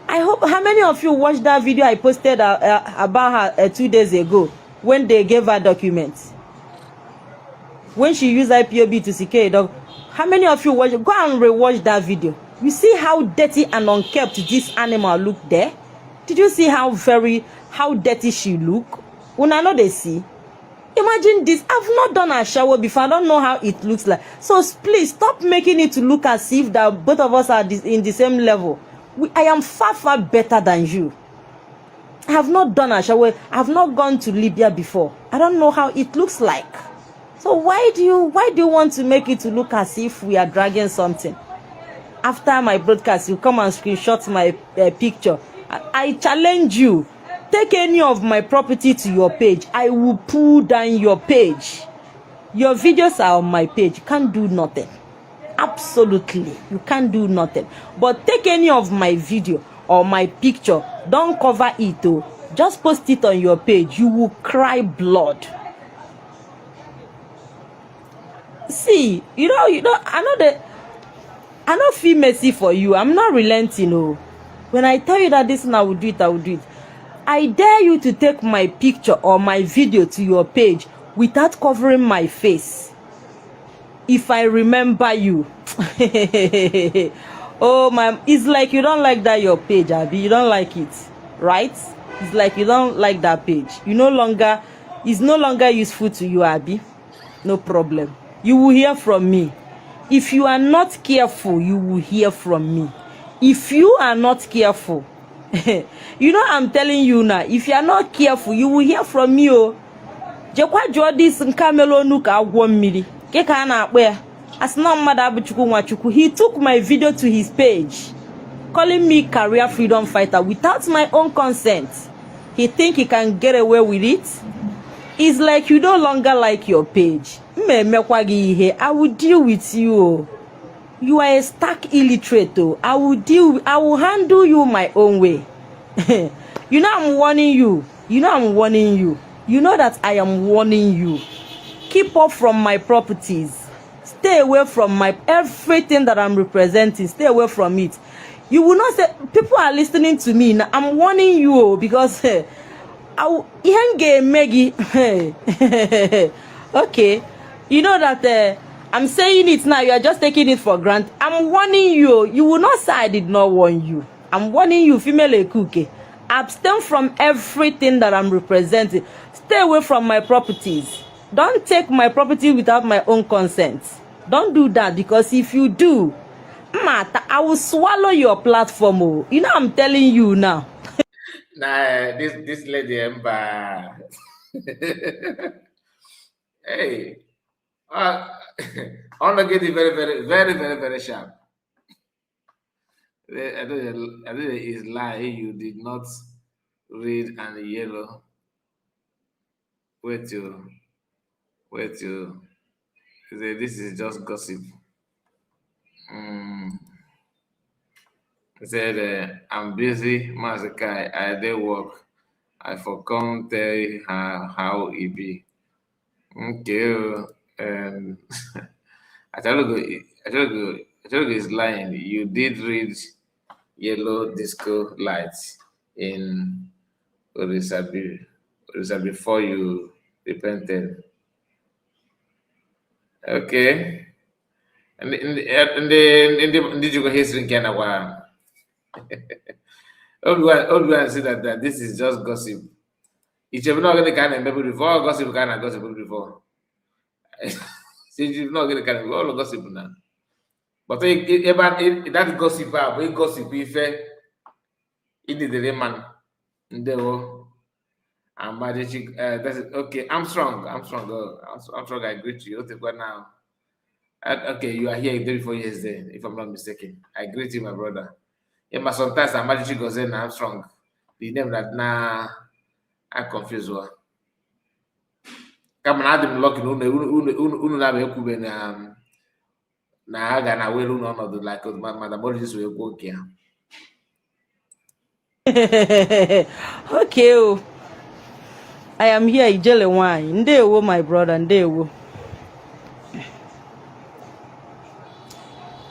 I hope, how many of you watched that video I posted about her 2 days ago when they gave her documents? When she used IPOB to secure a dog. How many of you watched? Go and rewatch that video. You see how dirty and unkept this animal looked there? Did you see how dirty she looked? When I know they see, imagine this. I've not done a shower before. I don't know how it looks like. So please stop making it to look as if that both of us are in the same level. I am far better than you. I have not done a shower. I have not gone to Libya before. I don't know how it looks like. So why do you want to make it to look as if we are dragging something? After my broadcast, you come and screenshot my picture. I challenge you. Take any of my property to your page. I will pull down your page. Your videos are on my page. You can't do nothing. Absolutely, you can't do nothing. But take any of my video or my picture, don't cover it though. Just post it on your page. You will cry blood. See, I don't feel mercy for you. I'm not relenting. Oh, when I tell you that this and I will do it, I will do it. I dare you to take my picture or my video to your page without covering my face. If I remember you. Oh my, it's like you don't like that your page, Abby. You don't like it, right? It's like you don't like that page. It's no longer useful to you, Abby. No problem. You will hear from me. If you are not careful, you will hear from me. If you are not careful, I'm telling you now, if you are not careful, you will hear from me. Oh, Jekwa Jodis nkamelo nuka agwo mmiri. Keka na akpo ya. Asina mmadu abuchukwu nwachukwu. He took my video to his page, calling me career freedom fighter without my own consent. He think he can get away with it? It's like you no longer like your page. I will deal with you. You are a stark illiterate. I will handle you my own way. I'm warning you. I'm warning you. You know that I am warning you. Keep off from my properties. Stay away from everything that I'm representing. Stay away from it. You will not say, people are listening to me. Now, I'm warning you because Maggie. Okay. You know that I'm saying it now. You are just taking it for granted. I'm warning you. You will not say I did not warn you. I'm warning you, female Ekuke. Abstain from everything that I'm representing. Stay away from my properties. Don't take my property without my own consent. Don't do that, because if you do, I will swallow your platform. Oh. I'm telling you now. Nah, this lady Ember. Hey, I want to get it very, very, very, very, very sharp. I don't know is lie. You did not read and yellow. Wait till. This is just gossip. He said, I'm busy, Mazakai. I did work. I forgot tell you how it be. Okay. And I tell you is lying. You did read Yellow Disco Lights in Orisabi before you repented. Okay. And in the Jugo history in Canada, everyone say that this is just gossip. If you're not going to kind of remember before, gossip kind of gossip before. Since you're not going to kind of all gossip now. But that gossip, we gossip if it is the man. I'm magic. That's it. Okay. I'm strong. I'm strong. I greet you. Now. Okay, you are here 34 years then, if I'm not mistaken. I greet you, my brother. Yeah, but sometimes I'm magic goes in. I'm strong. The name that now I'm confused. Come on, I'm lucky. Na be ekube na aga na welu no no like madam Morris we go okay. Okay. Oh. I am here, Udele wine. Ndewo, my brother, Ndewo.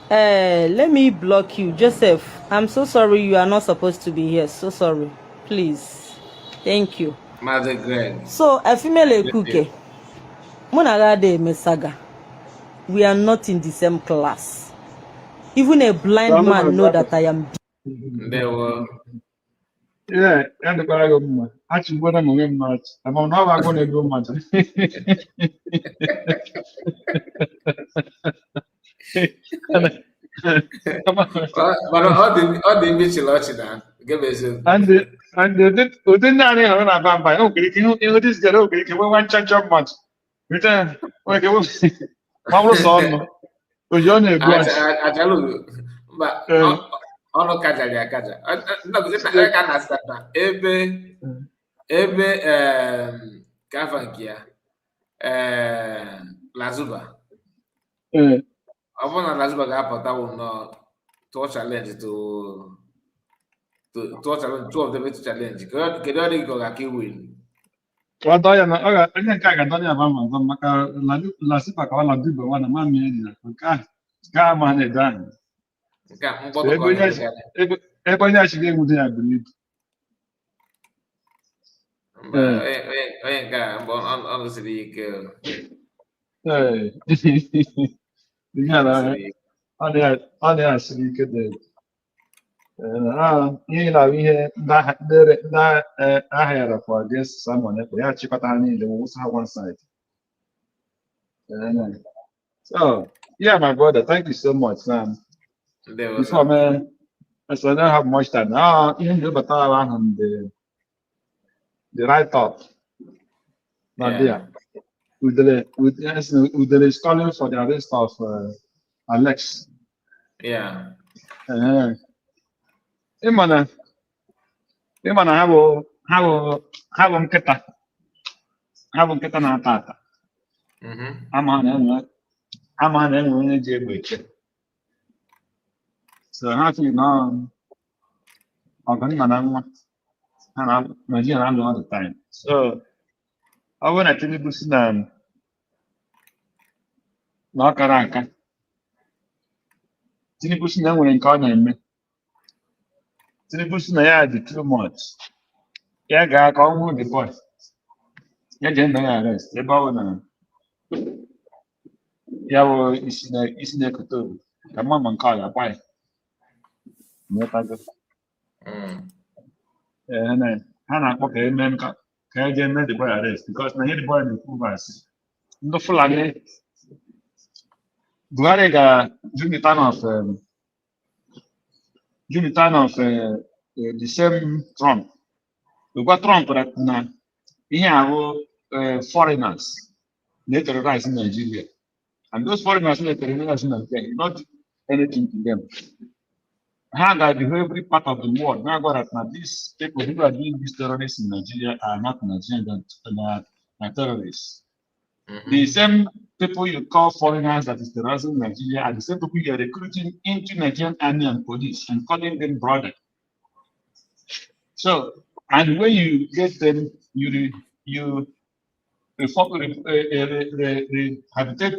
Let me block you, Joseph. I'm so sorry you are not supposed to be here. So sorry. Please. Thank you. Mother Greg. So, a female Ekuke. Monagade Mesaga. We are not in the same class. Even a blind man know that I am. Ndewo. Yeah, and the Paragon. Actually, what I'm going much. I'm not going to go much. But all the English watch now. Give us and within that, I don't have by okay, you this get okay, you want church of much. Return, okay, Paulo son. So you're a good. I tell you, but all kaja. No, because I can understand that. Ebe Kafankia Lazuba. I want to last bag up, that will not to challenge to challenge two of them to challenge. Kedari go like win. Kalau yang orang ini kan tanya apa macam maka lalu pakai lagu bawa nama ni kan mana dan. Nka mboto ko ni ga. Banyak sih yang mudah beli. Nka on siri ke. Ini ada sih ke deh. Ihe na ihe ahịara for against someone ya chịkọta ha niile wụsa ha one side. So yeah, my brother, thank you so much, man. Before man, so I don't have much time. Ihe ndị batara ahụ the right thought. Not there. Udele is calling for the arrest of Alex. Yeah. Ịmana ha bụ nkịta na-ata ata. Ama na-enwe onye ji egbe eche. So ha fi na ọgụnna na nwa ha na Nigeria na-alụ all the time. So ọ bụrụ na Tinubu si na ọ kara aka, Tinubu si na enwere nke ọ na-eme, Tinubu si na ya dị too much, ya gaa ka ọ nwụrụ the boy, ya jee mee ya arrest ebe ọ bụ na ya bụ isi na-ekote obi ka mma nke ọ ga-agba ya. Ha na-akpọ ka eme ka e jee mee the boy arrest because na ihe the boy na-ekwu asị ndị Fulani. Buhari ga during the time of the same Trump. We got Trump na ihe ahụ foreigners na-terrorize in Nigeria, and those foreigners na-terrorize in Nigeria not anything to them. Ha ga-do every part of the world now got that these people who are doing these terrorists in Nigeria are not Nigerian, are terrorists. The same people you call foreigners that is terrorizing Nigeria are the same people you are recruiting into Nigerian army and police and calling them brother. So, and when you get them, you rehabilitate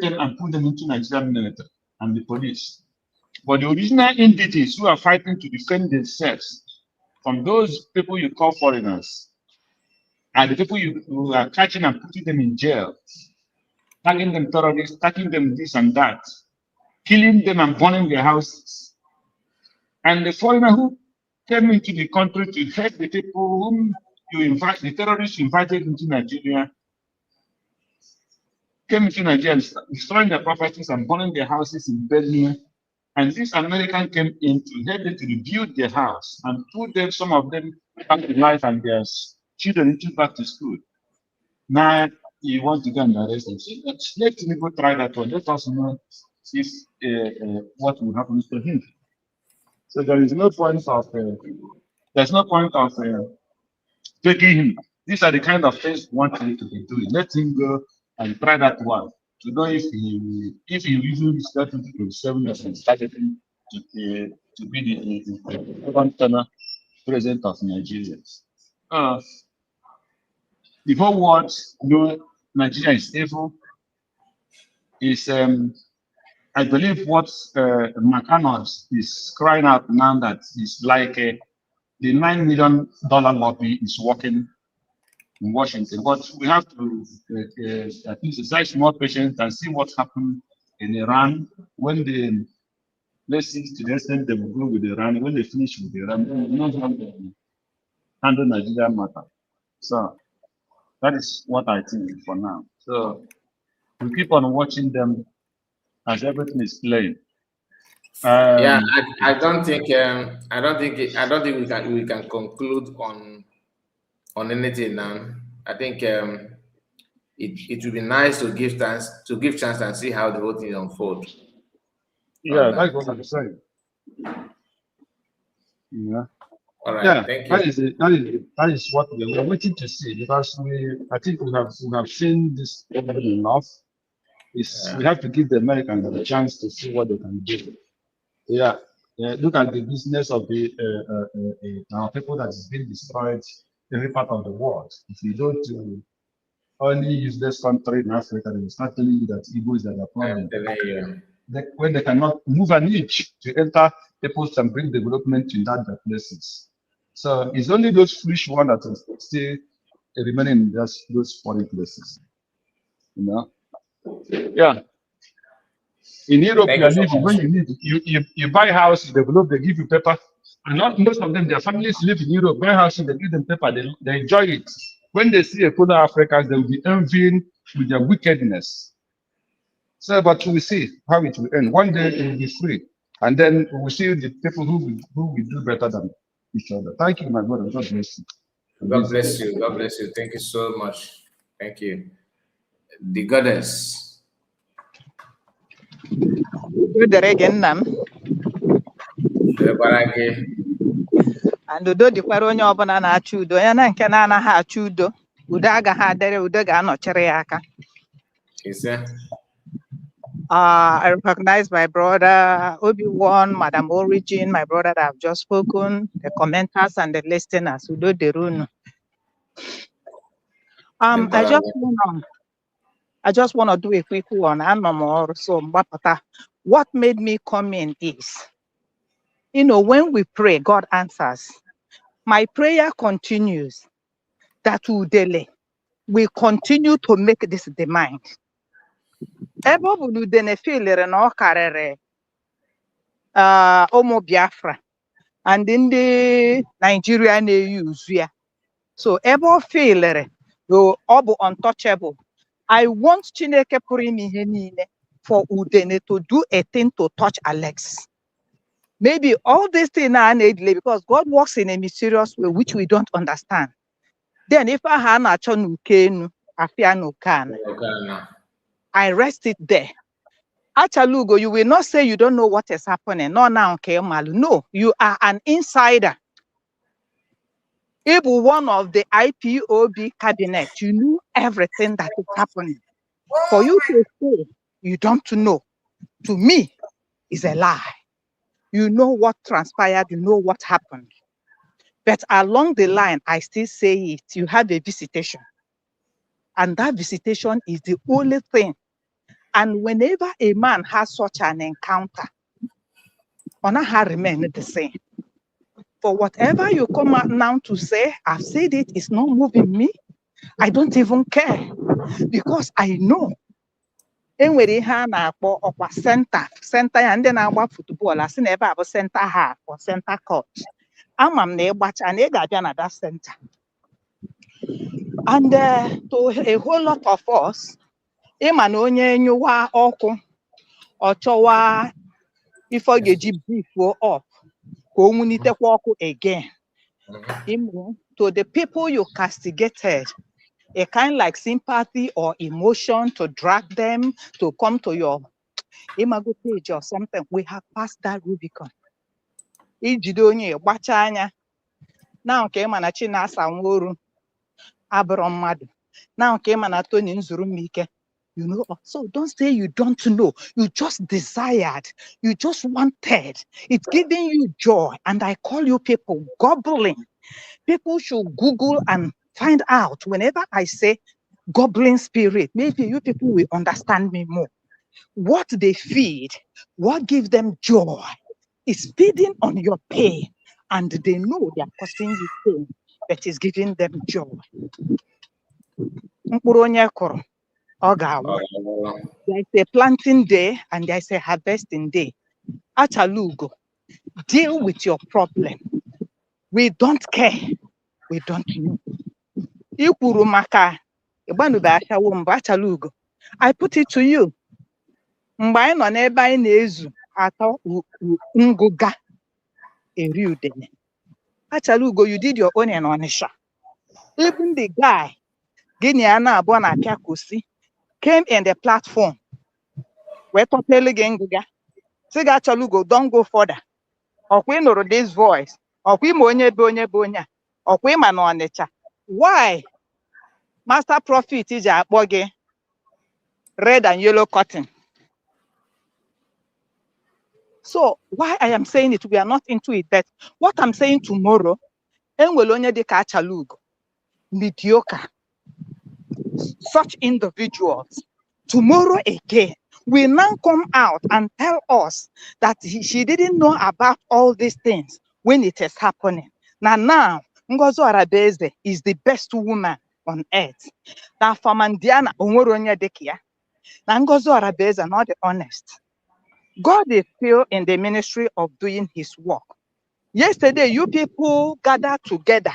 them and put them into Nigerian military and the police. But the original entities who are fighting to defend themselves from those people you call foreigners are the people who are catching and putting them in jail, tagging them terrorists, tagging them this and that, killing them and burning their houses. And the foreigner who came into the country to help the people whom you invite, the terrorists invited into Nigeria, came into Nigeria, destroying their properties and burning their houses in Benue. And this American came in to help them to rebuild their house and put them, some of them, back to life and their children into back to school. Now you want to go and arrest them. So let Tinubu try that one. Let us know if what will happen to him. So there is no point of taking him. These are the kind of things we want him to be doing. Let him go and try that one to know if he really started to 2027 and started to be the governor president of Nigeria. The whole world know Nigeria is evil. Is I believe what McConnell is crying out now that is like the $9 million lobby is working in Washington. But we have to at least exercise more patience and see what happened in Iran when they, let's see to the extent they will go with Iran. When they finish with Iran, they will not handle Nigeria matter. So that is what I think for now. So we keep on watching them as everything is playing. Yeah, I don't think we can conclude on anything now. I think it would be nice to give chance and see how the whole thing unfolds. Yeah, that's what I'm saying. Yeah. All right. Yeah, thank you. That is what we're waiting to see, because I think we have seen this enough. We have to give the Americans a chance to see what they can do. Yeah. Look at the business of the our people that is being destroyed every part of the world. If you go to only useless country in Africa, they will start telling you that Igbo is their problem. When they cannot move an inch to enter peoples and bring development in that places. So it's only those foolish ones that will still remain in those foreign places. You know? Yeah. In Europe, you are living when you need you buy house, you develop, they give you paper. And not most of them, their families live in Europe, buy houses, they give them paper, they enjoy it. When they see a fellow Africans, they will be envying with their wickedness. So, but we see how it will end. One day it will be free. And then we will see the people who will do better than each other. Thank you, my brother. God bless you. God bless you. God bless you. Thank you so much. Thank you. The goddess. And udo dịkwara onye ọbụla na-achọ udo ya na nke na-anaghị achọ udo udo agaghị adịrị udo ga-anọchiri ya aka. I recognize my brother Obi-Wan, Madam Origin, my brother that have just spoken, the commenters and the listeners. Udo derunu. I just want to do a quick one. What made me come in is, you know, when we pray, God answers. My prayer continues that Udele will continue to make this demand. Omo Biafra and in the Nigeria use. So ebo failure obo untouchable. I want Chineke for Udene to do a thing to touch Alex. Maybe all these things are needed because God works in a mysterious way which we don't understand. Then if I had I rest it there. Achalugo, you will not say you don't know what is happening. No, now, okay, Malu. No, you are an insider. If one of the IPOB cabinet, you knew everything that is happening. For you to say you don't know, to me, is a lie. You know what transpired, you know what happened. But along the line, I still say it, you have a visitation. And that visitation is the only thing. And whenever a man has such an encounter, honor remain the same. For whatever you come out now to say, I've said it, it's not moving me. I don't even care. Because I know. Enwere ha na akpọ ọkwa center ya ndị na-agba football asị na ebe a bụ center half or center court. Ama m na ịgbacha na ị ga-abịa na that center. And to a whole lot of us, ịma na onye nyụwa ọkụ ọ chọwa ife ọ ga-eji briefo up ka o nwunitekwa ọkụ again. To the people you castigated, a kind like sympathy or emotion to drag them to come to your imago page or something. We have passed that Rubicon. Ijidonye gbachanya. Now ke mana Chinasa nworu abụrụ mmadụ. Now ke mana Tony nzuru mike. You know, so don't say you don't know. You just desired. You just wanted. It's giving you joy. And I call you people gobbling. People should Google and find out whenever I say goblin spirit, maybe you people will understand me more. What they feed, what gives them joy, is feeding on your pain. And they know they are causing you pain, but it's giving them joy. There's a planting day and there's a harvesting day. Achalugo, deal with your problem. We don't care. We don't know. I put it to you. Achalugo, you did your own in Onisha. Even the guy, Guineana Bona Piakusi, came in the platform. Where Topeligenga. Say Achalugo, don't go further. Or we know this voice. Or we monye bonya. Or we man on nature. Why? Master Prophet is a boge. red and yellow cotton. So why I am saying it, we are not into it. That what I'm saying tomorrow, mediocre, such individuals, tomorrow again will now come out and tell us that she didn't know about all these things when it is happening. Now, Ngozi Arabeze is the best woman on earth. Now, Famandiana Onworonya Dekia, now Ngozi Arabeze are not honest. God is still in the ministry of doing his work. Yesterday, you people gathered together.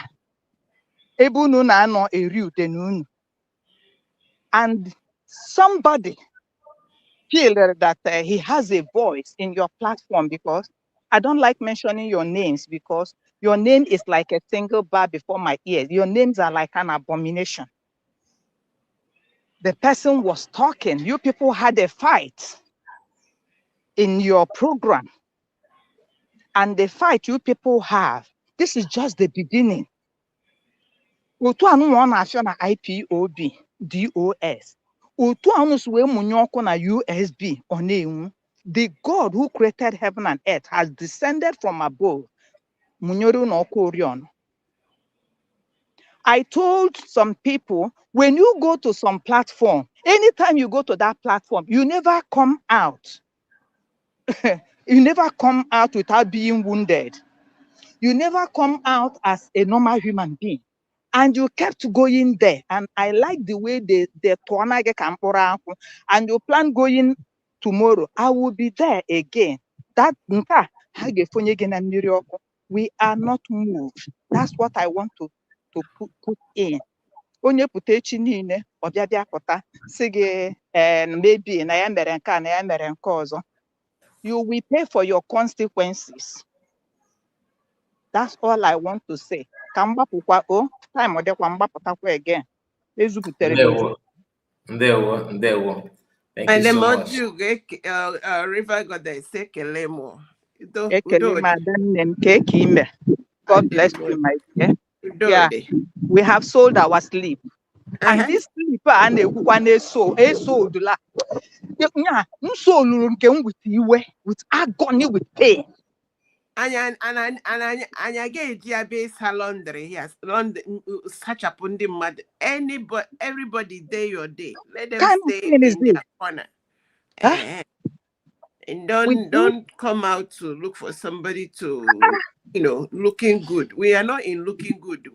And somebody feel that he has a voice in your platform, because I don't like mentioning your names, because your name is like a single bar before my ears. Your names are like an abomination. The person was talking. You people had a fight in your program. And the fight you people have, this is just the beginning. IPOB, DOS. USB on the God who created heaven and earth has descended from above. I told some people, when you go to some platform, anytime you go to that platform, you never come out. You never come out without being wounded. You never come out as a normal human being. And you kept going there. And I like the way they and you plan going tomorrow. I will be there again. That we are not moved. That's what I want to put in. Onye putechi niile obiabia pụta sị gị maybe na ya mere nke a na ya mere nke ọzọ. You will pay for your consequences. That's all I want to say. Ka mgbapụkwa time odekwa mgbapụtakwa again. Ezuputere m. Ndewo. Thank you so much. River Goddess Ekelemo. God bless you, my dear. Yeah, we have sold our sleep. And this sleep and with agony, with pain. And I get your base laundry. Yes, such a pundi mad. Everybody day your day. Let them stay in their corner. And don't come out to look for somebody to, looking good. We are not in looking good.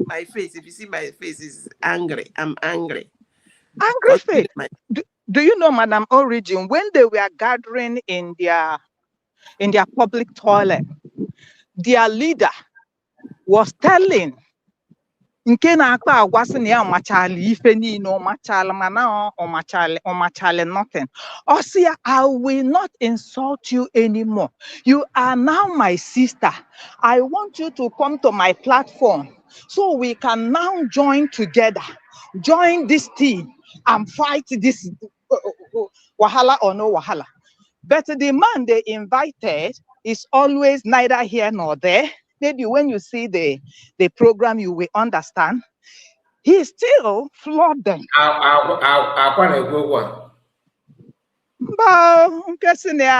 My face, if you see my face, is angry. I'm angry. Angry face. Do you know, Madam Origin, when they were gathering in their public toilet, their leader was telling nke na-akpa agwa sị na ya ọmachali ife niile ọmachala mana ọmachali nothing. Osia, I will not insult you anymore. You are now my sister. I want you to come to my platform so we can now join together, join this team and fight this wahala or no wahala. But the man they invited is always neither here nor there. Maybe when you see the program, you will understand. He still flawed them. I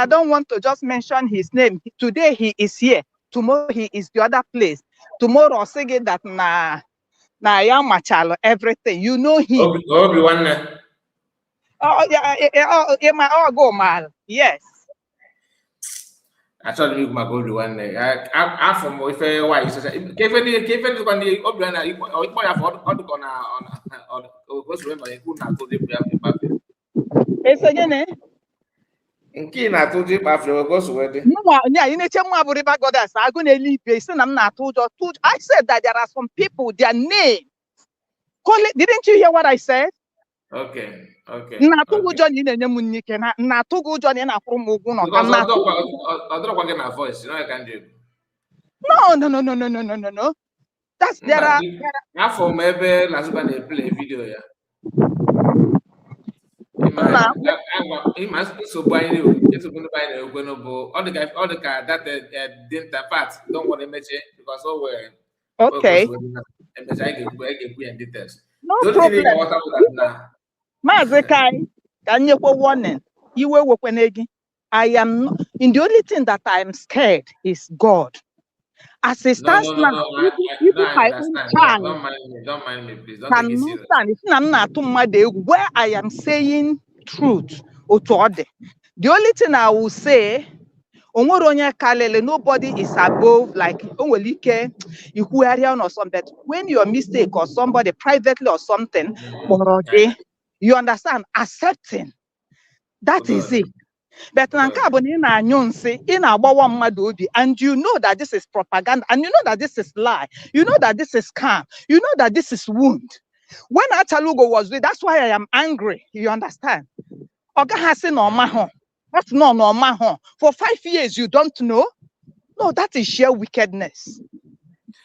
don't want to just mention his name. Today he is here. Tomorrow he is the other place. Tomorrow I'll say that na machalo everything. You know him. Oh yeah, my go mal. Yes. Actually, my gold one. I'm from if why you say Kevin on the Obiana or what's remember who not told you it's again. In I told you after goes wedding. No, yeah, you need to move River Goddess. I'm going to leave this and I'm not told you. I said that there are some people, their name. Didn't you hear what I said? Okay. Na tugu John in a munike na tugu John in a promo. I don't want my voice, I can do. No. That's there are. Now for maybe last one they play video yeah. He must so buy you. It's going to buy all the guys, all the car that didn't part. Don't want to mention because Okay. And I give details. No problem. Mazekai, can you go warning? You were working. I am not, in the only thing that I am scared is God. As it No, stands no, no, now, no. even I my own understand. child Don't mind me. Don't mind me, please. Don't take it cannot serious. stand. It's not where I am saying truth. The only thing I will say, nobody is above, like or something. When you're mistake or somebody privately or something, you understand, accepting. That is it. But and you know that this is propaganda, and you know that this is lie, you know that this is scam, you know that this is wound. When Atalugo was doing, that's why I am angry. You understand? Oga has no maho. That's no maho. For 5 years, you don't know? No, that is sheer wickedness.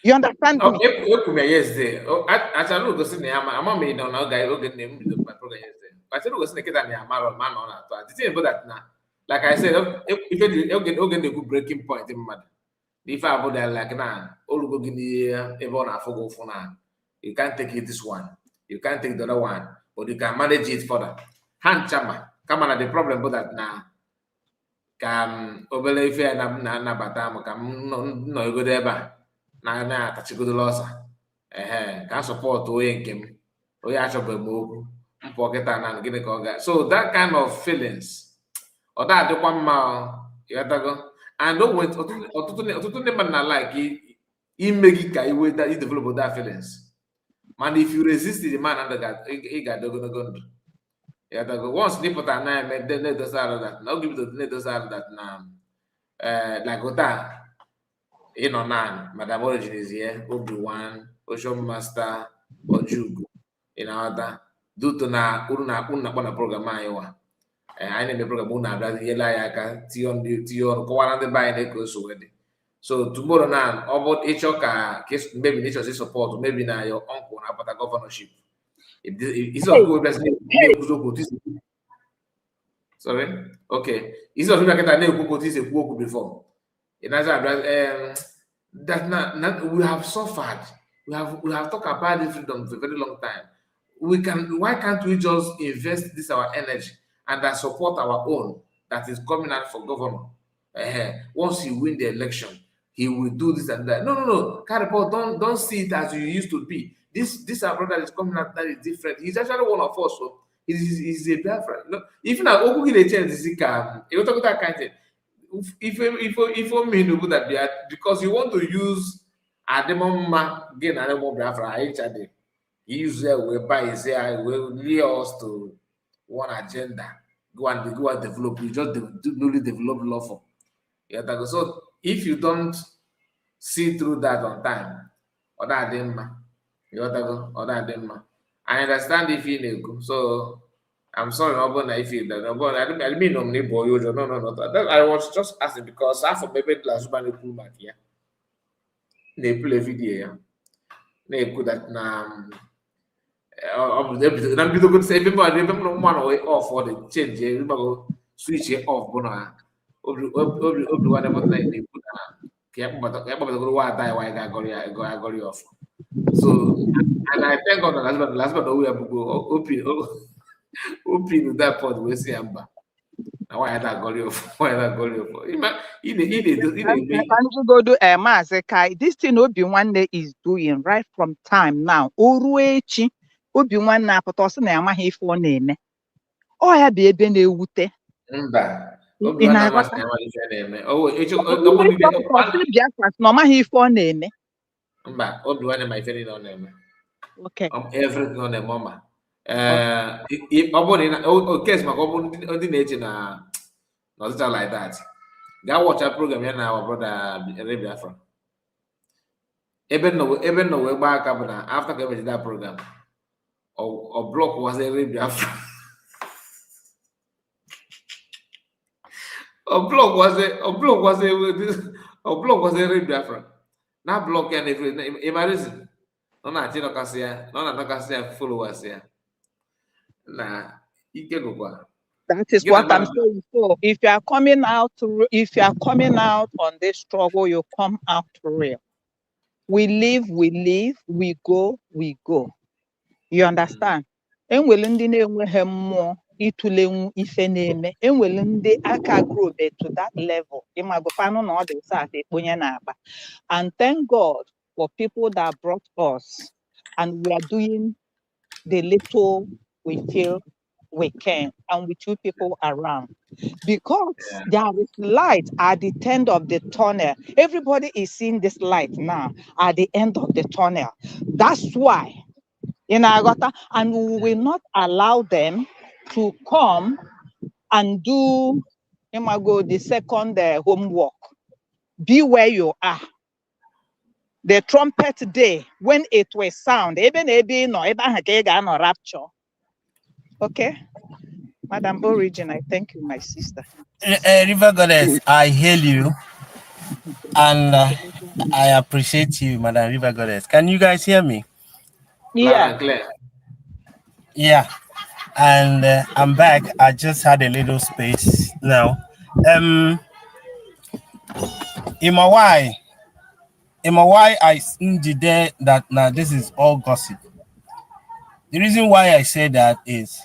You understand me? Yesterday. Actually, go see I'm made on our guy. Okay, name my program yesterday. I said, go see the man on that. The thing about that now, like I said, if you get the good breaking point in matter. If I about that, like now, all go give me everyone I forgo for now. You can't take it this one. You can't take the other one, but you can manage it further. Hand chama. Come on, the problem about that now. Obele ife na bata m ka m nọ egodo ebe a na-atachigodola ọsa ka sọpọtụ onye nke m onye achọbeghị m okwu mpụ kịta na gịnị ka ọ ga so that kind of feelings ọ da adịkwa mma ịghọtago and ọtụtụ ndị mmadụ na like ime gị ka iweta idevelop that feelings mana if you resist the man ị ga-adị ogologo ndụ. Yeah, once they put an name, then they decided that now give it they decided that now like Ota, you know, now Madam Origin is here, Obi-Wan, Ocean Master, Ojugu, you know, that due to na una program Iowa. I need the program una that yela yaka tion go on the buy the so ready. So tomorrow now about each case maybe nature support, maybe now your uncle about the governorship. It's not good. Sorry. Okay. It's not like I never go before. In other that not we have suffered. We have talked about this freedom for a very long time. Why can't we just invest this our energy and that support our own that is coming out for governor? Once he win the election, he will do this and that. No. Caripol, don't see it as you used to be. This our brother is coming out that is different. He's actually one of us. So he's a Biafran. No, even now, Oku the change is you talk that kind of thing. If me no good that because you want to use Ademoma again Ademoma Biafra HAD. He use we buy his will lead us to one agenda. Go and develop. You just newly develop law for. Yeah, so if you don't see through that on time, or that I understand if you know. So I'm sorry, if you that. I mean, no, I was just asking because I for maybe last one pull back here. They play video. They could that now. I'm going to say, remember one way off for the change. Remember switch it off. Everyone ever like they put but I got you off. So and I thank God that last but we have to go open that part we see Amba. Now why that got you off? Why that got you off? This thing Obi-Wan is doing right from time now. Oruechi Obi-Wan na apụta na amaghị ife ọ na-eme. Ọ ya bụ ebe na-ewute. Mba. Mba, Obi-Wan my friend on them. Okay. Everything on them, mama. Case my ndị na-eche na not like that. Go watch our program here now, our brother Biafra. Even no we back up now after coming that program. Or block was a Biafra. A block was a Biafra. Now block and everything. Imagine. No, followers here. Nah, you can go. That is what I'm saying. So if you are coming out on this struggle, you come out real. We live, we go. You understand? enwere ndị na-enweghị mmụọ ịtụlenwu ife na-eme, enwere ndị aka grow to that level ịmagụfanụ na ọ dị sat ekponye n'akpa. And thank God for people that brought us, and we are doing the little we feel we can, and with you people around, because there is light at the end of the tunnel. Everybody is seeing this light now at the end of the tunnel. That's why in Agota, and we will not allow them to come and do the second homework. Be where you are. The trumpet day, when it will sound, even no rapture. Okay, Madam Origin, I thank you, my sister. River Goddess, I hail you, and I appreciate you, Madam River Goddess. Can you guys hear me? Yeah. Yeah, and I'm back. I just had a little space now. In my why I see there that now this is all gossip. The reason why I say that is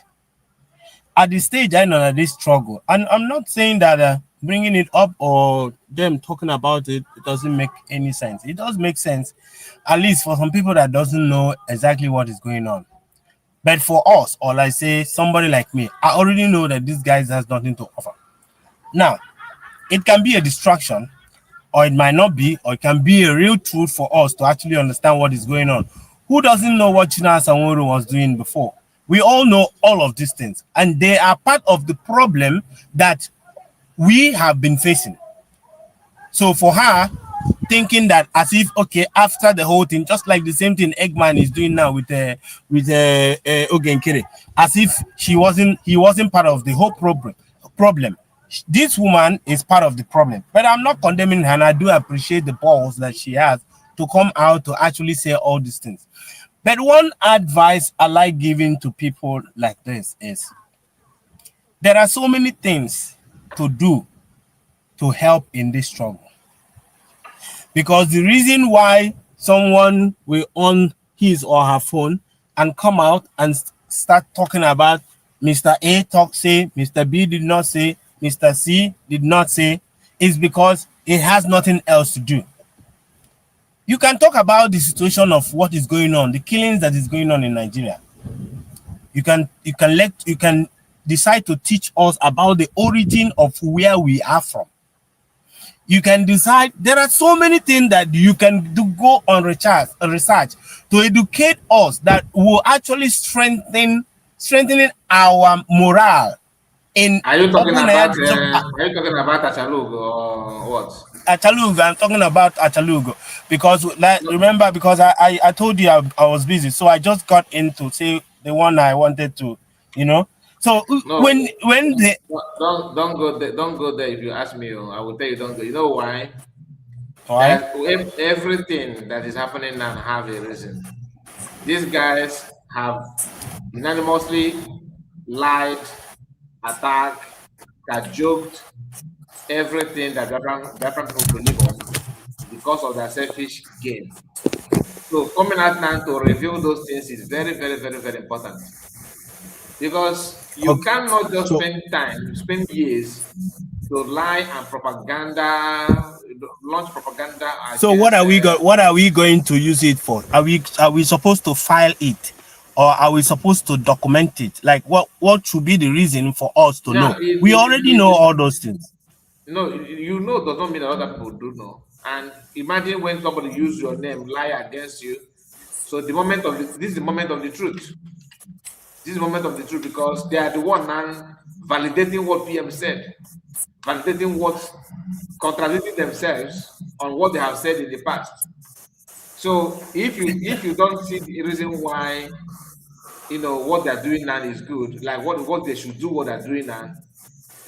at the stage I know that this struggle, and I'm not saying that bringing it up or them talking about it doesn't make any sense. It does make sense, at least for some people that doesn't know exactly what is going on. But for us, or like say somebody like me, I already know that this guy has nothing to offer. Now, it can be a distraction, or it might not be, or it can be a real truth for us to actually understand what is going on. Who doesn't know what China Sanworo was doing before? We all know all of these things, and they are part of the problem that we have been facing. So for her, thinking that as if, okay, after the whole thing, just like the same thing Eggman is doing now with Ogenkere, as if he wasn't part of the whole problem. This woman is part of the problem, but I'm not condemning her, and I do appreciate the balls that she has to come out to actually say all these things. But one advice I like giving to people like this is there are so many things to do to help in this struggle. Because the reason why someone will on his or her phone and come out and start talking about Mr. A talk say, Mr. B did not say, Mr. C did not say, is because it has nothing else to do. You can talk about the situation of what is going on, the killings that is going on in Nigeria. You can decide to teach us about the origin of where we are from. You can decide, there are so many things that you can do, go on research to educate us that will actually strengthening our morale. Are you talking about Achalugo or what? Achalugo, I'm talking about Achalugo because remember, because I told you I was busy, so I just got into say the one I wanted to, So no, when they don't go there. If you ask me, I will tell you don't go. You know why? Why? Everything that is happening now have a reason. These guys have unanimously lied, attacked, joked everything that different people believe on because of their selfish gain. So coming out now to reveal those things is very, very, very, very important. Because you cannot just spend years to lie and launch propaganda. So what are we going to use it for? Are we supposed to file it, or are we supposed to document it? Like what should be the reason for us to know? We already know all those things. No, does not mean that other people do know. And imagine when somebody use your name, lie against you. So this is the moment of the truth. This is the moment of the truth because they are the one now validating what PM said, validating what, contradicting themselves on what they have said in the past. So if you don't see the reason why, what they're doing now is good, like what they should do, what they're doing now,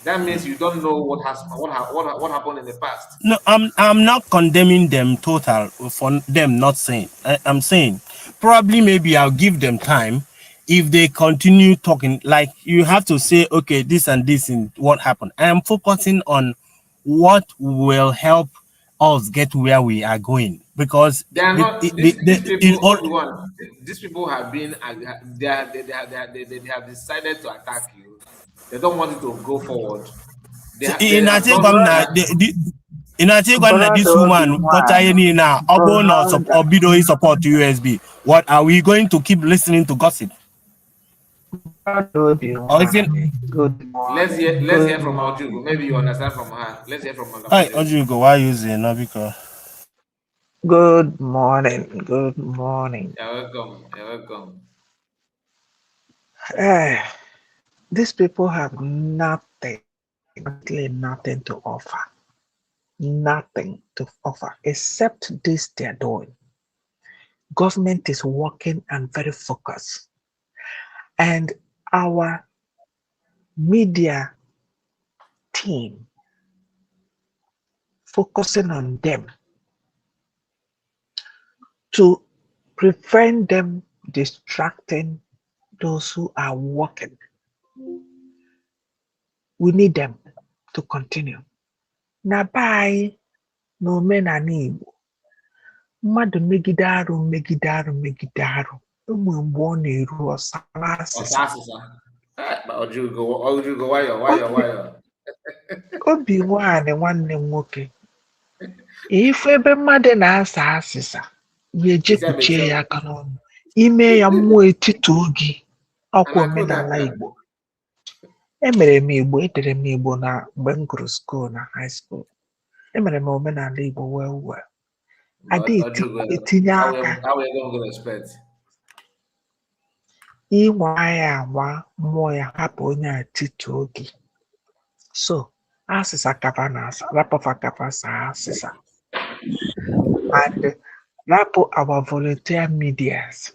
that means you don't know what happened in the past. No, I'm not condemning them total for them not saying. I'm saying probably maybe I'll give them time. If they continue talking, like you have to say, okay, this and this and what happened. I am focusing on what will help us get where we are going, because they are not these people have been they have decided to attack you. They don't want you to go forward. They have done that this woman support USB. What are we going to keep listening to gossip? Let's hear from Ojugo. Maybe you understand from her. Let's hear from Ojugo. Why using Nabiko? Good morning. Good morning. You're welcome. You're welcome. These people have nothing to offer. Nothing to offer except this they're doing. Government is working and very focused. And our media team focusing on them to prevent them distracting those who are working. We need them to continue. Na bye no menana Igbo. Mmadụ megide arụ. Ụmụ mgbe ọ na-eru ọsara asịsa. Obi nwaanyị nwanne m nwoke. Ife ebe mmadụ na-asa asịsa, ya eje kuchie ya aka n'ọnụ. Ime ya mmụọ etiti oge. Ọkwa omenala Igbo. Emere m Igbo na mgbe m gụrụ school na high school. Emere m omenala Igbo well. Etinye aka. Ịnwa ya anwa mmụọ ya hapụ onye etiti oge. So, asịsa kapa na-asa, rapọfa kapa saa asịsa. And rapụ our volunteer medias.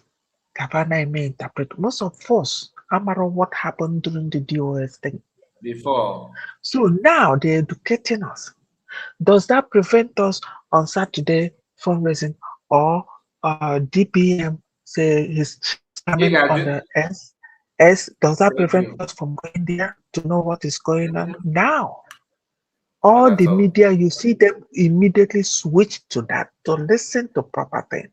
Kapa na-eme interpret. Most of us amara what happened during the DOS thing. Before. So now they're educating us. Does that prevent us on Saturday fundraising or DPM say he's coming on the S? Does that prevent us from going there to know what is going on? Now, all the media, you see them immediately switch to that to listen to proper thing.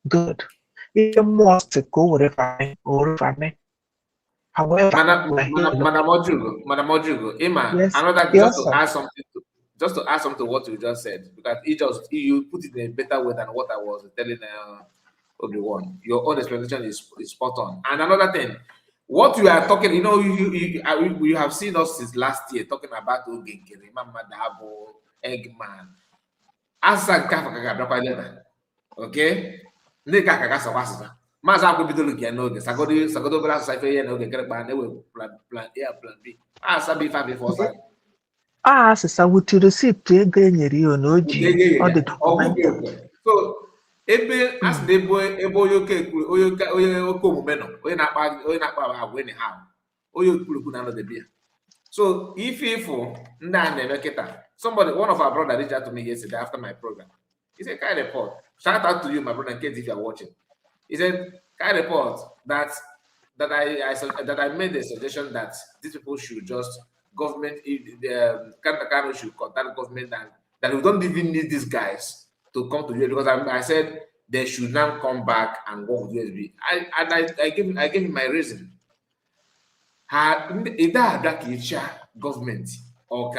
Good. If more to go wherever me. However, Madam Ojugo, Emma, yes, another yes, just to add something to what you just said, because you put it in a better way than what I was telling Obi-Wan. Your own explanation is spot on. And another thing, what you are talking, you have seen us since last year talking about Ogenkere, Mama Dabo, Eggman. Okay? Maza akwụ bidoro gị n'oge sagodo obere asụsụ ife ihe n'oge kere kpa na-ewe plan A plan B asabi ife abịa ọsa asịsa with receipt ego enyere ya na oji ọ dị so ebe asị na ebe onye oke omume nọ onye na-akpa agwa enyi ha onye okpurukwu na anọdebe ya. So ifo ndị a na-eme kịta, one of our brother reached out to me yesterday after my program. He said, "Kai report." Shout out to you, my brother, in case if you are watching. He said, "Kai report that I made the suggestion that these people should just government Kano should contact government and that we don't even need these guys to come to you, because I said they should now come back and work with USB. I gave him my reason. Government or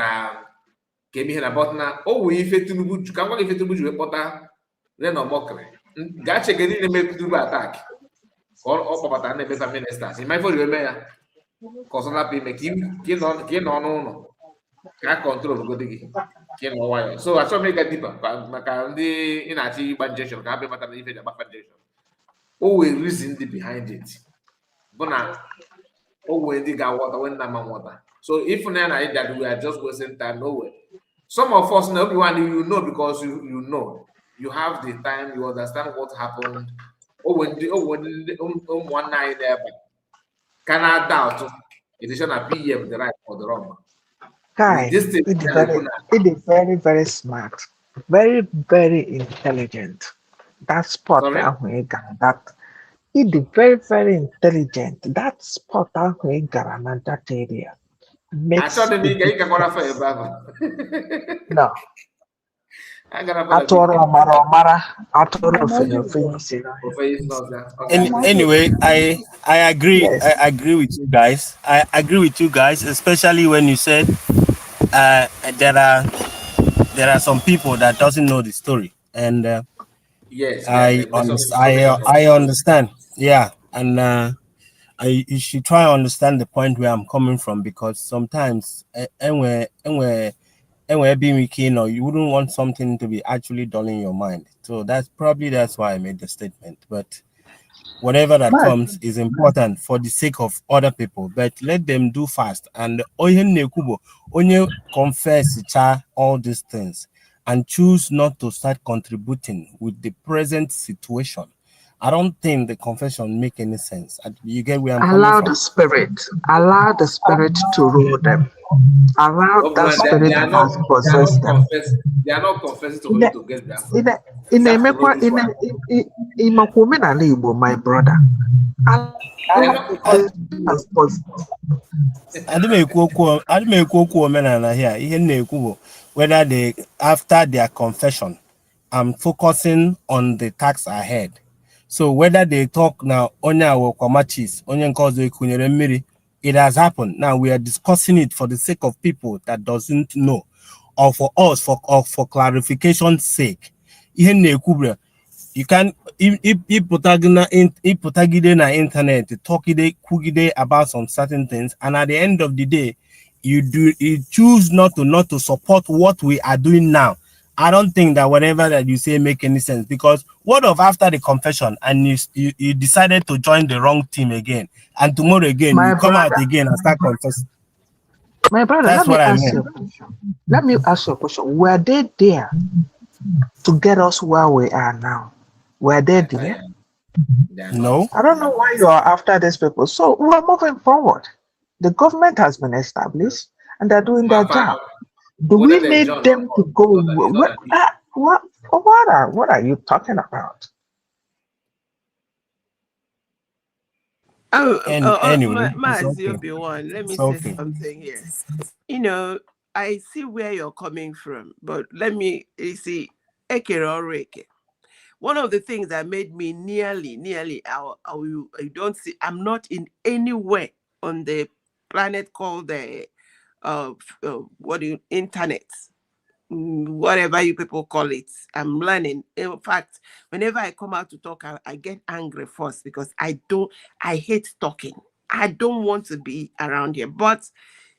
came here about now. Oh, we if Tinubu can work if Tinubu will put then no mockery. Gache get in the Tinubu attack. All about the never ministers. In my phone, remember, because on that pay make him kill on no. Can't control go dig. Kill no wire. So I saw make a deeper. Makandi in a tea banjation. Can't be matter even about foundation. Oh, we reason behind it. But oh, when they got water, when I'm water. So if that we are just wasting time, nowhere. Some of us know everyone you know because you know. You have the time, you understand what happened. One night there, but cannot doubt it is not PM the right or the wrong. Guy, it is very, very smart, very, very intelligent. That spot that He be very, very intelligent. That spot out in Garana, that area makes I a you can go for a difference. Bible. No. I got a Atoro big Amara Amara, Atoro Fenofin, Anyway, I agree. yes. I agree with you guys. I agree with you guys, especially when you said there are some people that doesn't know the story, and yes, there's some information from I understand. Yeah, and you should try to understand the point where I'm coming from, because sometimes and we're being keen, or you wouldn't want something to be actually dull in your mind. So that's why I made the statement. But whatever that Man, comes is important for the sake of other people. But let them do fast. And onye confess all these things and choose not to start contributing with the present situation. I don't think the confession make any sense. You get where I'm coming from? Allow the spirit to rule them. Allow that spirit that has possessed them. They are not confessing to In for you a, to get Biafra. in a, They in a, have to know this in a, one. in a woman and Igbo, my brother. They are Allow not. the has possessed. Whether they after their confession, I'm focusing on the tax ahead. So whether they talk now, it has happened. Now we are discussing it for the sake of people that doesn't know, or for us for clarification's sake. You can if putagide na internet talkide kugide about some certain things, and at the end of the day you choose not to support what we are doing now. I don't think that whatever that you say make any sense, because what of after the confession and you decided to join the wrong team again, and tomorrow again My you come out brother, again and start confessing? my brother, That's let me what I ask meant. you a question. Let me ask you a question. Were they there to get us where we are now? Were they there? They are not. No. I don't know why you are after these people. So we're moving forward. The government has been established and they're doing their job. Do we Whether they need join or them to not, go? it's not an issue. What are you talking about? Anyway, it's Mazi okay. Obi-Wan, let me It's say okay. something here. You know, I see where you're coming from, but let me see. One of the things that made me nearly, I don't see, I'm not in anywhere on the planet called the internet, whatever you people call it. I'm learning. In fact, whenever I come out to talk, I get angry first because I hate talking. I don't want to be around here. But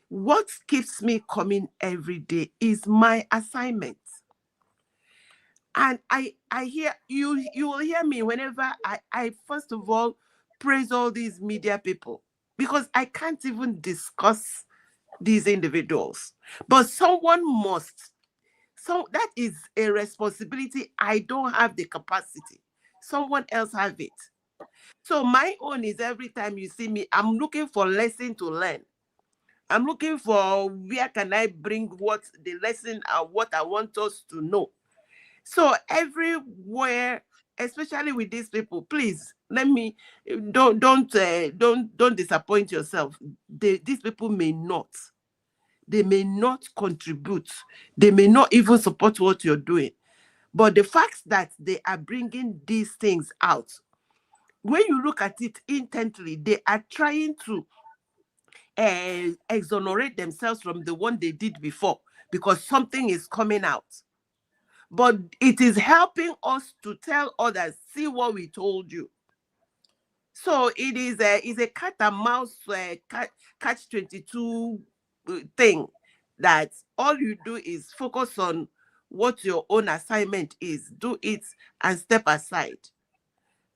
what keeps me coming every day is my assignment. And I hear you will hear me whenever I first of all praise all these media people, because I can't even discuss these individuals. But someone must. So that is a responsibility. I don't have the capacity. Someone else have it. So my own is every time you see me, I'm looking for lesson to learn. I'm looking for where can I bring what the lesson and what I want us to know. So everywhere, especially with these people, please let me don't disappoint yourself. These people may not. They may not contribute. They may not even support what you're doing. But the fact that they are bringing these things out, when you look at it intently, they are trying to exonerate themselves from the one they did before, because something is coming out. But it is helping us to tell others, see what we told you. So it is a cat and mouse catch 22 thing, that all you do is focus on what your own assignment is, do it and step aside.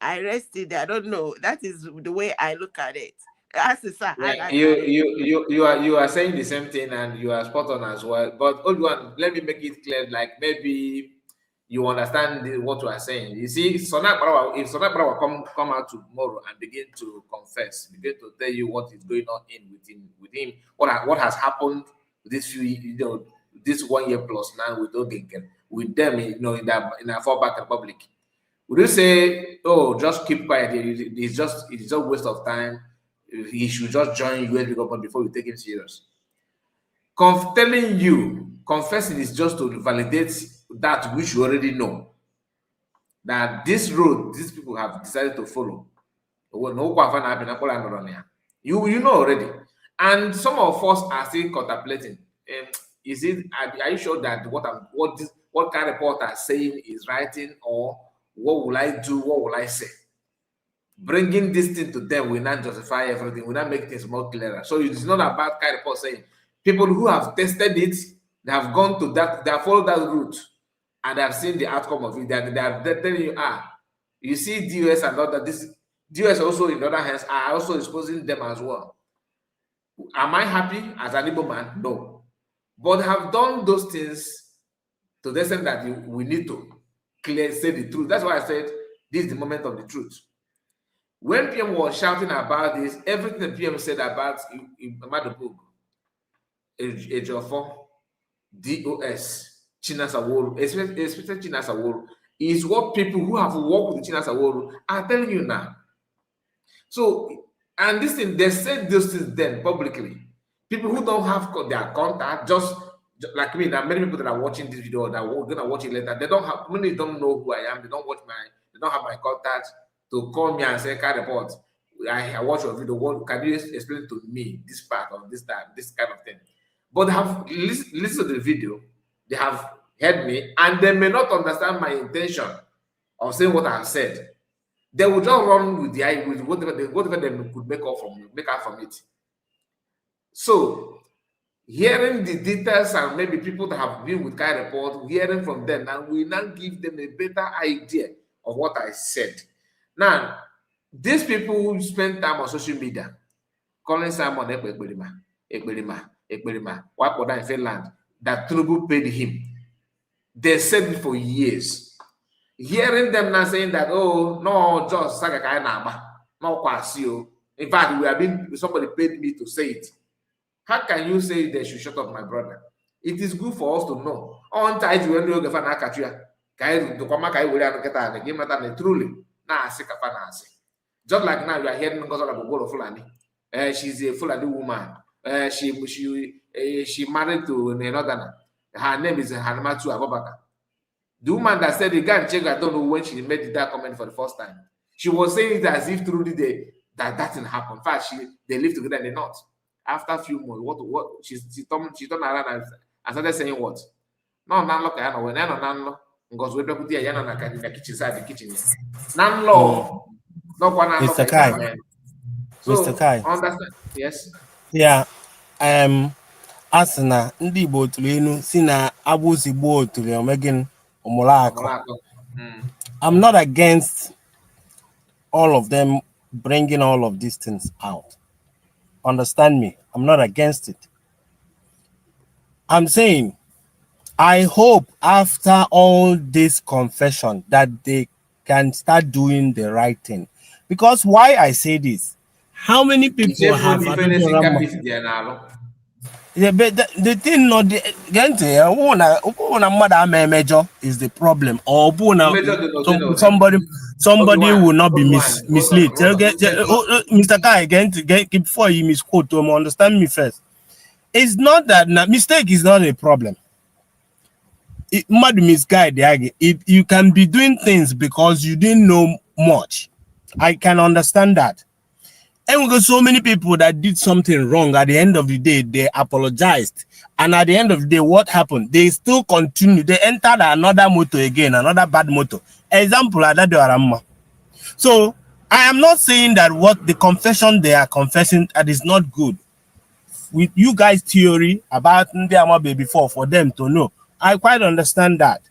I rested. I don't know. That is the way I look at it. You are saying the same thing and you are spot on as well. But old one, let me make it clear. Like maybe you understand what you are saying. You see, if Sonak Brawa come out tomorrow and begin to confess, begin to tell you what is going on with him, what has happened this this 1 year plus now with Ogenken, with them, in that fallback republic. Would you say, oh, just keep quiet? It's just waste of time. He should just join US government before you take him serious. Telling you, confessing is just to validate that which you already know. That this road, these people have decided to follow. You know already. And some of us are still contemplating. Is it? Are you sure that what kind of report are saying is writing, or what will I do? What will I say? Bringing this thing to them will not justify everything. Will not make things more clearer. So it's not about kind of report saying people who have tested it, they have gone to that, they have followed that route, and they have seen the outcome of it. They're telling you, you see DOS and all that. This DOS also, in other hands, are also exposing them as well. Am I happy as an Igbo man? No. But have done those things to the extent that we need to say the truth. That's why I said this is the moment of the truth. When PM was shouting about this, everything the PM said about Madubug, Ejiofor, DOS, Chinasaworo, especially Chinasaworo, is what people who have worked with Chinasaworo are telling you now. So, and this thing, they said those things then publicly. People who don't have their contact, just like me, there are many people that are watching this video that are going to watch it later. They many don't know who I am. They don't have my contact to call me and say, "Can report. I watch your video. What can you explain to me this part of this kind of thing?" But they have listened to the video. They have heard me, and they may not understand my intention of saying what I have said. They will just run with whatever they could make out from it. So, hearing the details and maybe people that have been with Kai Report, hearing from them, and we now give them a better idea of what I said. Now, these people who spend time on social media, calling Simon Ekberima, Wapoda in Finland, that Tinubu paid him. They said it for years. Hearing them now saying that, oh, no, just Sagakai Nama, no Kwasio. In fact, somebody paid me to say it. How can you say they should shut up my brother? It is good for us to know. On time, when you go for Nakatuya, truly. Just like now, you are hearing about Fulani. She's a Fulani woman. She married to another. Her name is Hanamatu Abubakar. The woman that said the guy in Chega, I don't know when she made that comment for the first time. She was saying it as if truly that didn't happen. In fact, they live together in the north. After a few months, what she turned around and started saying what? No, look, I know when I know because we put the kitchen side, the kitchen. Nanlo, no one. Mr. Kai. So, Mr. Kai. Understand? Yes. Yeah. Asina ndị Igbo tụrụ enu si na abụzi Igbo tụrụ omegin omolako. I'm not against all of them bringing all of these things out. Understand me? I'm not against it. I'm saying, I hope after all this confession that they can start doing the right thing. Because why I say this? How many people have the thing not the major is the problem, or somebody will not be misled. Mr. Kai, again before you misquote to understand me first. It's not that mistake is not a problem. It might misguide. You can be doing things because you didn't know much. I can understand that. And we got so many people that did something wrong. At the end of the day, they apologized. And at the end of the day, what happened? They still continue. They entered another motor again, another bad motor. Example, so I am not saying that what the confession they are confessing that is not good. With you guys' theory about Ndiama before for them to know, I quite understand that.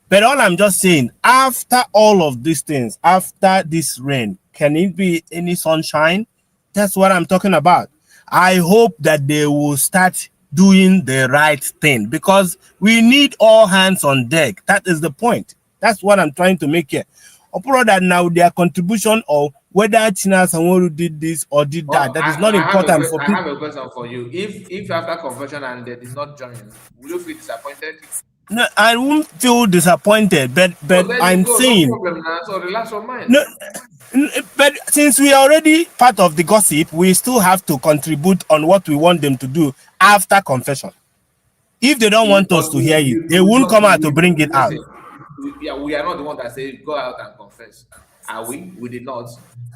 But all I'm just saying, after all of these things, after this rain, can it be any sunshine? That's what I'm talking about. I hope that they will start doing the right thing because we need all hands on deck. That is the point. That's what I'm trying to make here. Upon that now their contribution or whether China Sanwo did this or did that, that is not important for people. I have a question for you. If after conversion and they did not join, will you feel disappointed? No, I won't feel disappointed, but let I'm it go, no saying problem now. So relax your mind. no. But since we are already part of the gossip, we still have to contribute on what we want them to do after confession. If they don't want us But to hear it, we they will won't not. come out to bring it out. Listen, we are not the one that say go out and confess. Are we? We did not.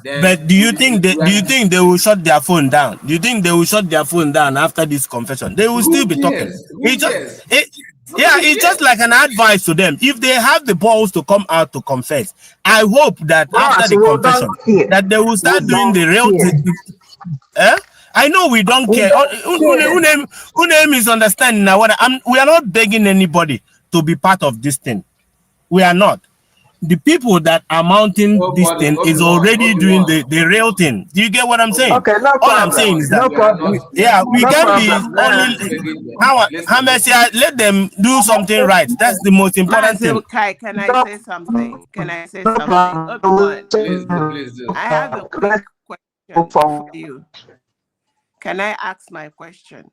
But Then do you think they will shut their phone down? Do you think they will shut their phone down after this confession? They will still who be talking. cares? Who cares? Yeah, Nobody it's just cares. like an advice to them. If they have the balls to come out to confess, I hope that after Boss, the we don't confession, care. that they will We start doing the don't real. care. I know we don't We care. don't care. Who name is understanding now? We are not begging anybody to be part of this thing. We are not. The people that are mounting this Nobody. thing is already doing the real thing. Do you get what I'm saying? Okay, no All I'm saying problem. is that No problem. we No can be problem. only how much let them do something right. That's the most important thing. Kai, can I say something? Can I say No something? problem. Please do. I have a quick question for you. Can I ask my question?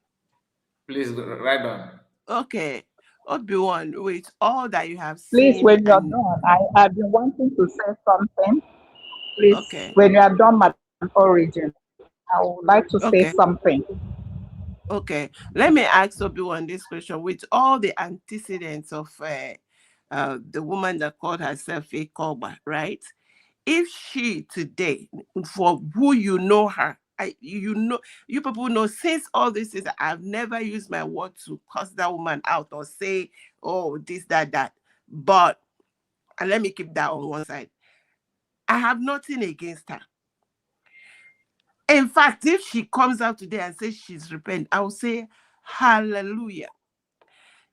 Please, right on. Okay. Obi-Wan, with all that you have Please, seen. when you're done, I've been wanting to say something. Please, okay. When you are done, Madam Origin, I would like to say something. Okay. Let me ask Obi-Wan this question. With all the antecedents of the woman that called herself a Koba, right? If she today, for who you know her, you people know, since all this is, I've never used my word to cuss that woman out or say, oh, this, that. But, and let me keep that on one side. I have nothing against her. In fact, if she comes out today and says she's repentant, I will say, hallelujah.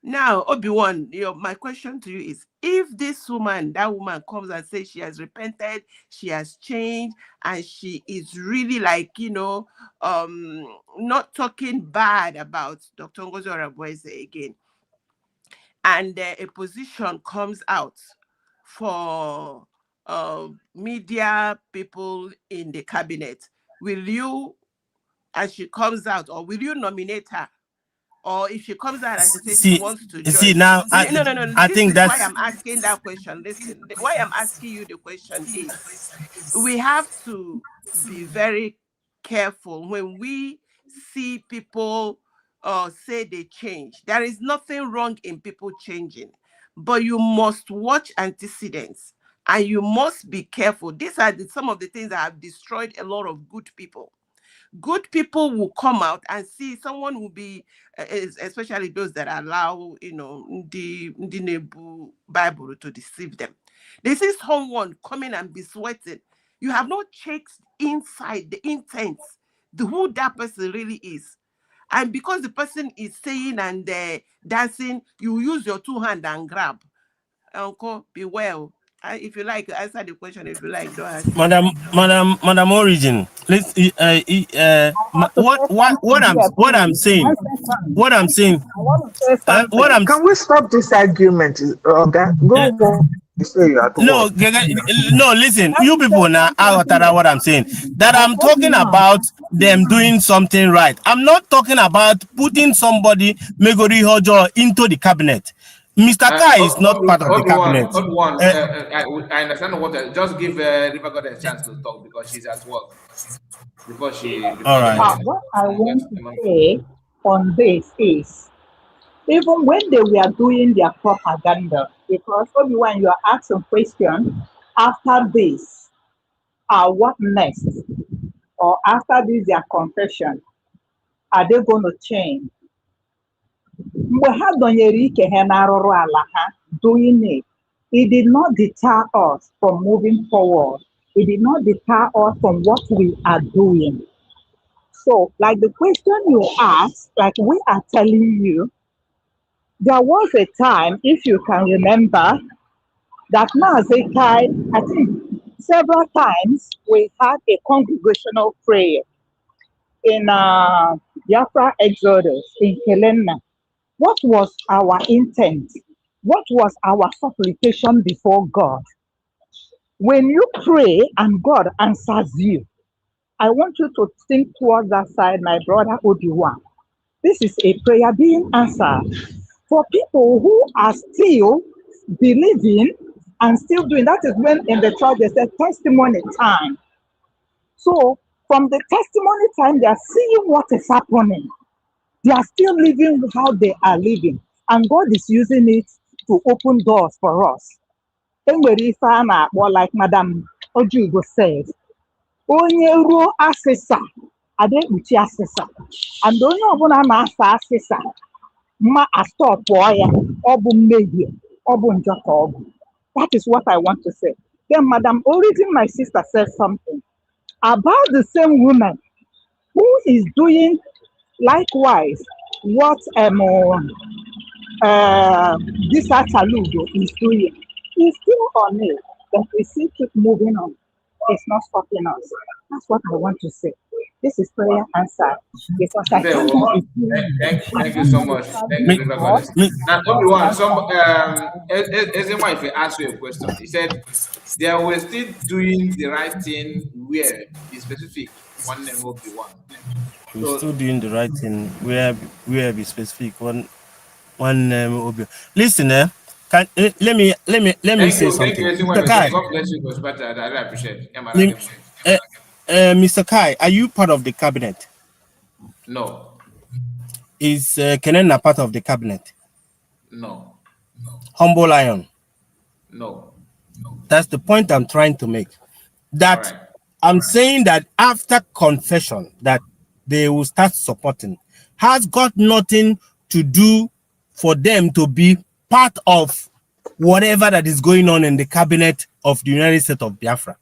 Now, Obi-Wan, my question to you is, if that woman comes and says she has repented, she has changed, and she is really like, not talking bad about Dr. Ngozi Orabueze again, and a position comes out for media people in the cabinet, will you, as she comes out, or will you nominate her? Or if she comes out and says she wants to join. See now, no. I think that's why I'm asking that question. Listen, why I'm asking you the question is, we have to be very careful when we see people say they change. There is nothing wrong in people changing, but you must watch antecedents and you must be careful. These are some of the things that have destroyed a lot of good people. Good people will come out and see someone will be, especially those that allow, the Nebu Bible to deceive them. They see someone coming and be sweating. You have not checked inside the intent, who that person really is. And because the person is saying and dancing, you use your two hands and grab. Uncle, be well. If you like, answer the question. If you like, don't ask. Madam Origin. Let's what I'm saying. Can we stop this argument? Okay, go. No, listen, you people now what I'm saying. That I'm talking about them doing something right. I'm not talking about putting somebody Megori Hojo into the cabinet. Mr. Kai is not part of the cabinet. I understand what. Just give River God a chance to talk because she's at work. Before she. All right. What I want to say on this is, even when they were doing their propaganda, because when you are asking questions after this, what next? Or after this, their confession, are they going to change? Mgbe ha dọnyere ike ha n'arụrụ ala ha, doing it did not deter us from moving forward. It did not deter us from what we are doing. So, like the question you asked, like we are telling you, there was a time, if you can remember, that Mazekai, I think several times we had a congregational prayer in Biafra Exodus in Helena. What was our intent? What was our supplication before God? When you pray and God answers you, I want you to think towards that side, my brother Obi-Wan. This is a prayer being answered. for people who are still believing and still doing. That is when in the church they said testimony time. So from the testimony time, they are seeing what is happening. They are still living how they are living. And God is using it to open doors for us. Like Madam Ojugo said, onye ruo asịsa adekpuchi asịsa, and onye ọbụla na-asa asịsa ma astọpụọ ya ọ bụ mmehie, ọ bụ njọ ka ọ bụ. That is what I want to say. Then Madam Origin, my sister, said something about the same woman who is doing likewise what this Ataludo is doing. He's still on it, but we still keep moving on. It's not stopping us. That's what I want to say. This is prayer answer. Because I thank you so much. Thank you for this. Now, everyone, as a wife asked you a question. He said they were still doing the right thing where the specific one name will be one. We're still doing the right thing where be specific one name will be. Listen, let me say something. Mr. Kai, God bless you, but I really appreciate it. Mr. Kai, are you part of the cabinet? No. Is Kenena part of the cabinet? No. Humble Lion? No. That's the point I'm trying to make. That I'm saying that after confession that they will start supporting has got nothing to do for them to be part of whatever that is going on in the cabinet of the United States of Biafra.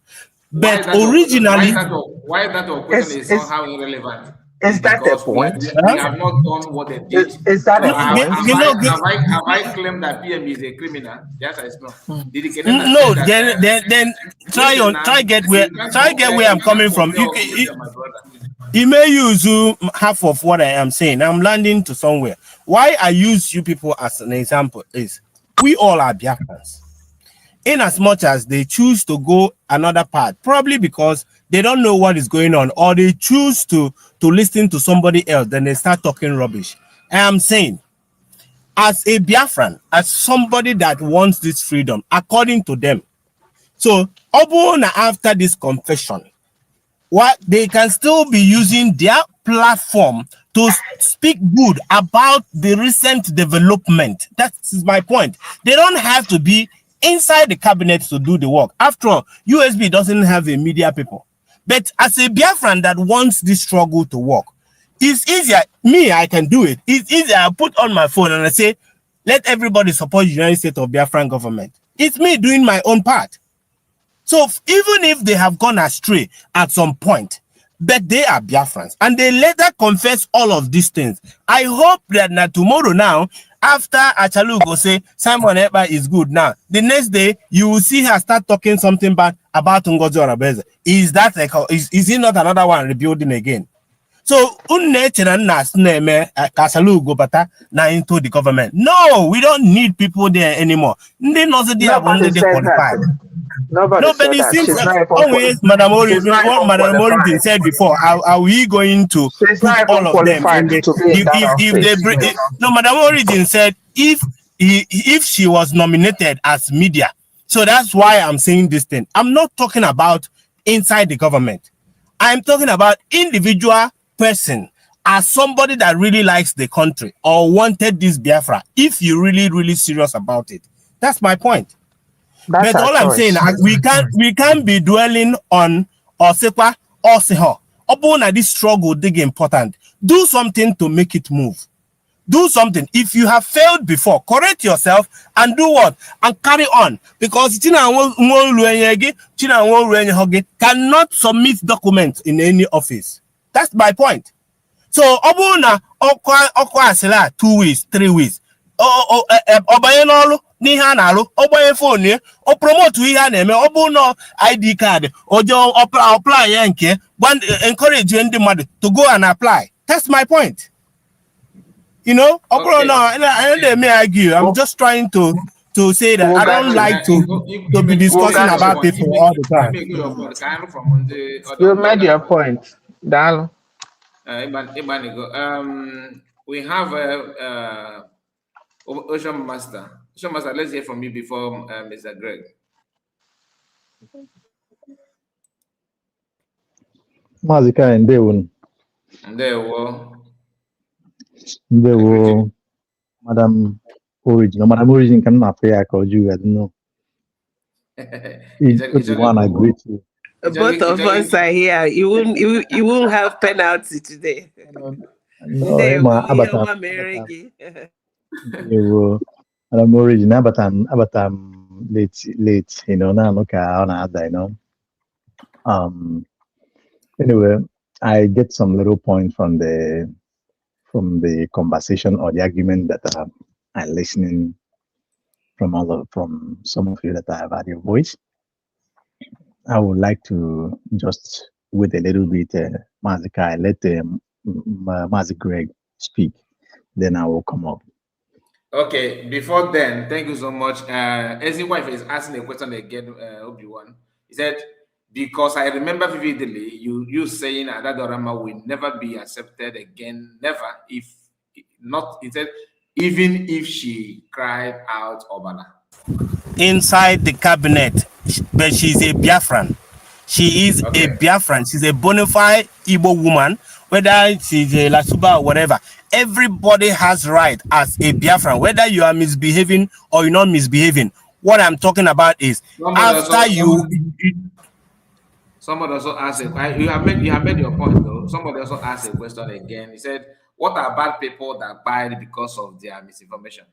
But originally, why that question is somehow irrelevant? Is that the point? We have not done what they did. Is that a point? Have I claimed that PM is a criminal? Yes, I know. No, then try get where I'm coming from. You may use half of what I am saying. I'm landing to somewhere. Why I use you people as an example is we all are Biafrans. In as much as they choose to go another path, probably because they don't know what is going on, or they choose to listen to somebody else, then they start talking rubbish. I am saying, as a Biafran, as somebody that wants this freedom, according to them, so after this confession, what they can still be using their platform to speak good about the recent development. That is my point. They don't have to be inside the cabinet to do the work. After all, USB doesn't have a media people. But as a Biafran that wants this struggle to work, it's easier. Me, I can do it. It's easier. I put on my phone and I say, let everybody support the United States of Biafran government. It's me doing my own part. So even if they have gone astray at some point, but they are Biafrans and they later confess all of these things. I hope that tomorrow now, after Achalugo say Simon Ekpa is good now, the next day you will see her start talking something bad about Ngozi Orabeze. Is that like is it not another one rebuilding again? So Achalugo bata na into the government. No, we don't need people there anymore. Nobody seems always Madam Origin said before. Are we going to put all of them in the, no, Madam Origin said if she was nominated as media. So that's why I'm saying this thing. I'm not talking about inside the government. I'm talking about individual person as somebody that really likes the country or wanted this Biafra. If you're really serious about it, that's my point. But all I'm saying, we can't be dwelling on Osekwa or Seho. Obona this struggle dig important. Do something to make it move. Do something. If you have failed before, correct yourself and do what? And carry on. Because cannot submit documents in any office. That's my point. So Obona okwa 2 weeks, 3 weeks. Niha na-alụ ọgbanye phone ya o promote ihe a na-eme ọ bụ no ID card o je apply ya nke encourage ndị mmadụ to go and apply. That's my point. You know, I don't argue. I'm just trying to say that I don't like to be discussing about people all the time. You made your point, Dalo. We have Ocean Master. Ocean Master, let's hear from you before Mr. Greg. Mazika Ndewo. Ndewo. Madam Origin can not pay. I called you. I don't know. It's one I greet you. Both of us are here. You won't have penalty today. No, Emma, Abatam. Madam Origin, Abatam, late. You know, now look at how you know. Anyway, I get some little point from the conversation or the argument that I'm listening from some of you that I have heard your voice. I would like to just wait a little bit, Mazika, let Mazi Greg speak, then I will come up. Okay, before then, thank you so much. Ezzy wife is asking a question again, Obi-Wan. He said, because I remember vividly you saying Adadorama will never be accepted again, never, if not, he said, even if she cried out Obana. Inside the cabinet, but she's a Biafran. She is a Biafran. She's a bona fide Igbo woman, whether she's a Lasuba or whatever. Everybody has right as a Biafran, whether you are misbehaving or you're not misbehaving. What I'm talking about is Somebody also asked you have made your point though. Somebody also asked a question again. He said, what are bad people that buy because of their misinformation?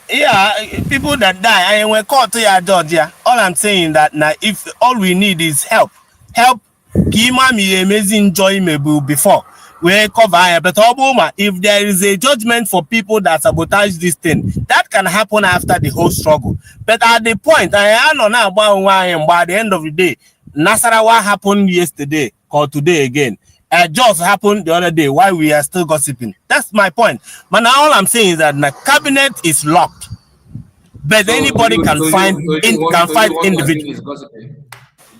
Yeah, people that die, and we're caught to your judge. Yeah, all I'm saying that now, if all we need is help, Kima me amazing joy maybe before we cover. But if there is a judgment for people that sabotage this thing, that can happen after the whole struggle. But at the point, I don't know about why, and by the end of the day, Nasarawa happened yesterday or today again. Just happened the other day while we are still gossiping. That's my point. But now all I'm saying is that the cabinet is locked. But so anybody can find individuals.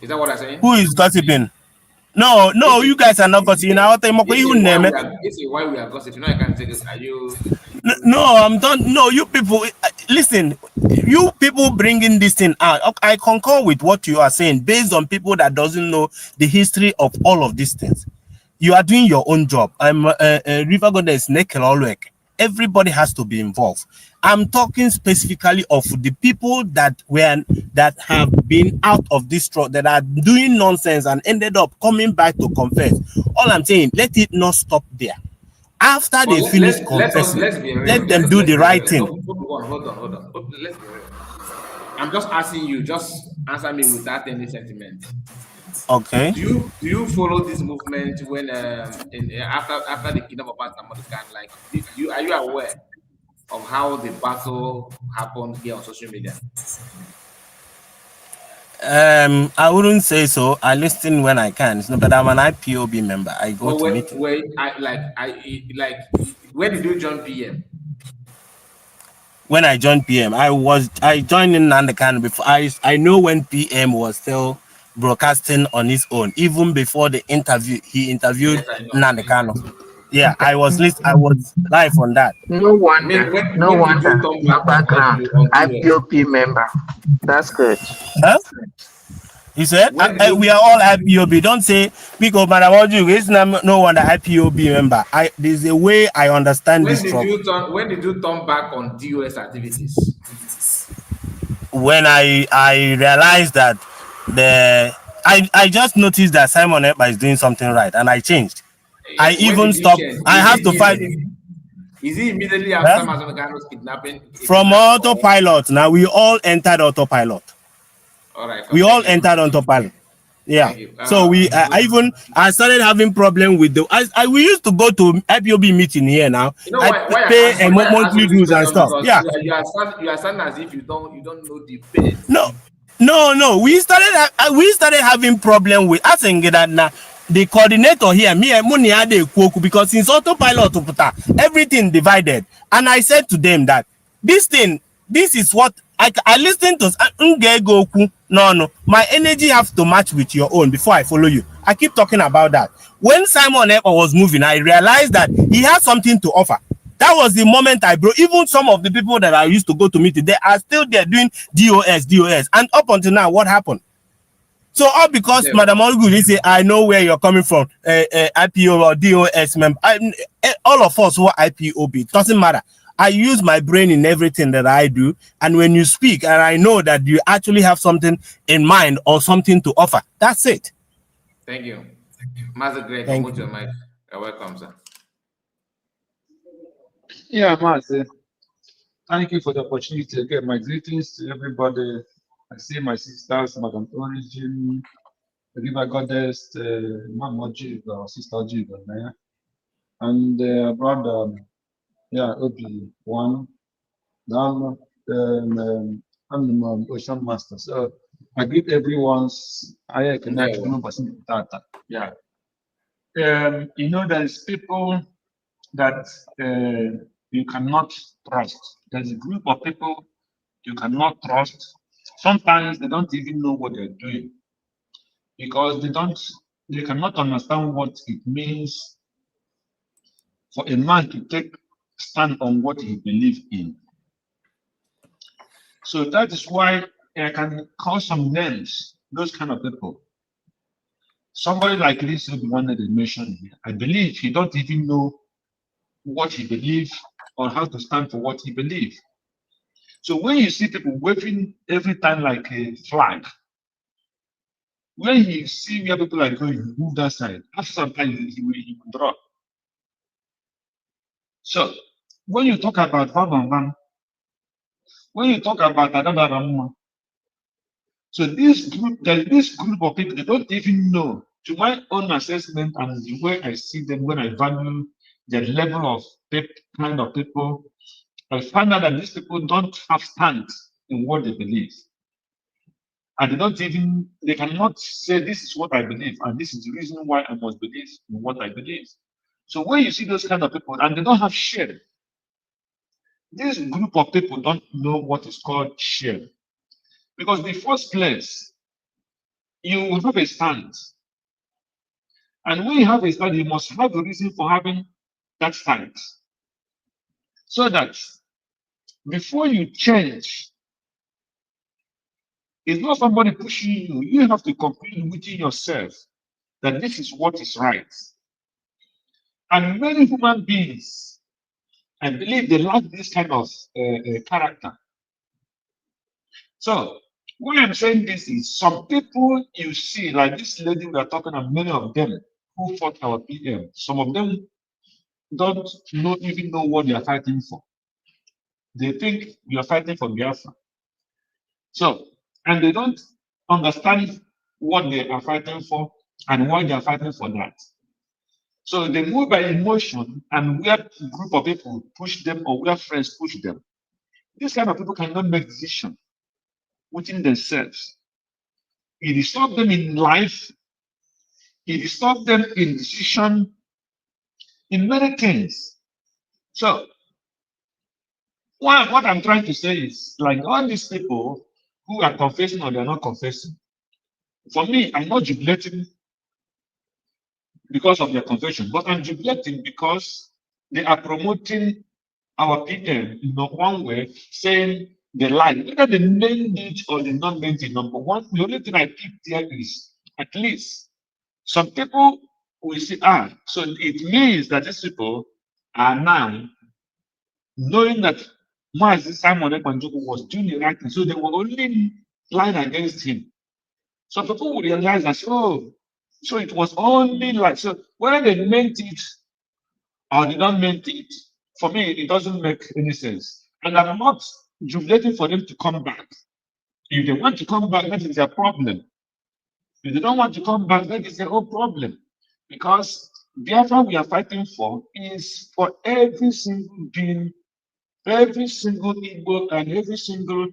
Is that what I'm saying? Who is gossiping? No, you guys are not gossiping. Why we are gossiping? No, I can't take it. Are you? No, I'm done. No, you people, listen. You people bringing this thing out. I concur with what you are saying based on people that doesn't know the history of all of these things. You are doing your own job. I'm River Goddess Nekelolwek. Everybody has to be involved. I'm talking specifically of the people that have been out of this truck, that are doing nonsense and ended up coming back to confess. All I'm saying, let it not stop there. After they finish confessing, let them do the right thing. Hold on. Let's be real. I'm just asking you, just answer me without any sentiment. Okay. Do you follow this movement when after the kingdom of Pastor like are you aware of how the battle happened here on social media? I wouldn't say so. I listen when I can. But I'm an IPOB member. I go to meetings. Where did you join PM? When I joined PM, I joined in Nandekan before. I know when PM was still broadcasting on his own, even before the interview. He interviewed Nandekano. Yeah, I was live on that. No wonder. Your background, IPOP member. That's good. Huh? He said, we are all IPOB. Don't say, because Madam Oju is no wonder IPOB member. There's a way I understand this. When did you turn back on DOS activities? When I realized that I just noticed that Simon Ekpa is doing something right, and I changed. I even stopped. I have to fight. Is he immediately after Mazonogano's kidnapping? From autopilot. Now we all entered autopilot. All right. We all entered autopilot. Yeah. So I started having problem with we used to go to IPOB meeting here now. You know why pay a monthly dues and stuff. Yeah. You are standing as if you don't know the pain. No. We started having problem with that the coordinator here, me and Muni had a quote because since autopilot to put everything divided. And I said to them that this is what I listened to. No, my energy have to match with your own before I follow you. I keep talking about that. When Simon Ekpa was moving, I realized that he has something to offer. That was the moment I broke. Even some of the people that I used to go to meet, they are still there doing DOS. And up until now, what happened? So all because Madam Olugudi say, I know where you're coming from, IPO or DOS member. All of us who are IPOB, it doesn't matter. I use my brain in everything that I do. And when you speak, and I know that you actually have something in mind or something to offer, that's it. Thank you. Master Greg, Thank you. Your mic. You're welcome, sir. Yeah, Master. Thank you for the opportunity again. My greetings to everybody. I see my sisters, Madam Origin, River Goddess, Mama Jig, or Sister Jig, and brother, yeah, Obi One, now, I'm Ocean Master. So I greet everyone's. I connect data. Yeah. You know, there's people that you cannot trust. There's a group of people you cannot trust. Sometimes they don't even know what they're doing because they cannot understand what it means for a man to take stand on what he believes in. So that is why I can call some names, those kind of people. Somebody like this one that they mentioned here, I believe he don't even know what he believes or how to stand for what he believes. So when you see people waving every time like a flag, when you see where people are going, you move that side. After some time, he will drop. So when you talk about one, when you talk about another, so this group of people, they don't even know. To my own assessment and the way I see them, when I value the level of kind of people, I find out that these people don't have stand in what they believe. And they cannot say this is what I believe, and this is the reason why I must believe in what I believe. So when you see those kind of people and they don't have share, this group of people don't know what is called share. Because the first place, you have a stand. And when you have a stand, you must have a reason for having that stand. So that before you change, it's not somebody pushing you. You have to conclude within yourself that this is what is right. And many human beings, I believe they lack this kind of character. So, what I'm saying this is some people you see, like this lady we are talking about, many of them who fought our PM, some of them don't even know what they are fighting for. They think we are fighting for Biafra. So, and they don't understand what they are fighting for and why they are fighting for that. So they move by emotion, and where a group of people push them or where friends push them. These kind of people cannot make decisions within themselves. It disturbs them in life. It disturbs them in decision, in many things. So what I'm trying to say is, like all these people who are confessing or they're not confessing, for me, I'm not jubilating because of their confession, but I'm jubilating because they are promoting our PM in one way, saying they lie. Whether they named it or they not named it, number one, the only thing I pick there is at least some people will say, so it means that these people are now knowing that Mazi Simon Ekwanjoku was doing the right thing, so they were only lying against him. So people will realize that, so it was only like, so whether they meant it or they don't meant it, for me, it doesn't make any sense. And I'm not jubilating for them to come back. If they want to come back, that is their problem. If they don't want to come back, that is their own problem. Because Biafra we are fighting for is for every single being, every single Igbo, and every single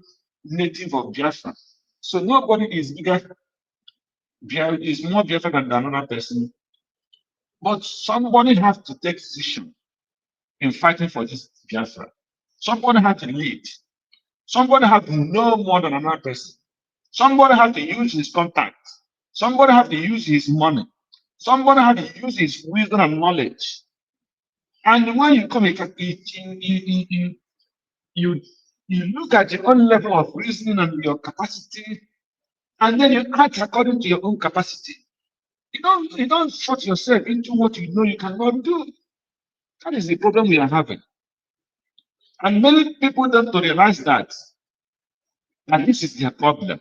native of Biafra. So nobody is bigger, is more Biafra than another person. But somebody has to take decision in fighting for this Biafra. Somebody has to lead. Somebody has to know more than another person. Somebody has to use his contact. Somebody has to use his money. Somebody has to use his wisdom and knowledge And when you come, you look at your own level of reasoning and your capacity, and then you act according to your own capacity. You don't force yourself into what you know you cannot do. That is the problem we are having. And many people don't realize that this is their problem.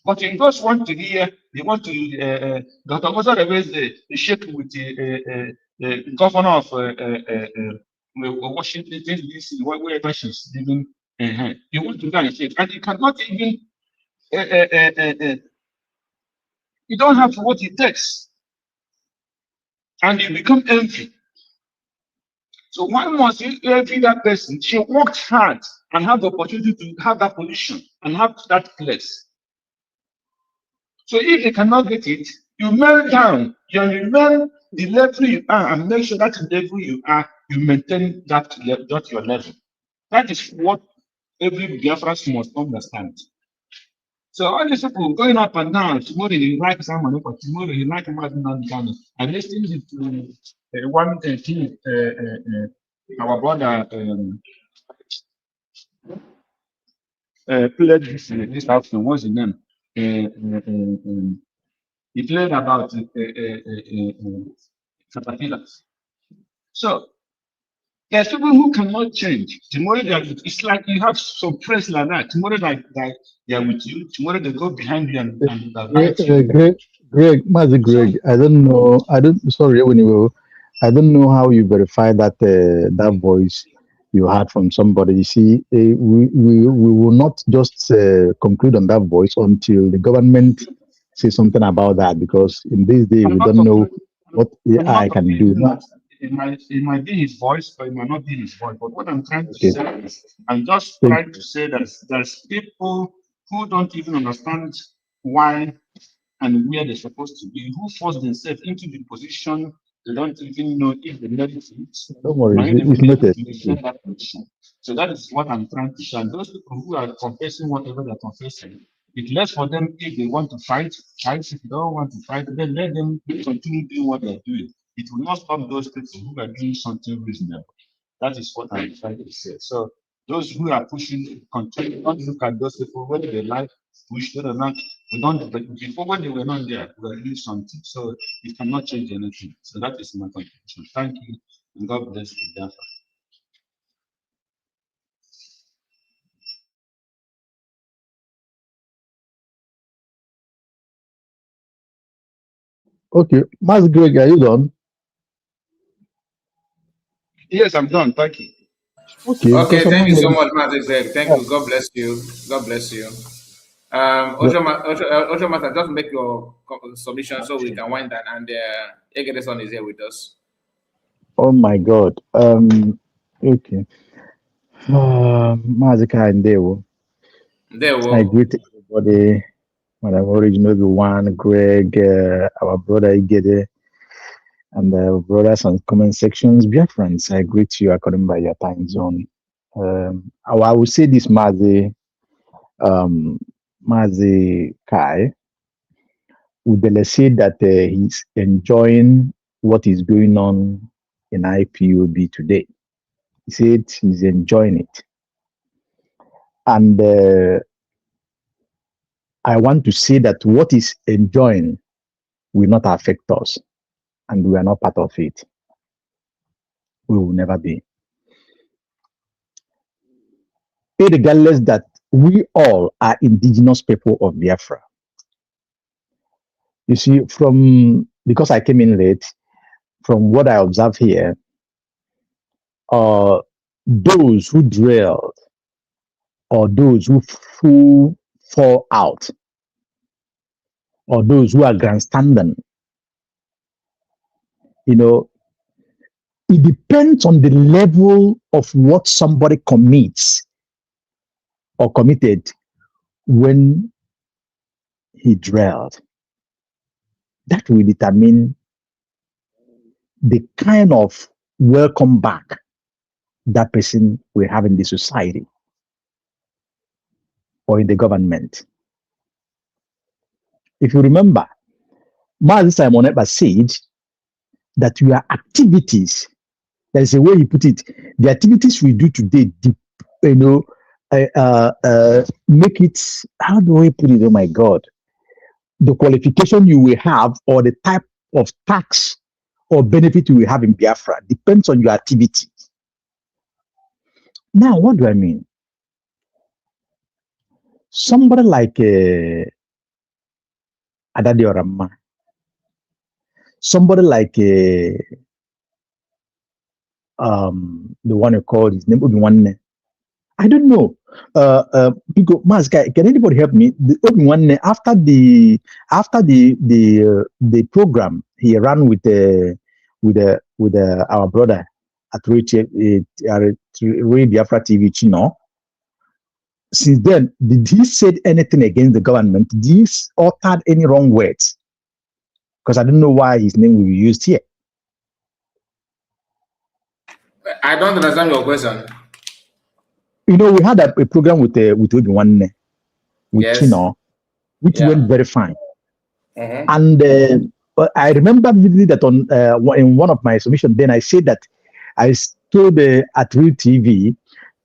But you just want to hear, they want to, Dr. Mosa always shake with the governor of Washington, D.C., wherever she's living. You want to go and shake, and you cannot even, you don't have what it takes, and you become envy. So why must you envy that person? She worked hard and have the opportunity to have that position and have that place. So if you cannot get it, you melt down, you remain the level you are, and make sure that level you are, you maintain that your level. That is what every Biafran must understand. So all these people going up and down, tomorrow you like someone, tomorrow you like Ghana. And listening to one thing, our brother played this afternoon. What's his name? He played about caterpillars. So there's people who cannot change. Tomorrow it's like you have some friends like that. Tomorrow they are with you. Tomorrow they go behind you and bite you. Greg, I don't know. Sorry, I don't know how you verify that that voice you heard from somebody. You see, we will not just conclude on that voice until the government say something about that, because in this day we don't know what AI can do. It might be his voice, or it might not be his voice. But what I'm trying to say is, I'm just trying to say that there's people who don't even understand why and where they're supposed to be, who force themselves into the position they don't even know if they merit it. Don't worry, it's noted. So that is what I'm trying to say. And those people who are confessing whatever they're confessing, it's less for them. If they want to fight. If they don't want to fight, then let them continue doing what they're doing. It will not stop those people who are doing something reasonable. That is what I'm trying to say. So those who are pushing, continue, don't look at those people, whether they like, push, whether or not. We don't, but before, when they were not there, we were doing something. So it cannot change anything. So that is my contribution. Thank you, and God bless you. Okay, Mas Greg, are you done? Yes, I'm done. Thank you. Okay, thank you so much, Master Greg. Thank you. God bless you. God bless you. Osho Master, just make your submission so we can wind down, and Egedeson is here with us. Oh my God. Okay. Mazika and Dewo. I greet everybody. Madam Original One, Greg, our brother Igede, and the brothers and comment sections. Dear friends, I greet you according by your time zone. I will say this, Mazi Kai. Udele said that he's enjoying what is going on in IPOB today. He said he's enjoying it. And I want to say that what is enjoying will not affect us, and we are not part of it. We will never be. Regardless that we all are indigenous people of Biafra. You see, because I came in late, from what I observe here, those who drilled or those who fall out or those who are grandstanding, it depends on the level of what somebody commits or committed when he drilled. That will determine the kind of welcome back that person will have in the society or in the government. If you remember, Mazi Simon Ekpa said that your activities There's a way he put it. The activities we do today, you know, make it, how do I put it? Oh my God. The qualification you will have or the type of tax or benefit you will have in Biafra depends on your activity. Now, what do I mean? Somebody like Adadi Orama, somebody like the one you called his name Obi-Wan. I don't know. Because can anybody help me? The Obi-Wan after the program he ran with our brother at Radio Biafra TV Chino. Since then, did he say anything against the government? Did he utter any wrong words? Because I don't know why his name will be used here. I don't understand your question. You know, we had a program with Obi-Wan, with Chino, which went very fine. And I remember vividly that in one of my submissions, then I said that I told at Real TV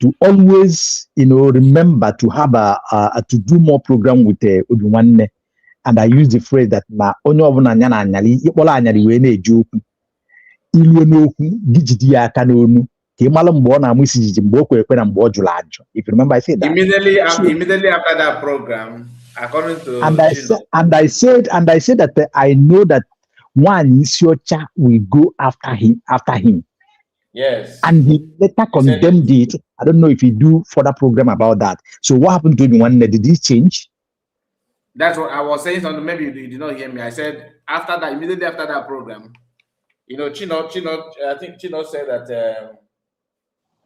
to always, you know, remember to have to do more program with Obi-Wan, and I use the phrase that na onye ọbụla anya na anyali ikpọrọ anyali wee na-eji okwu ilu n'okwu gijidi ya aka n'onu ka ịmara mgbe ọ na-amụ isi jiji mgbe o kwere ekwe na mgbe ọ jụrụ ajụ. If you remember, I said that immediately after that program, according to and I said that I know that one Isiocha will go after him. Yes. And he later condemned it. I don't know if he do further program about that. So what happened to him one day? Did he change? That's what I was saying. Something maybe you did not hear me. I said after that, immediately after that program, you know, Chino, I think Chino said that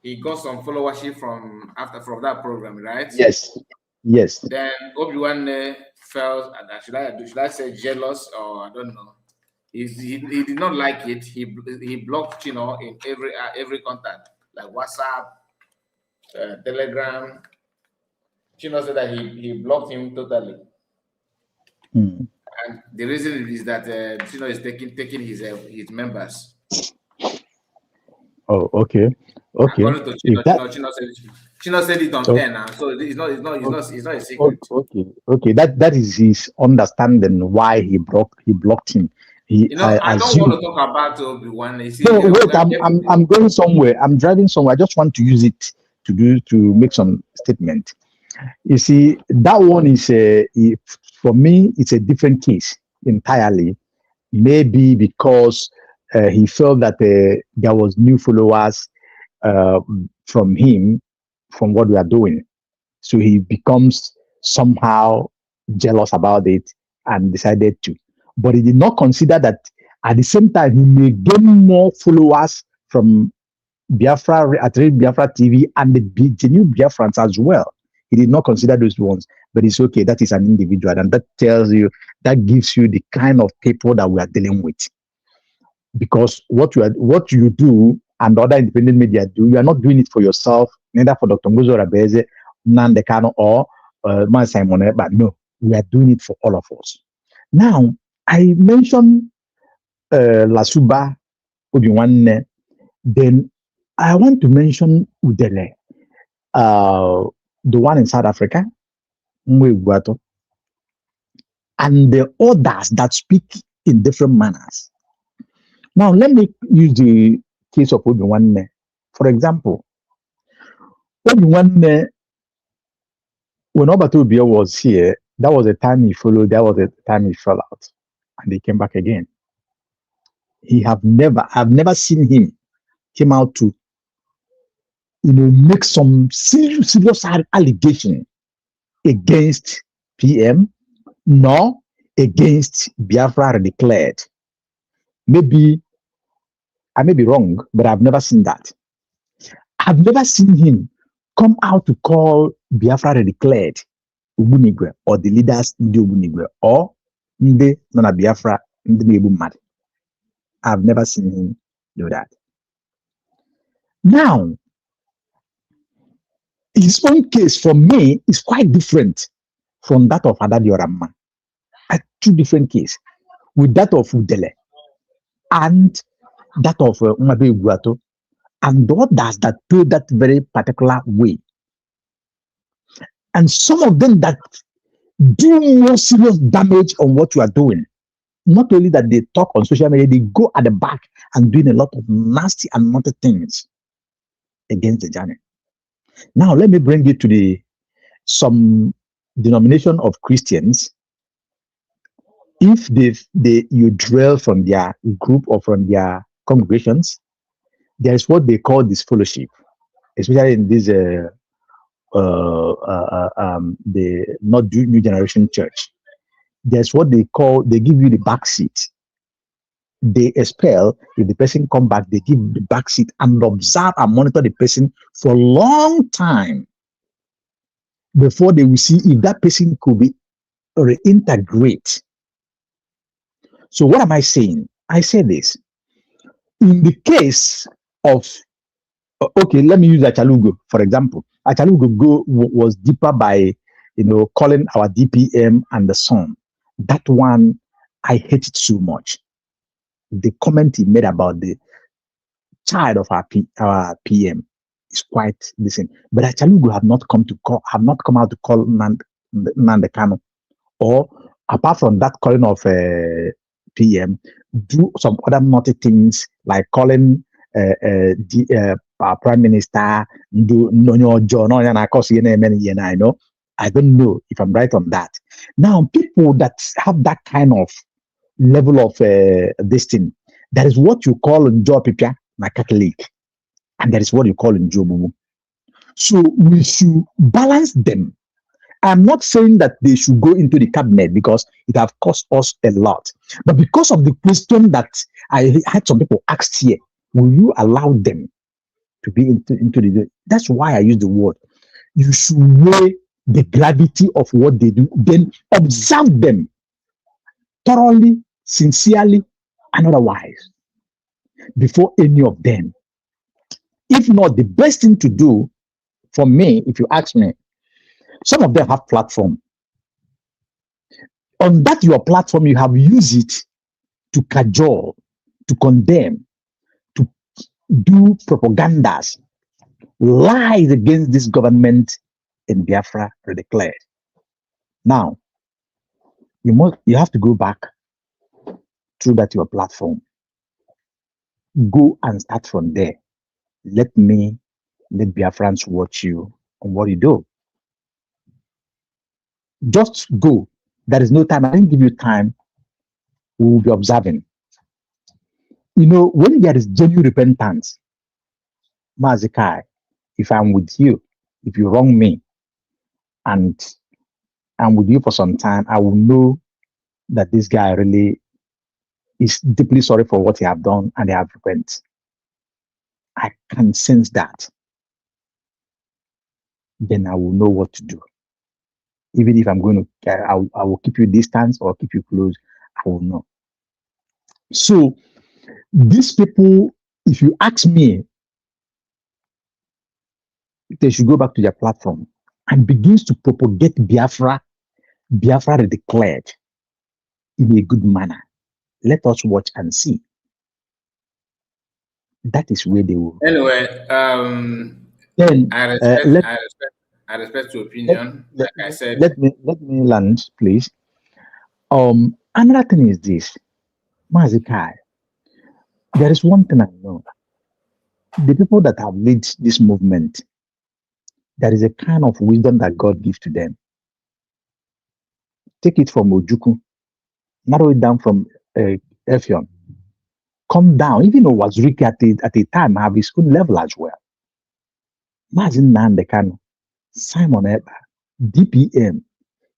he got some followership from that program, right? Yes. Yes. Then Obi-Wan felt that should I say jealous or I don't know. He did not like it. He blocked Chino in every contact, like WhatsApp, Telegram. Chino said that he blocked him totally. And the reason is that Chino is taking his members. Oh, okay. Okay. According to Chino said it on air now, so it's not a secret. Okay. That is his understanding why he blocked him. I don't want to talk about Obi-Wan. No, wait. I'm going somewhere. I'm driving somewhere. I just want to use it to make some statement. You see, that one is for me. It's a different case entirely. Maybe because he felt that there was new followers from him, from what we are doing. So he becomes somehow jealous about it and decided to. But he did not consider that at the same time he may gain more followers from Biafra at Biafra TV and the genuine Biafrans as well. He did not consider those ones, but it's okay. That is an individual, and that tells you, that gives you the kind of people that we are dealing with. Because what you do and other independent media do, you are not doing it for yourself, neither for Dr. Ngozo Rabeze, Nandekano, or Man Simon, but no, we are doing it for all of us. Now, I mentioned Lasuba Obi-Wan, then I want to mention Udele, the one in South Africa, and the others that speak in different manners. Now, let me use the case of Obi-Wan. For example, Obi-Wan, when Obatobia was here, that was a time he followed, that was a time he fell out, and he came back again. I've never seen him came out to, make some serious allegation against PM, nor against Biafra declared. Maybe I may be wrong, but I've never seen that. I've never seen him come out to call Biafra declared Ubunigwe or the leaders Ndi Ubunigwe or Nde Nana Biafra Ndi Nebu Mad. I've never seen him do that. Now, his own case for me is quite different from that of Adadi Orama. Two different cases, with that of Udele and that of Umabe Guato. and others that play that very particular way. And some of them that do more serious damage on what you are doing. Not only that they talk on social media, they go at the back and doing a lot of nasty and naughty things against the journey. Now, let me bring it to some denomination of Christians. If you drill from their group or from their congregations, there is what they call this fellowship, especially in this the not new generation church. There's what they give you the back seat. They expel, if the person come back, they give the back seat and observe and monitor the person for a long time before they will see if that person could be reintegrate. So what am I saying? I say this. In the case of, okay, let me use Achalugo, for example. Achalugo was deeper by, calling our DPM and the son. That one, I hate it so much. The comment he made about the child of our PM is quite decent. But Achalugo have not come out to call Nnamdi Kanu, or apart from that calling of PM, do some other naughty things like calling our Prime Minister do Nonyo John, and I know. I don't know if I'm right on that. Now, people that have that kind of level of this thing, that is what you call in Joe Pipia, my Catholic, and that is what you call in Joe Bubu. So we should balance them. I'm not saying that they should go into the cabinet because it have cost us a lot. But because of the question that I had some people asked here, will you allow them to be into the... That's why I use the word. You should weigh the gravity of what they do, then observe them thoroughly, sincerely, and otherwise before any of them. If not, the best thing to do for me, if you ask me, some of them have platform. On that your platform, you have used it to cajole, to condemn, to do propagandas, lies against this government in Biafra declared. Now, you have to go back through that your platform. Go and start from there. Let Biafrans watch you on what you do. Just go. There is no time. I didn't give you time. We will be observing. When there is genuine repentance, Mazikai, if I'm with you, if you wrong me, and I'm with you for some time, I will know that this guy really is deeply sorry for what he have done and they have repent. I can sense that. Then I will know what to do. Even if I'm going to, I will keep you distance or keep you close, I will know. So these people, if you ask me, they should go back to their platform and begins to propagate Biafra declared in a good manner. Let us watch and see. That is where they will. Anyway, then I respect your opinion. Like I said, let me land, please. Another thing is this, Mazikai. There is one thing I know. The people that have led this movement, there is a kind of wisdom that God gives to them. Take it from Ojuku, narrow it down from Effion, come down. Even though Wazirike at a time have his own level as well. Imagine Nnamdi Kanu, Simon Ekpa, DPM.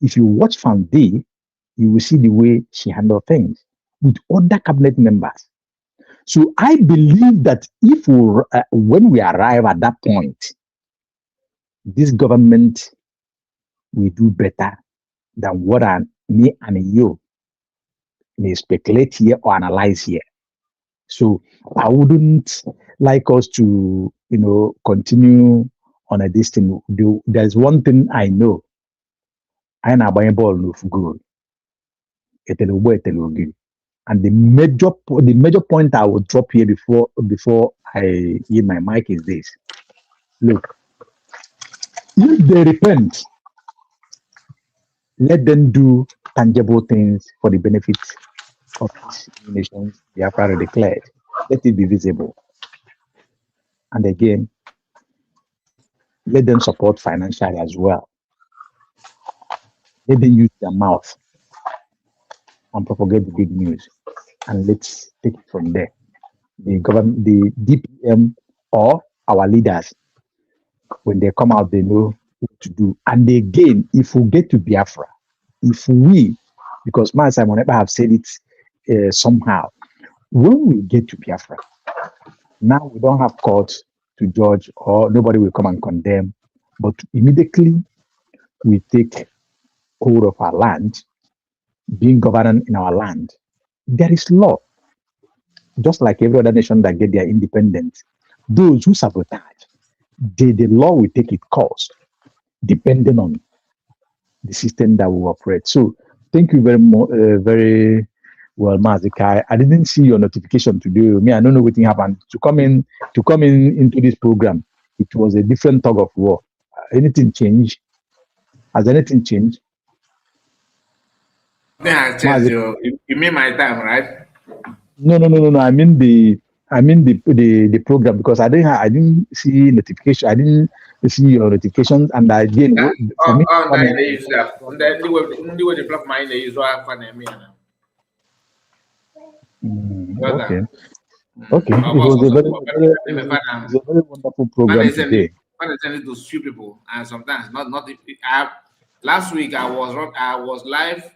If you watch from D, you will see the way she handled things with other cabinet members. So I believe that if when we arrive at that point, this government will do better than what me and you may speculate here or analyze here. So I wouldn't like us to, continue on a distance. There's one thing I know. I know about ball of gold. And the major point I will drop here before I yield my mic is this. Look, if they repent, let them do tangible things for the benefit of these nations they have already declared. Let it be visible. And again, let them support financially as well. Let them use their mouth and propagate the good news. And let's take it from there. The government, the DPM or our leaders, when they come out, they know what to do. And again, if we get to Biafra, because Master Simon Eber have said it somehow, when we get to Biafra, now we don't have court to judge or nobody will come and condemn, but immediately we take hold of our land, being governed in our land. There is law, just like every other nation that get their independence. Those who sabotage, the law will take its course, depending on the system that we operate. So, thank you very much, very well, Mazikai. I didn't see your notification today. Me, I don't know what happened to come in into this program. It was a different tug of war. Anything changed? Has anything changed? Nothing has changed. You mean my time, right? No. I mean the program, because I didn't see notification. I didn't see your notifications, and again for me. Okay. Okay. It was a very wonderful program today. I send it to few people, and sometimes not. Last week I was live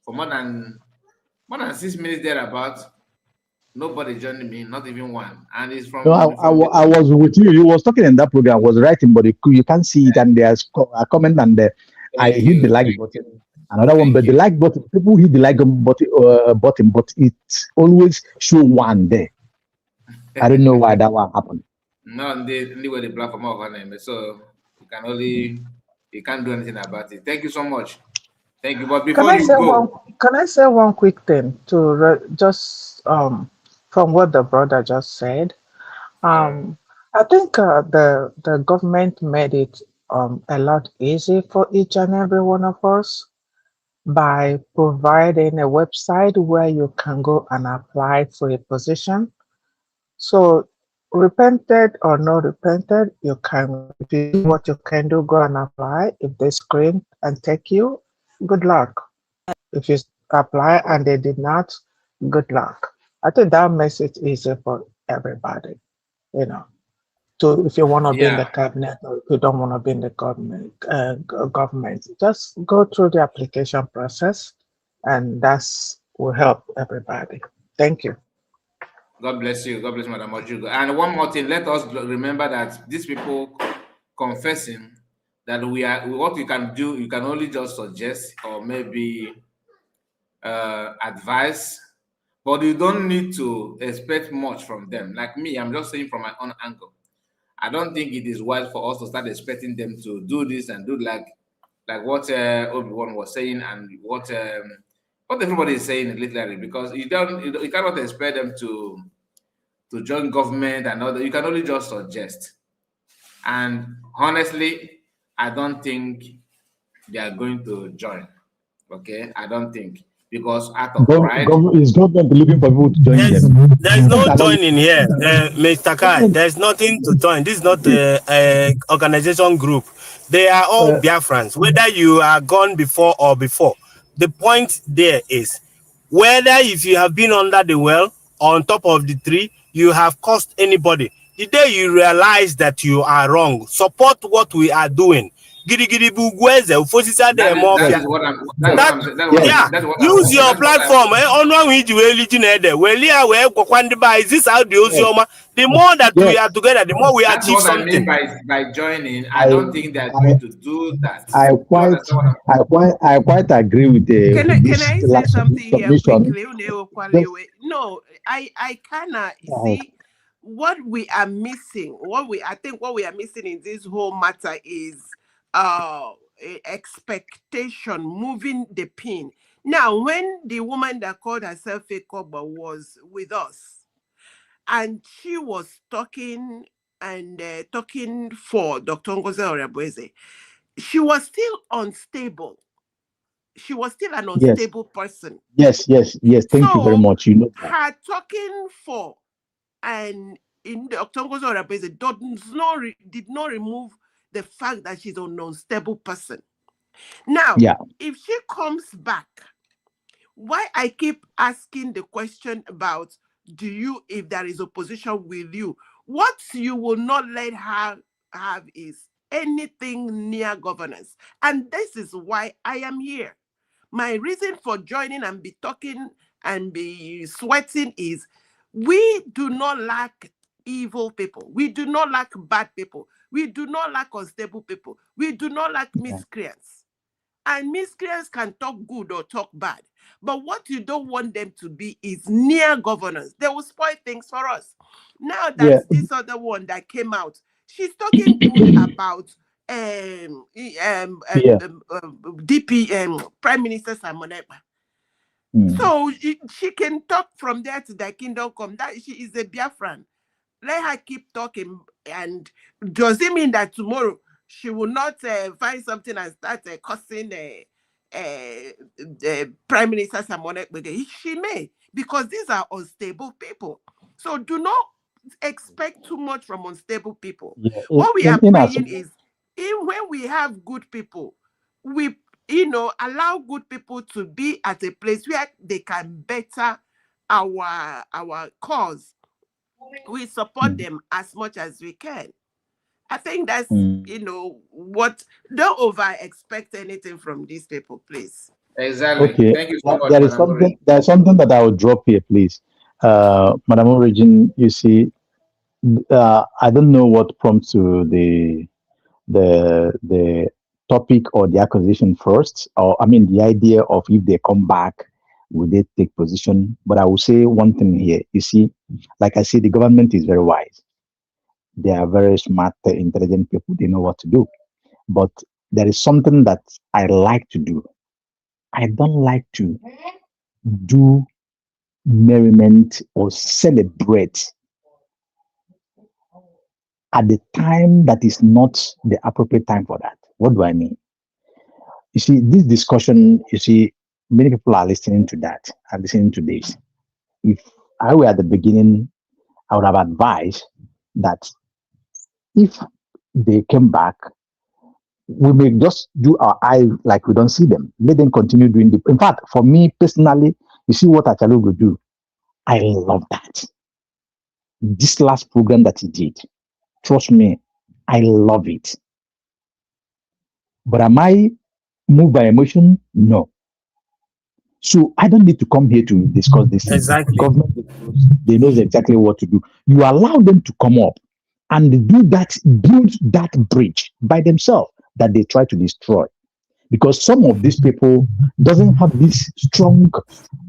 for more than 6 minutes thereabouts. Nobody joined me, not even one. And it's from. No, I was with you. You was talking in that program. I was writing, but you can't see it. And there's a comment, and I hit the like button. Another one, but the like button. People hit the like button, but it always show one there. I don't know why that one happened. No, they were the platform of our name, so you can't do anything about it. Thank you so much. Thank you. But before you go, can I say one quick thing to just from what the brother just said? I think the government made it a lot easy for each and every one of us by providing a website where you can go and apply for a position. So repented or not repented, you can do what you can do, go and apply. If they screen and take you, good luck. If you apply and they did not, good luck. I think that makes it easy for everybody, So if you want to be in the cabinet or if you don't want to be in the government, just go through the application process, and that's will help everybody. Thank you. God bless you. God bless Madam Ojugo. And one more thing, let us remember that these people confessing that what we can do, you can only just suggest or maybe advise, but you don't need to expect much from them. Like me, I'm just saying from my own angle. I don't think it is wise for us to start expecting them to do this and do like what Obi-Wan was saying and what everybody is saying literally, because you cannot expect them to join government and all that. You can only just suggest. And honestly, I don't think they are going to join. Okay, I don't think, because out of pride, is government looking for people to join them? There's no joining here, Mr. Kai. There's nothing to join. This is not a organization group. They are all Biafrans, whether you are gone before or before. The point there is whether if you have been under the well or on top of the tree, you have caused anybody. The day you realize that you are wrong, support what we are doing. Use your platform. Is this how the more that we are together, the more we achieve something. By joining, I don't think they are going to do that. I quite agree with the. Can I say something here quickly? No, I cannot see what we are missing. I think what we are missing in this whole matter is expectation, moving the pin. Now, when the woman that called herself Fekoba was with us, and she was talking for Dr. Ngozi Orebweze, she was still unstable. She was still an unstable person. Yes. Thank you very much. You know that. Her talking for and in Dr. Ngozi Orebweze did not remove the fact that she's an unstable person. Now, if she comes back, why I keep asking the question about if there is opposition with you, what you will not let her have is anything near governance. And this is why I am here. My reason for joining and be talking and be sweating is we do not lack evil people. We do not lack bad people. We do not lack unstable people. We do not lack miscreants. And miscreants can talk good or talk bad. But what you don't want them to be is near governance. They will spoil things for us. Now that's this other one that came out. She's talking good about DP Prime Minister Simon Ekpa. So she can talk from there to the kingdom come. That she is a Biafran. Let her keep talking. And does it mean that tomorrow she will not find something and start cussing Prime Minister Simon Ekpa? She may, because these are unstable people. So do not expect too much from unstable people. What we are praying is, when we have good people, we allow good people to be at a place where they can better our cause. We support them as much as we can. I think that's what. Don't over expect anything from these people, please. Exactly. Okay. Thank you so much, There is something. There's something that I will drop here, please, Madam Origin. You see, I don't know what prompts to the topic or the acquisition first, or I mean the idea of if they come back, will they take position? But I will say one thing here. You see, like I said, the government is very wise. They are very smart, intelligent people. They know what to do. But there is something that I like to do. I don't like to do merriment or celebrate at the time that is not the appropriate time for that. What do I mean? You see, this discussion, many people are listening to that, are listening to this. If I were at the beginning, I would have advised that if they came back, we may just do our eye like we don't see them. Let them continue doing the. In fact, for me personally, you see what Achalu will do. I love that. This last program that he did, trust me, I love it. But am I moved by emotion? No. So I don't need to come here to discuss this. Exactly. Government, they knows exactly what to do. You allow them to come up and do that, build that bridge by themselves that they try to destroy. Because some of these people doesn't have this strong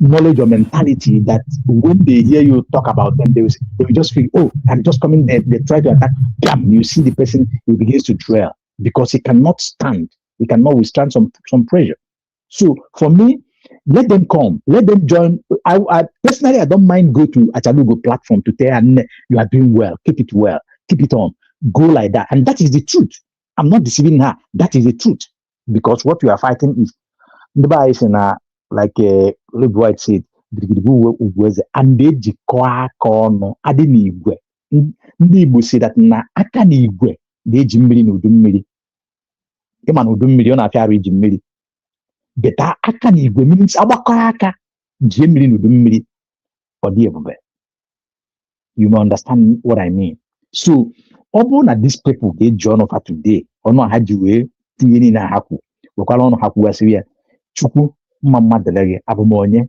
knowledge or mentality that when they hear you talk about them, they will just feel, oh, I'm just coming there. They try to attack. Bam! You see the person, he begins to drill because he cannot stand. He cannot withstand some pressure. So for me, let them come. Let them join. I personally, I don't mind go to Achalugo platform to tell her, you are doing well. Keep it well. Keep it on. Go like that. And that is the truth. I'm not deceiving her. That is the truth. Because what we are fighting is the guy is like Lib White said, and they jikwa kono adini igwe. Ndị Igbo say that na aka na igwe na-eji mmiri na udu mmiri. Ịma na udu mmiri ọ na-afịa arụ iji mmiri. Beta aka na igwe means agbakọrọ aka jie mmiri na udu mmiri ọ dị ebube. You may understand what I mean. So ọ bụrụ na these people get join over today, ọnụ ha ji wee tinye niile ha kwụ wekwara ọnụ ha kwugasịrị ya Chukwu mma mmadụ gị abụmonye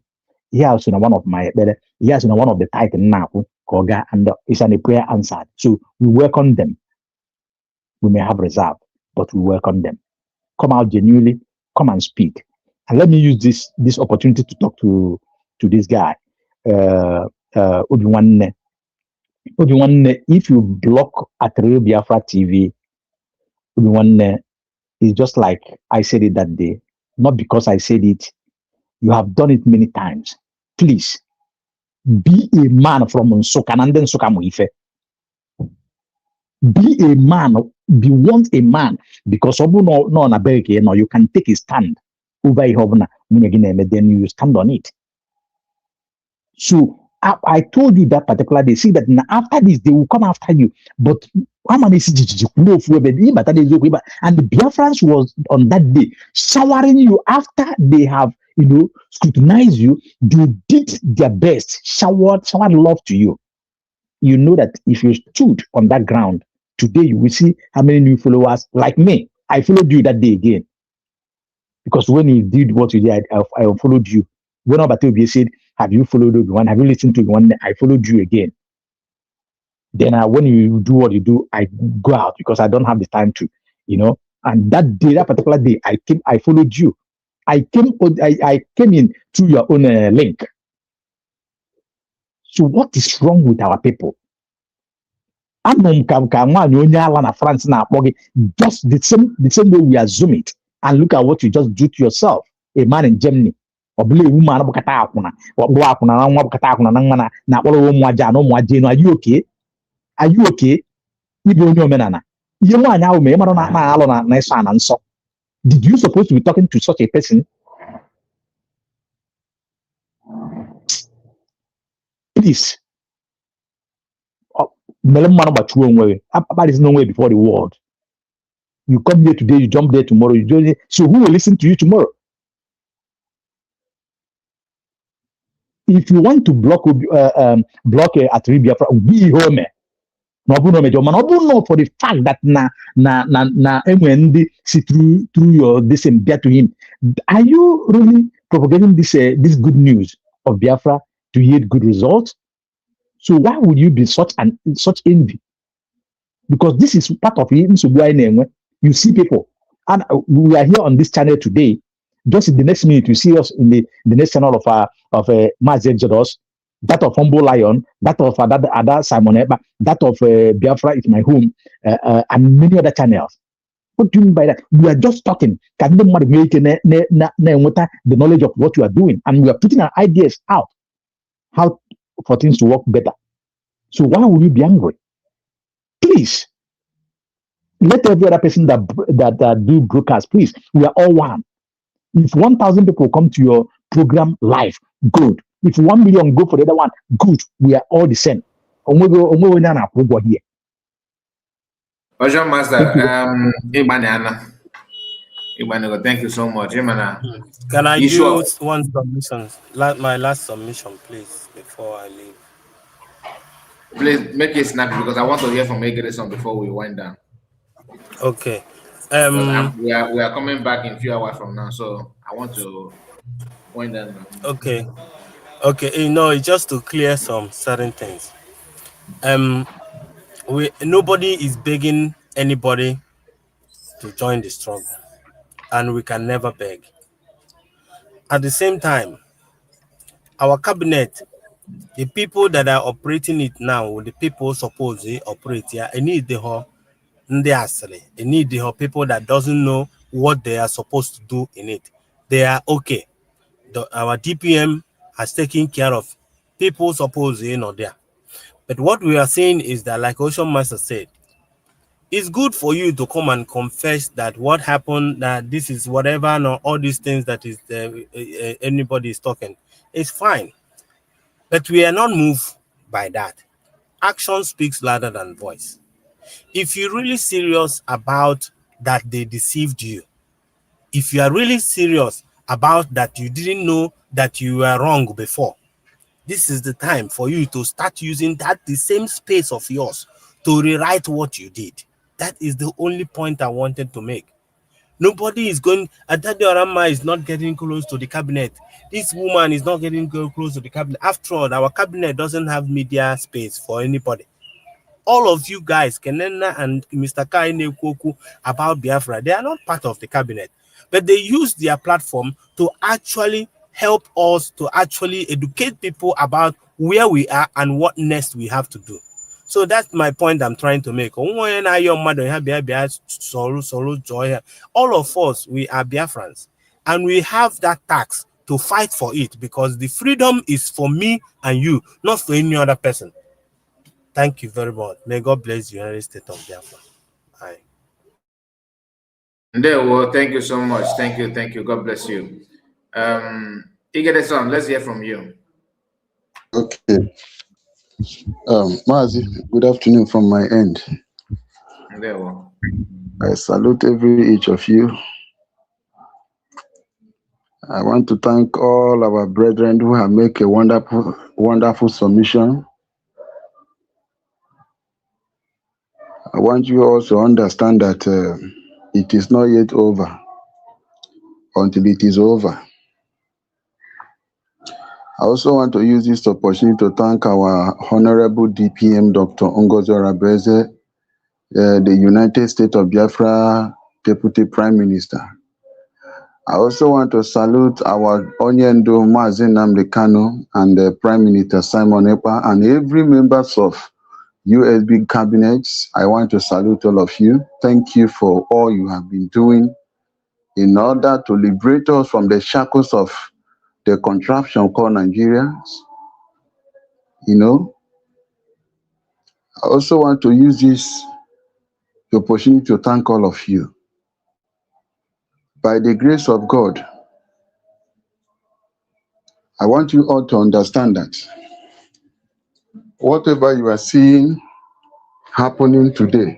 ihe a so na one of my ekpere ihe a so na one of the title na-akwụ ka ọ gaa and it's a prayer answered. So we welcome them. We may have reserve, but we welcome them. Come out genuinely, come and speak. And let me use this opportunity to talk to this guy, Obiwanne. Obiwanne, if you block at Real Biafra TV, Obiwanne, it's just like I said it that day. Not because I said it, You have done it many times. Please be a man from Nsukka and then Nsukka Muife. Be a man, be once a man, because you can take a stand over then you stand on it. So I told you that particular day, see that after this, they will come after you. But and the Biafrans was on that day showering you after they have, scrutinized you. They did their best, showered love to you. You know that if you stood on that ground, today you will see how many new followers like me. I followed you that day again. Because when you did what you did, I followed you. When Obatobi said, have you followed one? Have you listened to one? I followed you again. Then when you do what you do, I go out because I don't have the time to, And that day, that particular day, I followed you. I came in through your own link. So what is wrong with our people? France just the same way we assume it, and look at what you just do to yourself. A man in Germany, are you okay? Are you okay? Did you supposed to be talking to such a person? Please. There is no way before the world. You come here today, you jump there tomorrow. So who will listen to you tomorrow? If you want to block at Biafra, be home. No, for the fact that see through your this and get to him. Are you really propagating this good news of Biafra to yield good results? So why would you be such envy? Because this is part of it. You see people, and we are here on this channel today. Just in the next minute, you see us in the next channel of Mass Exodus, that of Humble Lion, that of Ada Simon Eba, that of Biafra is my home, and many other channels. What do you mean by that? We are just talking. Can the make the knowledge of what you are doing, and we are putting our ideas out, how for things to work better. So why would you be angry? Please. Let every other person that do broadcast, please. We are all one. If 1,000 people come to your program live, good. If 1 million go for the other one, good. We are all the same. Here. Ocean Master, thank you so much. Can I do one submission? My last submission, please, before I leave. Please make it snappy because I want to hear from Egreson before we wind down. Okay. We are coming back in a few hours from now, so I want to wind down now. Okay. Okay. It's just to clear some certain things. Nobody is begging anybody to join the struggle, and we can never beg. At the same time, our cabinet, the people that are operating it now, the people supposed to operate here, they need the people that doesn't know what they are supposed to do in it. They are okay. Our DPM has taken care of people supposed to there. But what we are saying is that, like Ocean Master said, it's good for you to come and confess that what happened, that this is whatever, and all these things that is anybody is talking. It's fine. But we are not moved by that. Action speaks louder than voice. If you're really serious about that they deceived you, if you are really serious about that you didn't know that you were wrong before, this is the time for you to start using the same space of yours to rewrite what you did. That is the only point I wanted to make. Nobody is going. Adade Orama is not getting close to the cabinet. This woman is not getting close to the cabinet. After all, our cabinet doesn't have media space for anybody. All of you guys, Kenena and Mr. Kaine Koku, about Biafra, they are not part of the cabinet, but they use their platform to actually help us to actually educate people about where we are and what next we have to do. So that's my point I'm trying to make. All of us, we are Biafrans, and we have that task to fight for it, because the freedom is for me and you, not for any other person. Thank you very much. May God bless the United States of Biafra. Bye. Well, thank you so much. Thank you. God bless you. Igede-san, let's hear from you. Okay. Mazi, good afternoon from my end. Well. I salute each of you. I want to thank all our brethren who have made a wonderful submission. I want you also to understand that it is not yet over until it is over. I also want to use this opportunity to thank our Honorable DPM, Dr. Ngozi Orabeze, the United States of Biafra Deputy Prime Minister. I also want to salute our Onyendo Mazi Nnamdi Kanu and the Prime Minister Simon Ekpa and every members of USB cabinets. I want to salute all of you. Thank you for all you have been doing in order to liberate us from the shackles of the contraption called Nigerians. You know, I also want to use this opportunity to thank all of you. By the grace of God, I want you all to understand that whatever you are seeing happening today,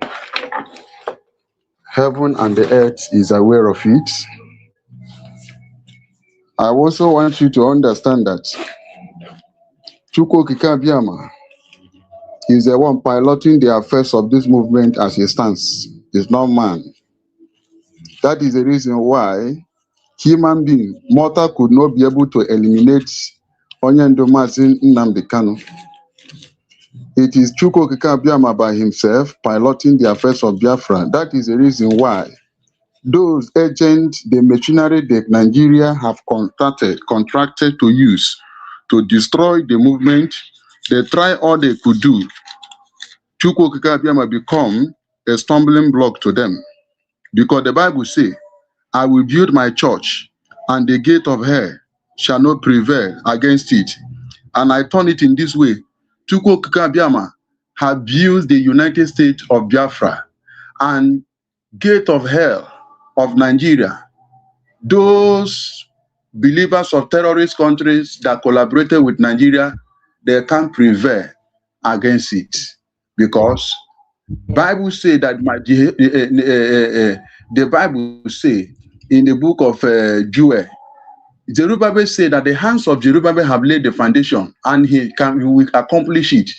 heaven and the earth is aware of it. I also want you to understand that Chukwu Kikabiama is the one piloting the affairs of this movement as it stands. It's not man. That is the reason why human being, mortal, could not be able to eliminate Onyendo Mazi Nnamdi Kanu. It is Chukwu Kikabiama by himself piloting the affairs of Biafra. That is the reason why those agents, the machinery that Nigeria have contracted to use to destroy the movement, they try all they could do. Chukwu Kikabiama become a stumbling block to them. Because the Bible says, I will build my church, and the gate of hell shall not prevail against it. And I turn it in this way. Chukwu Kikabiama have built the United States of Biafra, and gate of hell of Nigeria, those believers of terrorist countries that collaborated with Nigeria, they can't prevail against it. Because Bible say that the Bible say in the book of Joel, Zerubbabel say that the hands of Zerubbabel have laid the foundation, and he will accomplish it.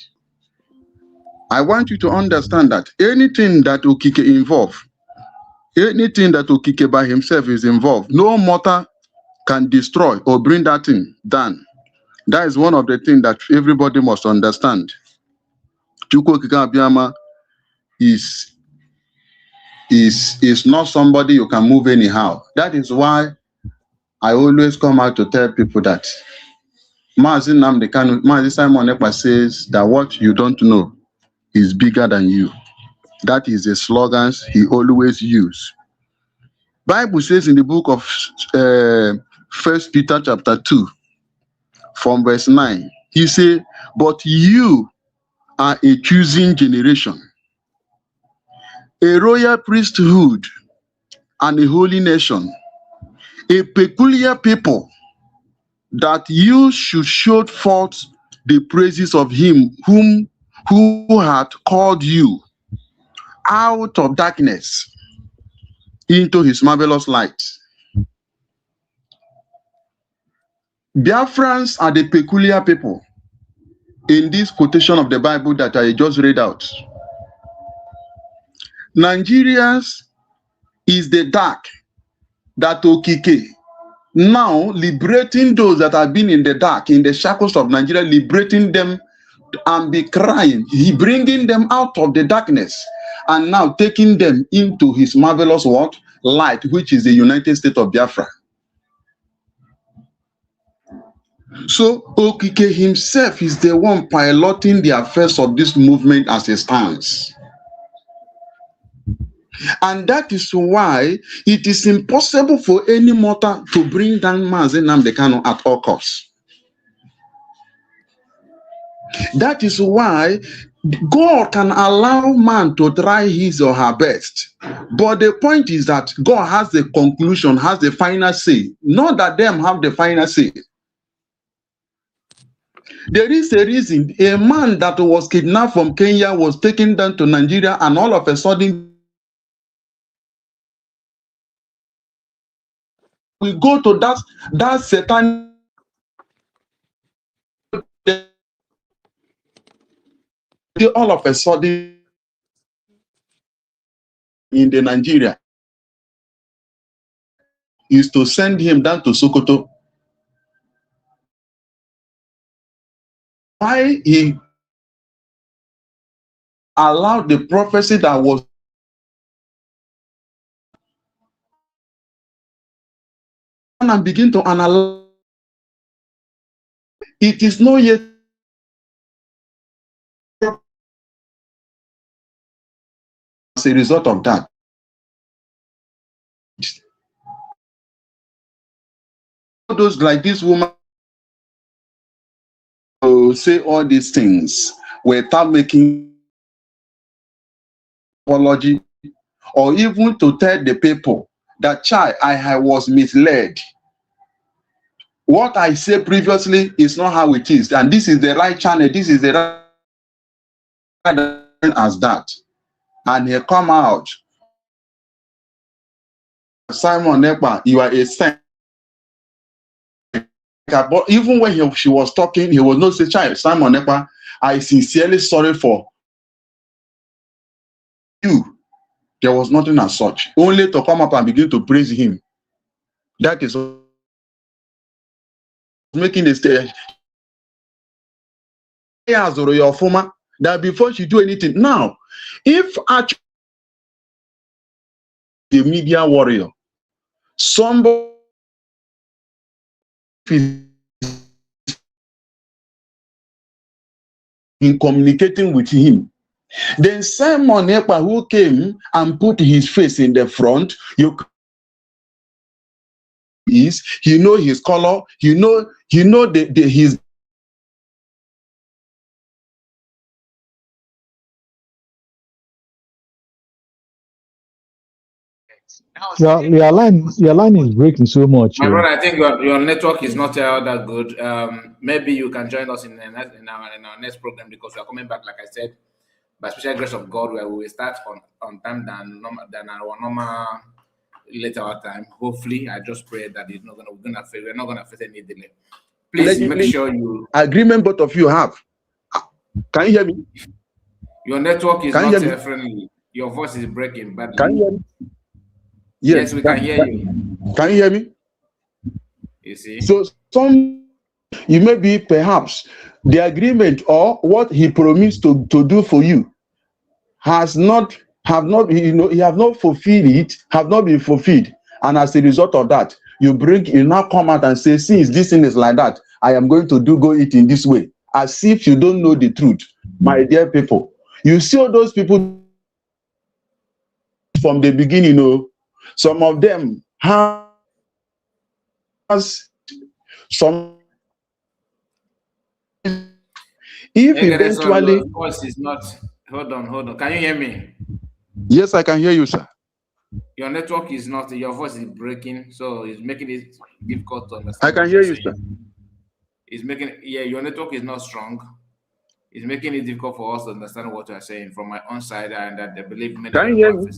I want you to understand that anything that Okike involve, anything that Okike by himself is involved, no mortal can destroy or bring that thing down. That is one of the things that everybody must understand. Chukwu Kikabiama is not somebody you can move anyhow. That is why I always come out to tell people that Mazi Nnamdi Kanu, Mazi Simon Ekpa says that what you don't know is bigger than you. That is the slogans he always uses. Bible says in the book of 1 Peter chapter 2, from verse 9, he said, but you are a choosing generation, a royal priesthood, and a holy nation, a peculiar people, that you should show forth the praises of him who had called you out of darkness into his marvelous light. Biafrans are the peculiar people in this quotation of the Bible that I just read out. Nigerians is the dark that Okike now liberating those that have been in the dark, in the shackles of Nigeria, liberating them and be crying. He bringing them out of the darkness and now taking them into his marvelous what? Light, which is the United States of Biafra. So Okike himself is the one piloting the affairs of this movement as it stands. And that is why it is impossible for any mortal to bring down Mazi Nnamdi Kanu at all costs. That is why God can allow man to try his or her best. But the point is that God has the conclusion, has the final say. Not that them have the final say. There is a reason. A man that was kidnapped from Kenya was taken down to Nigeria, and all of a sudden we go to that Satan. All of a sudden in the Nigeria is to send him down to Sokoto. Why he allowed the prophecy that was and begin to analyze. It is not yet as a result of that. Those like this woman who say all these things without making apology, or even to tell the people that child I was misled. What I said previously is not how it is, and this is the right channel. This is the right as that, and he come out. Simon Ekpa, you are a saint. But even when she was talking, he was not saying, child, Simon Ekpa, I sincerely sorry for you. There was nothing as such. Only to come up and begin to praise him. That is making a stage. That before she do anything. Now, if actually the media warrior, somebody is in communicating with him, then Simon Ekpa, who came and put his face in the front, he know his color, he know his. Your line is breaking so much. My brother, I think your network is not that good. Maybe you can join us in our next program, because we are coming back, like I said, by special grace of God, where we will start on time than our normal later time. Hopefully, I just pray that we're not gonna face any delay. Please make sure you agreement both of you have. Can you hear me? Your network is not friendly. Your voice is breaking badly. Can you hear me? Yes, we can hear you. Can you hear me? You see? So you may be perhaps the agreement or what he promised to do for you have not fulfilled it, have not been fulfilled. And as a result of that, you now come out and say, since this thing is like that, I am going to go it in this way. As if you don't know the truth. My dear people, you see all those people from the beginning, some of them has some. If eventually, your voice is not. Hold on. Can you hear me? Yes, I can hear you, sir. Your network is not. Your voice is breaking, so it's making it difficult to understand. I can hear you, sir. It's making your network is not strong. It's making it difficult for us to understand what you are saying from my own side, and that they believe many can you hear me?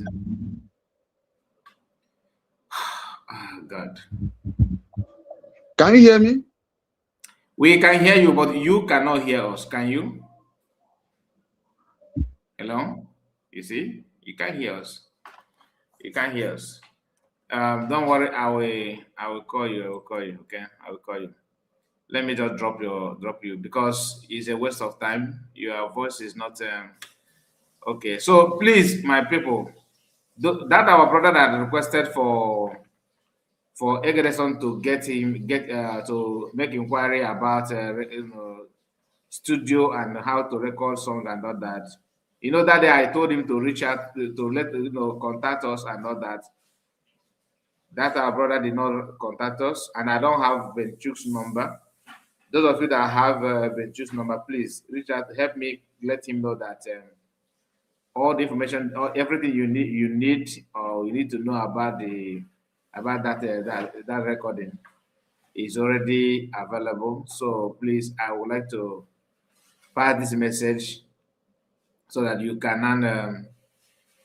God. Can you hear me? We can hear you, but you cannot hear us. Can you? Hello? You see? You can hear us. You can't hear us. Don't worry. I will call you. I will call you. Okay? I will call you. Let me just drop you, because it's a waste of time. Your voice is not okay. So please, my people, that our brother that requested for Egerson to to make inquiry about studio and how to record song and all that. You know, that day I told him to reach out to let contact us and all that. That our brother did not contact us, and I don't have Benchuk's number. Those of you that have Benchuk's number, please reach out. Help me let him know that all the information, everything you need or you need to know about that recording is already available. So please, I would like to pass this message so that you can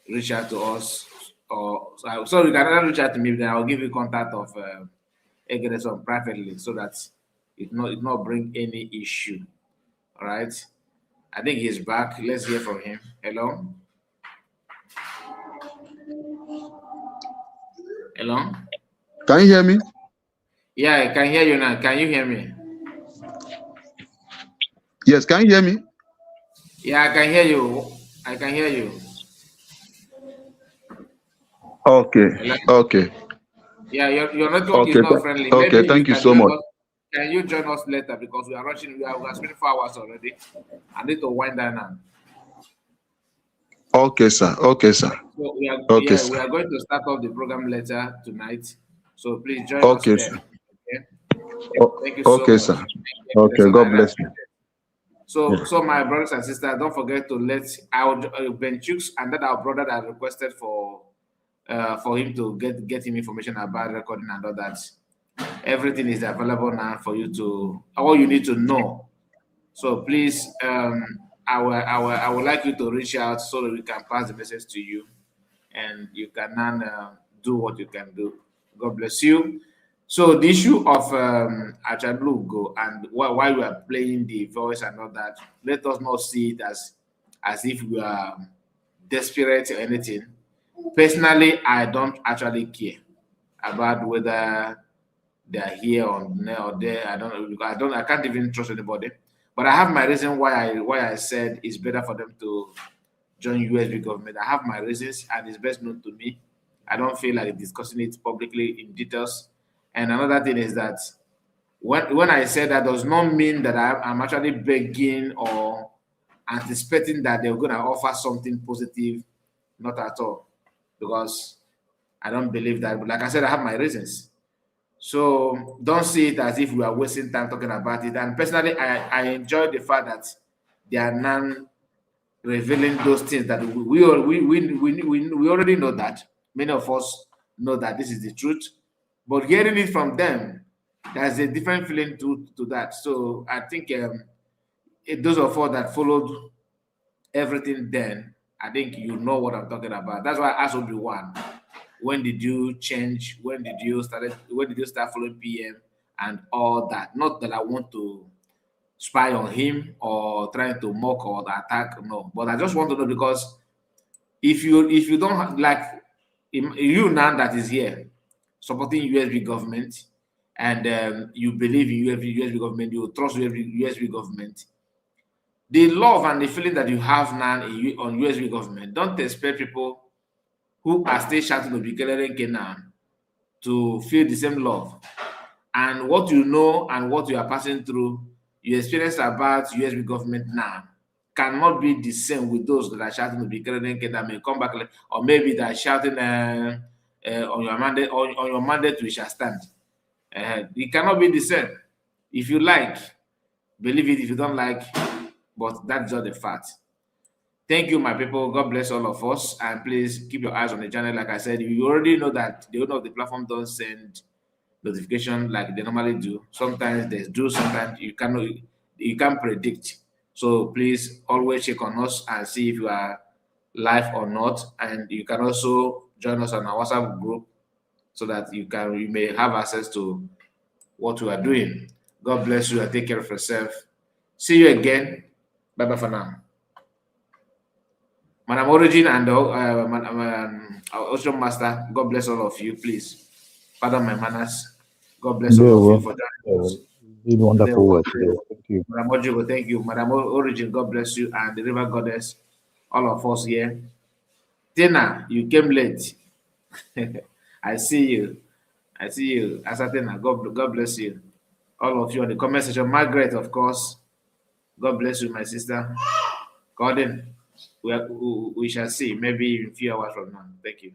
reach out to us, or so you can reach out to me. Then I'll give you contact of Egeneson privately so that it not bring any issue. All right. I think he's back. Let's hear from him. Hello. Hello. Can you hear me? Yeah, I can hear you now. Can you hear me? Yes, can you hear me? Yeah, I can hear you. I can hear you. Okay. Hello? Okay. Yeah, your network is not friendly. Okay, Maybe thank you so much. Can you join us later because we are rushing? We are spending 4 hours already. I need to wind down now. Okay, sir. Okay, sir. So we are sir. we are going to start off the program later tonight. So please join us Okay, there. sir. Okay. Thank you so Okay, much. sir. Okay, God bless you. So my brothers and sisters, don't forget to let our Benchuk's and that our brother that requested for him to get him information about recording and all that. Everything is available now for you to all you need to know. So please, I would like you to reach out so that we can pass the message to you, and you can now do what you can do. God bless you. So the issue of Achadlugo and why we are playing the voice and all that, let us not see it as if we are desperate or anything. Personally, I don't actually care about whether they are here or there. I can't even trust anybody. But I have my reason why I said it's better for them to join USB government. I have my reasons, and it's best known to me. I don't feel like discussing it publicly in details. And another thing is that when I said that does not mean that I'm actually begging or anticipating that they're going to offer something positive. Not at all, because I don't believe that. But like I said, I have my reasons. So don't see it as if we are wasting time talking about it. And personally, I enjoy the fact that they are revealing those things that we already know that. Many of us know that this is the truth. But hearing it from them, there's a different feeling to that. So I think those of us that followed everything then, I think you know what I'm talking about. That's why I asked Obi-Wan, when did you change? When did you start following PM and all that? Not that I want to spy on him or trying to mock or attack, no. But I just want to know, because if you don't like you now that is here supporting USB government, and you believe in USB government, you trust USB government, the love and the feeling that you have now on USB government, don't expect people who are still shouting to now to feel the same love. And what you know and what you are passing through, your experience about USB government now cannot be the same with those that are shouting to that may come back, or maybe they are shouting on your mandate we shall stand. It cannot be the same. If you like, believe it. If you don't like, but that's just the fact. Thank you, my people. God bless all of us. And please keep your eyes on the channel. Like I said, you already know that the owner of the platform don't send notification like they normally do. Sometimes they do, sometimes you can't predict. So please always check on us and see if you are live or not. And you can also join us on our WhatsApp group so that you may have access to what we are doing. God bless you and take care of yourself. See you again. Bye bye for now. Madam Origin and Ocean Master, God bless all of you. Please pardon my manners. God bless all of you for joining us. Did wonderful work today. Thank you. Madam Ojibo, thank you. Madam Origin, God bless you. And the River Goddess, all of us here. Tina, you came late. I see you. Asatina, God bless you. All of you on the comment section. Margaret, of course. God bless you, my sister. Gordon, we shall see maybe in a few hours from now. Thank you.